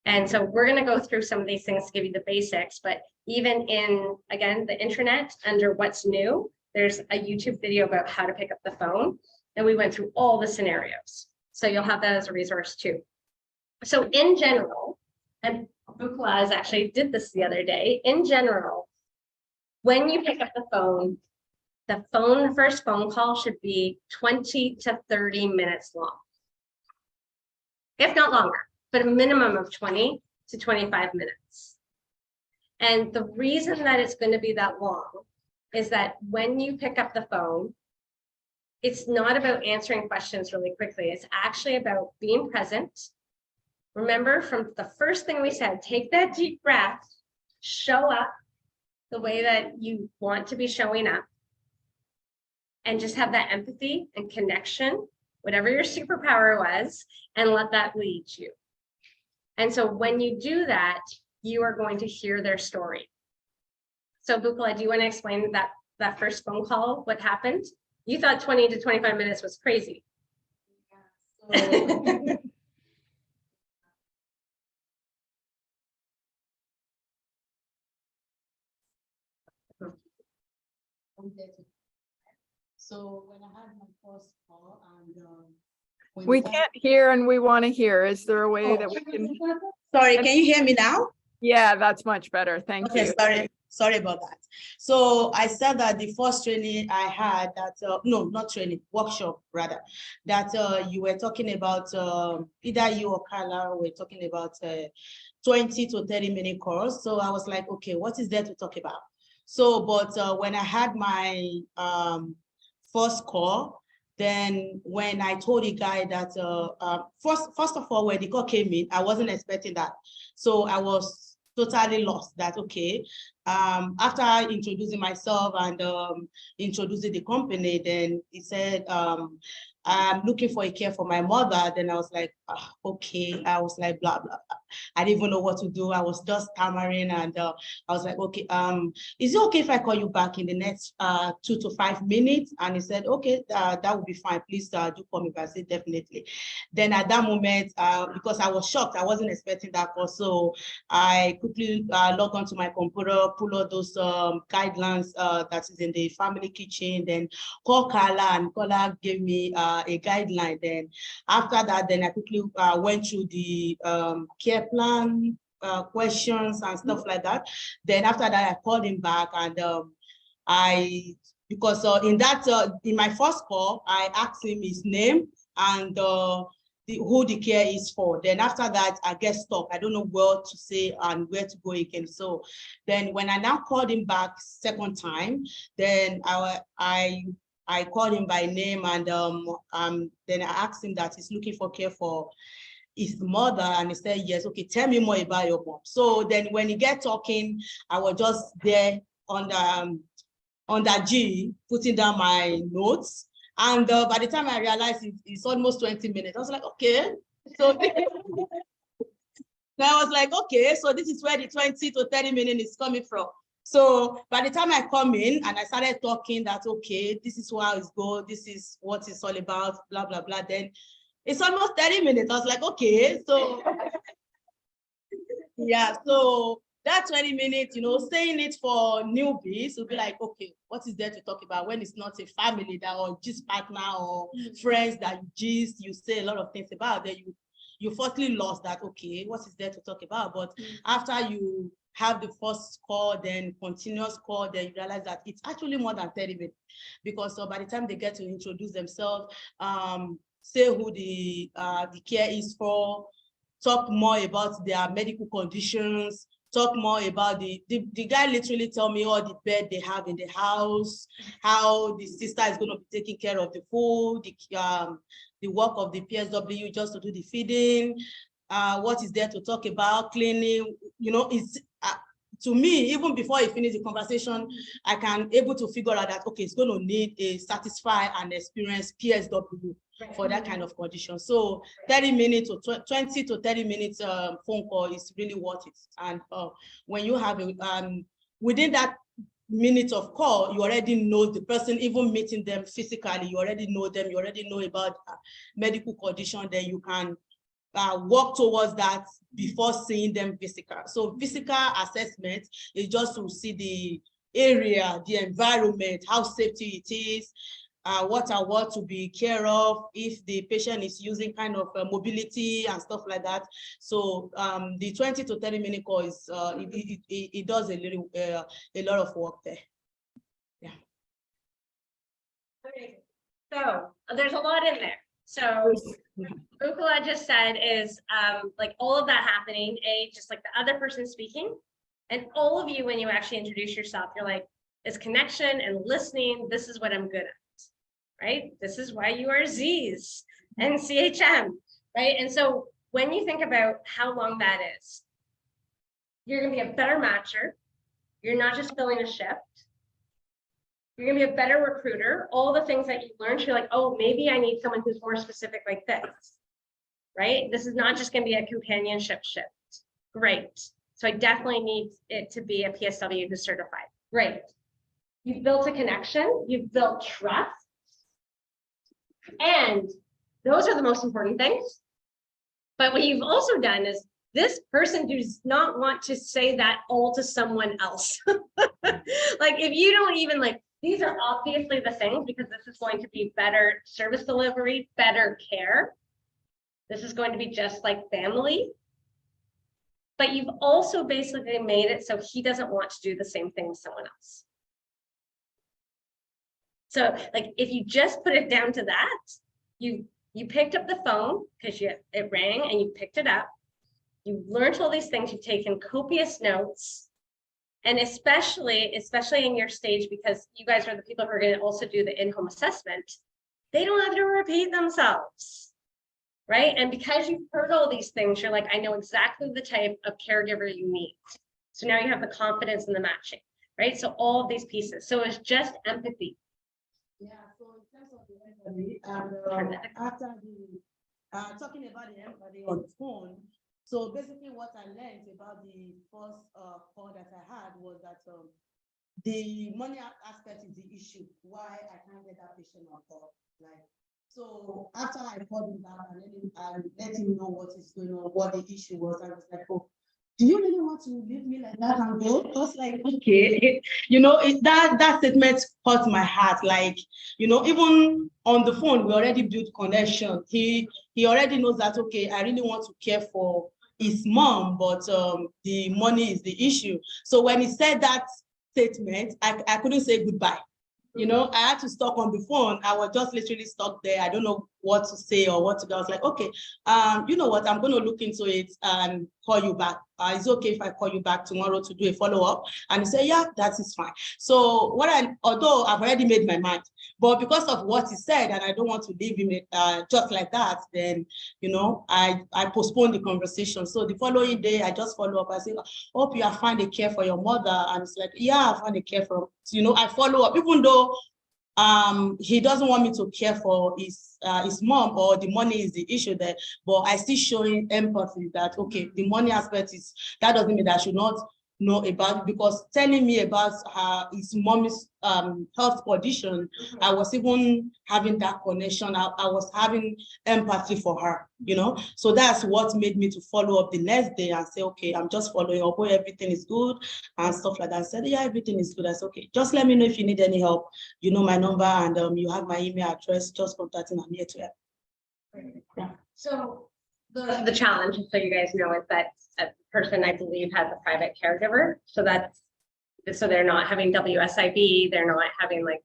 And so we're going to go through some of these things to give you the basics, but even in, again, the intranet under what's new, there's a YouTube video about how to pick up the phone. And we went through all the scenarios. So you'll have that as a resource too. So in general, and Buklaz actually did this the other day, in general, when you pick up the first phone call should be 20 to 30 minutes long, if not longer, but a minimum of 20 to 25 minutes. And the reason that it's going to be that long is that when you pick up the phone, it's not about answering questions really quickly. It's actually about being present. Remember from the first thing we said, take that deep breath, show up the way that you want to be showing up, and just have that empathy and connection, whatever your superpower was, and let that lead you. And so when you do that, you are going to hear their story. So Bukla, do you want to explain that first phone call, what happened? You thought 20 to 25 minutes was crazy. Yeah, so when I had my first call and We can't hear and we want to hear. Is there a way that we can? Sorry, can you hear me now? Yeah, that's much better. Thank Okay, you. sorry about that. So I said that the first training I had that, no, not training, workshop rather, that you were talking about, either you or Carla were talking about 20 to 30-minute course. So I was like, okay, what is there to talk about? So, but when I had my first call, then when I told the guy that, first of all, when the call came in, I wasn't expecting that. So I was totally lost that, okay, after introducing myself and introducing the company, then he said, I'm looking for a care for my mother. Then I was like, okay. I was like, blah, blah, blah. I didn't even know what to do. I was just stammering, and I was like, okay, is it okay if I call you back in the next 2 to 5 minutes? And he said, okay, that would be fine. Please do call me back. I said, definitely. Then at that moment, because I was shocked, I wasn't expecting that call. So I quickly log onto my computer, pull out those guidelines that is in the family kitchen, then call Carla, and Carla gave me a guideline. Then after that, then I quickly went through the care plan questions and stuff like that. Then after that, I called him back, and because in my first call, I asked him his name and who the care is for. Then after that, I get stuck. I don't know what to say and where to go again. So then when I now called him back second time, then I called him by name, and then I asked him that he's looking for care for his mother, and he said, yes, okay, tell me more about your mom. So then when he get talking, I was just there on the G, putting down my notes. And by the time I realized it's almost 20 minutes, I was like, okay. So I was like, okay, so this is where the 20 to 30 minutes is coming from. So by the time I come in and I started talking that, okay, this is how it's go, this is what it's all about, blah, blah, blah, then it's almost 30 minutes. I was like, okay, so yeah, so that 20 minutes, saying it for newbies will be like, okay, what is there to talk about when it's not a family that or just partner or friends that you say a lot of things about, then you firstly lost that, okay, what is there to talk about? But after you have the first call, then continuous call, then you realize that it's actually more than 30 minutes, because by the time they get to introduce themselves, say who the care is for, talk more about their medical conditions, talk more about the guy literally tell me all the bed they have in the house, how the sister is going to be taking care of the food, the work of the PSW just to do the feeding, what is there to talk about, cleaning, it's to me, even before I finish the conversation, I can able to figure out that, okay, it's going to need a satisfied and experienced PSW for that kind of condition. So 30 minutes or 20 to 30 minutes phone call is really worth it. And when you have within that minute of call, you already know the person, even meeting them physically, you already know them, you already know about medical condition, then you can work towards that before seeing them physical. So physical assessment is just to see the area, the environment, how safety it is, what to be care of, if the patient is using kind of mobility and stuff like that. So the 20 to 30 minute call is it does a lot of work there. Yeah. Okay. So there's a lot in there. So Ukula just said is like all of that happening, just like the other person speaking, and all of you, when you actually introduce yourself, you're like, it's connection and listening. This is what I'm good at, right? This is why you are Z's and CHM, right? And so when you think about how long that is, you're gonna be a better matcher. You're not just filling a shift. You're gonna be a better recruiter. All the things that you learned, you're like, oh, maybe I need someone who's more specific like this, right? This is not just gonna be a companionship shift. Great. So I definitely need it to be a PSW who's certified. Great. You've built a connection. You've built trust. And those are the most important things. But what you've also done is this person does not want to say that all to someone else. Like if you don't even like, these are obviously the things, because this is going to be better service delivery, better care. This is going to be just like family. but you've also basically made it so he doesn't want to do the same thing with someone else. So like, if you just put it down to that, you picked up the phone because it rang and you picked it up. You've learned all these things, you've taken copious notes. And especially in your stage, because you guys are the people who are going to also do the in-home assessment, they don't have to repeat themselves, right? And because you've heard all these things, you're like, I know exactly the type of caregiver you need. So now you have the confidence in the matching, right? So all of these pieces. So it's just empathy. Yeah, so in terms of the empathy, and after the talking about the empathy on the phone, so basically what I learned about the first call that I had was that the money aspect is the issue, why I can't get that patient on call. Like, so after I called him back and I let him know what is going on, what the issue was, I was like, oh, do you really want to leave me like that and go? I was like, okay, you know, that statement hurt my heart. Like, you know, even on the phone, we already built connection. He already knows that, okay, I really want to care for his mom, but the money is the issue. So when he said that statement, I couldn't say goodbye. You know, I had to stop on the phone. I was just literally stuck there. I don't know what to say or what to do. I was like, okay, you know what? I'm going to look into it and call you back. Is it okay if I call you back tomorrow to do a follow-up? And he said, yeah, that is fine. So although I've already made my mind, but because of what he said, and I don't want to leave him just like that, then, you know, I postponed the conversation. So the following day, I just follow up. I say, hope you have found a care for your mother. And it's like, yeah, I found a care for, you know, I follow up, even though he doesn't want me to care for his mom, or the money is the issue there, but I still showing empathy that, okay, the money aspect is, that doesn't mean that I should not know about it, because telling me about his mom's health condition, I was even having that connection. I was having empathy for her, you know. So that's what made me to follow up the next day and say, okay, I'm just following up, oh, everything is good and stuff like that. I said, yeah, everything is good. I said, okay, just let me know if you need any help. You know my number, and you have my email address. Just contact me. I'm here to help. Yeah. So the challenge, so you guys know, is that a person, I believe, has a private caregiver. So they're not having WSIB, they're not having like,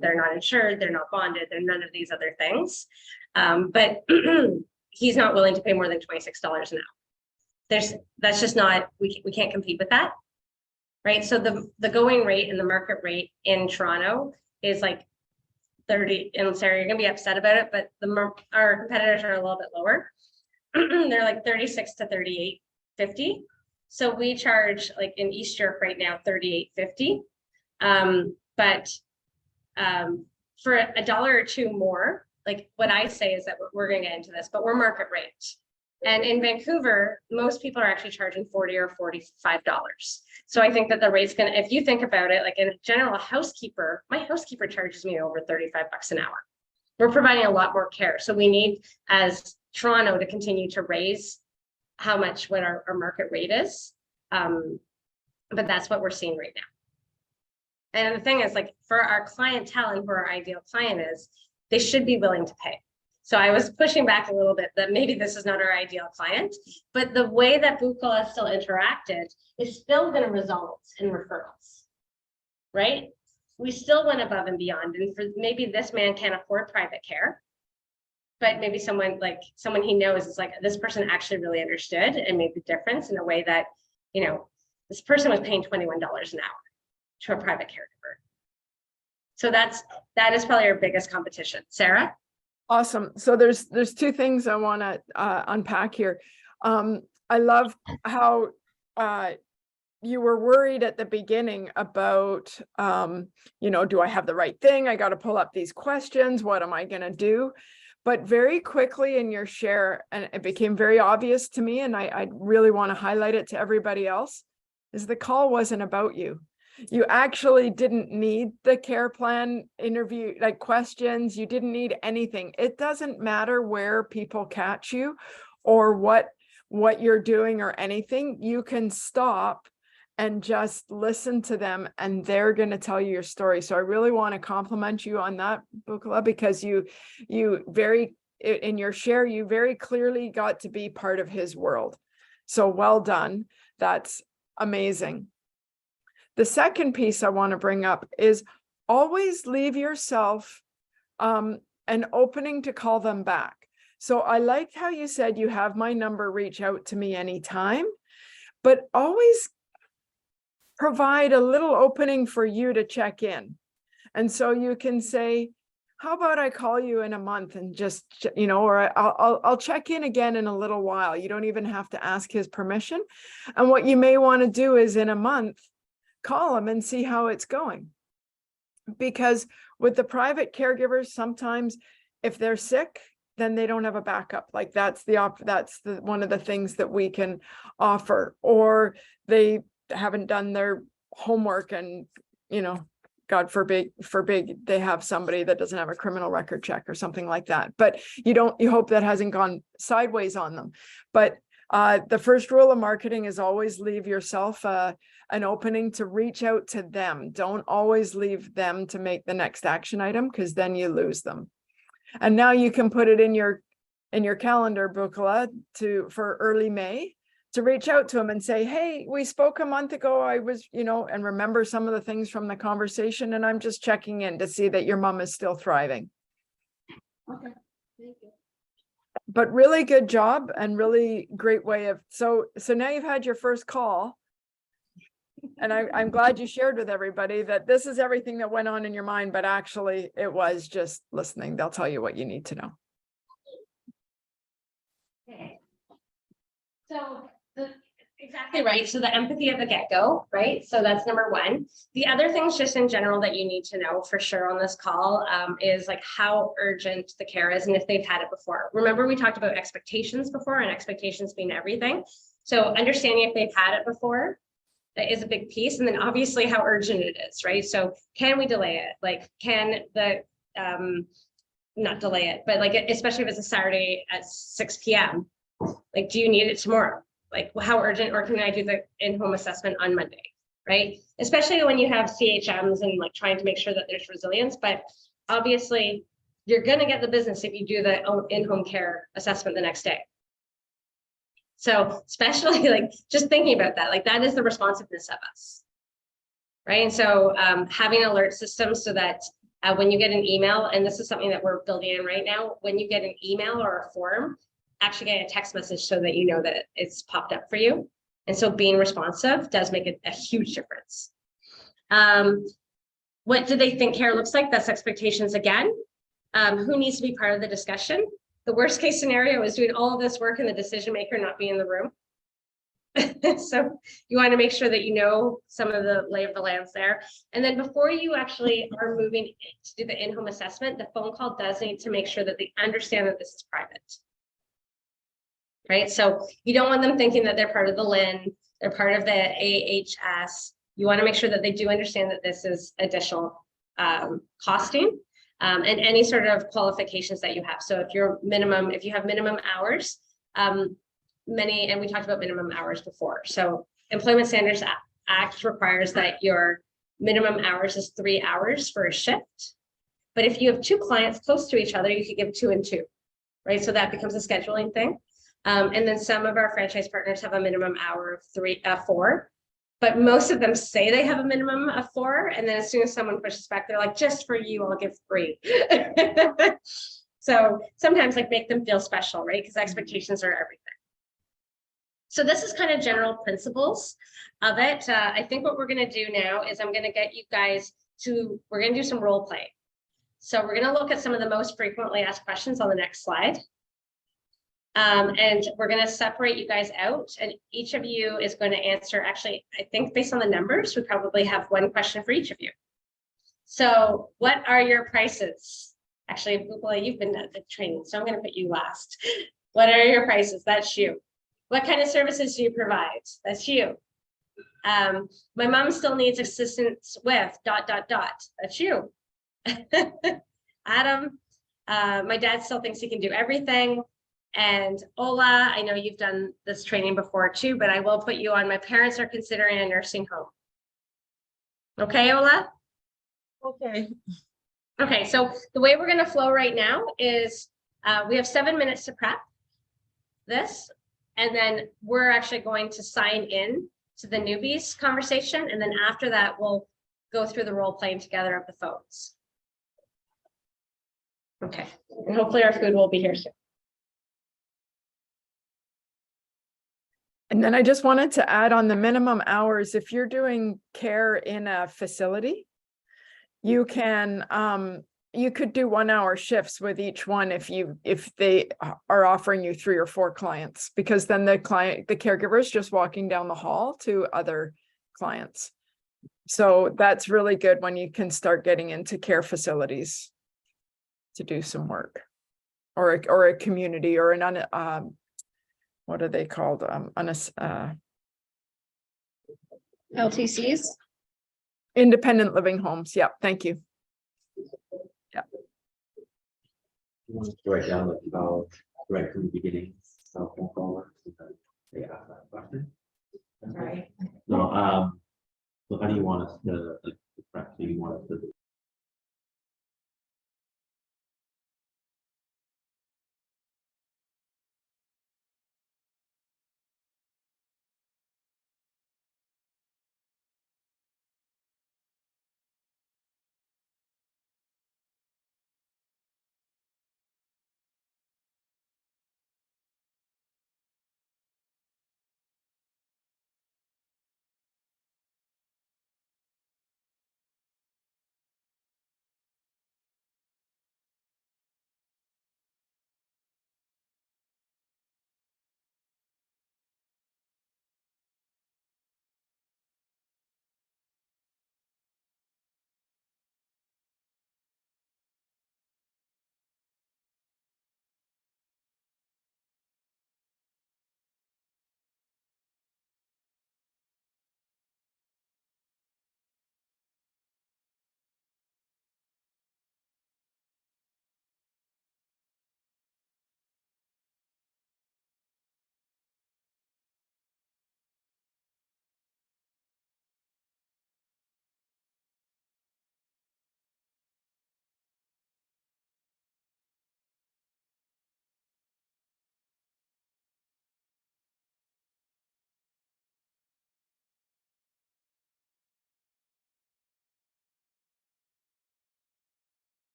they're not insured, they're not bonded, they're none of these other things. But he's not willing to pay more than $26 an hour. That's just not, we can't compete with that, right? So the going rate and the market rate in Toronto is like 30, and Sarah, you're gonna be upset about it, but our competitors are a little bit lower. They're like 36 to 38.50. So we charge, like in East York right now, 38.50. But for $1 or $2 more, like what I say is that we're going to get into this, but we're market rate. And in Vancouver, most people are actually charging $40 or $45. So I think that the rate's going to, if you think about it, like in general, my housekeeper charges me over $35 an hour. We're providing a lot more care. So we need, as Toronto, to continue to raise what our market rate is. But that's what we're seeing right now. And the thing is, like, for our clientele and who our ideal client is, they should be willing to pay. So I was pushing back a little bit that maybe this is not our ideal client, but the way that Buccal has still interacted is still going to result in referrals, right? We still went above and beyond. And for maybe this man can't afford private care, but maybe someone he knows is like, this person actually really understood and made the difference in a way that, you know, this person was paying $21 an hour to a private caregiver. So that is probably our biggest competition. Sarah? Awesome. So there's two things I want to unpack here. I love how you were worried at the beginning about, you know, do I have the right thing? I got to pull up these questions. What am I going to do? But very quickly in your share, and it became very obvious to me, and I really want to highlight it to everybody else, is the call wasn't about you. You actually didn't need the care plan interview, like questions. You didn't need anything. It doesn't matter where people catch you or what you're doing or anything. You can stop and just listen to them, and they're going to tell you your story. So I really want to compliment you on that, Buccal, because you very, in your share, you very clearly got to be part of his world. So well done. That's amazing. The second piece I want to bring up is always leave yourself an opening to call them back. So I liked how you said you have my number, reach out to me anytime, but always provide a little opening for you to check in. And so you can say, how about I call you in a month and just, you know, or I'll check in again in a little while. You don't even have to ask his permission. And what you may want to do is in a month, call him and see how it's going. Because with the private caregivers, sometimes if they're sick, then they don't have a backup. Like that's one of the things that we can offer, or they haven't done their homework and, you know, God forbid they have somebody that doesn't have a criminal record check or something like that. But you hope that hasn't gone sideways on them. But the first rule of marketing is always leave yourself an opening to reach out to them. Don't always leave them to make the next action item, because then you lose them. And now you can put it in your calendar, Bukala, for early May, to reach out to them and say, hey, we spoke a month ago. I was, you know, and remember some of the things from the conversation, and I'm just checking in to see that your mom is still thriving. Okay, thank you. But really good job, and really great way of, so now you've had your first call. And I'm glad you shared with everybody that this is everything that went on in your mind, but actually it was just listening. They'll tell you what you need to know. Okay. So exactly right. So the empathy at the get-go, right? So that's number one. The other things just in general that you need to know for sure on this call is like how urgent the care is and if they've had it before. Remember, we talked about expectations before, and expectations being everything. So understanding if they've had it before, that is a big piece. And then obviously how urgent it is, right? So can we delay it? Like, can the, not delay it, but like, especially if it's a Saturday at 6 p.m., like, do you need it tomorrow? Like, how urgent, or can I do the in-home assessment on Monday, right? Especially when you have CHMs and like trying to make sure that there's resilience, but obviously you're gonna get the business if you do the in-home care assessment the next day. So especially like just thinking about that, like that is the responsiveness of us, right? And so having alert systems so that when you get an email, and this is something that we're building in right now, when you get an email or a form, actually get a text message so that you know that it's popped up for you. And so being responsive does make a huge difference. What do they think care looks like? That's expectations again. Who needs to be part of the discussion? The worst case scenario is doing all of this work and the decision maker not be in the room. So you want to make sure that you know some of the lay of the lands there. And then before you actually are moving to do the in-home assessment, the phone call does need to make sure that they understand that this is private. Right? So you don't want them thinking that they're part of the LIN, they're part of the AHS. You want to make sure that they do understand that this is additional costing. And any sort of qualifications that you have. So if you have minimum hours, and we talked about minimum hours before. So Employment Standards Act requires that your minimum hours is 3 hours for a shift. But if you have 2 clients close to each other, you could give 2 and 2, right? So that becomes a scheduling thing. And then some of our franchise partners have a minimum hour of 4. But most of them say they have a minimum of 4. And then as soon as someone pushes back, they're like, just for you, I'll give 3. So sometimes like make them feel special, right? Because expectations are everything. So this is kind of general principles of it. I think what we're going to do now is I'm going to get you guys we're going to do some role play. So we're going to look at some of the most frequently asked questions on the next slide. And we're going to separate you guys out, and each of you is going to answer, actually, I think based on the numbers, we probably have 1 question for each of you. So what are your prices? Actually, Bukala, you've been at the training, so I'm going to put you last. What are your prices? That's you. What kind of services do you provide? That's you. My mom still needs assistance with ... That's you. Adam, my dad still thinks he can do everything. And Ola, I know you've done this training before too, but I will put you on. My parents are considering a nursing home. Okay, Ola? Okay. Okay, so the way we're going to flow right now is we have 7 minutes to prep this. And then we're actually going to sign in to the newbies conversation. And then after that, we'll go through the role playing together of the phones. Okay, and hopefully our food will be here soon. And then I just wanted to add on the minimum hours, if you're doing care in a facility, you can, you could do 1 hour shifts with each one if they are offering you 3 or 4 clients, because then the caregiver is just walking down the hall to other clients. So that's really good when you can start getting into care facilities to do some work, or a community, or what are they called? LTCs. Independent living homes. Yeah, thank you. You want to write down like about right from the beginning, so phone call, so that they ask that question. Right. No, so how do you want us to, like, do you want us to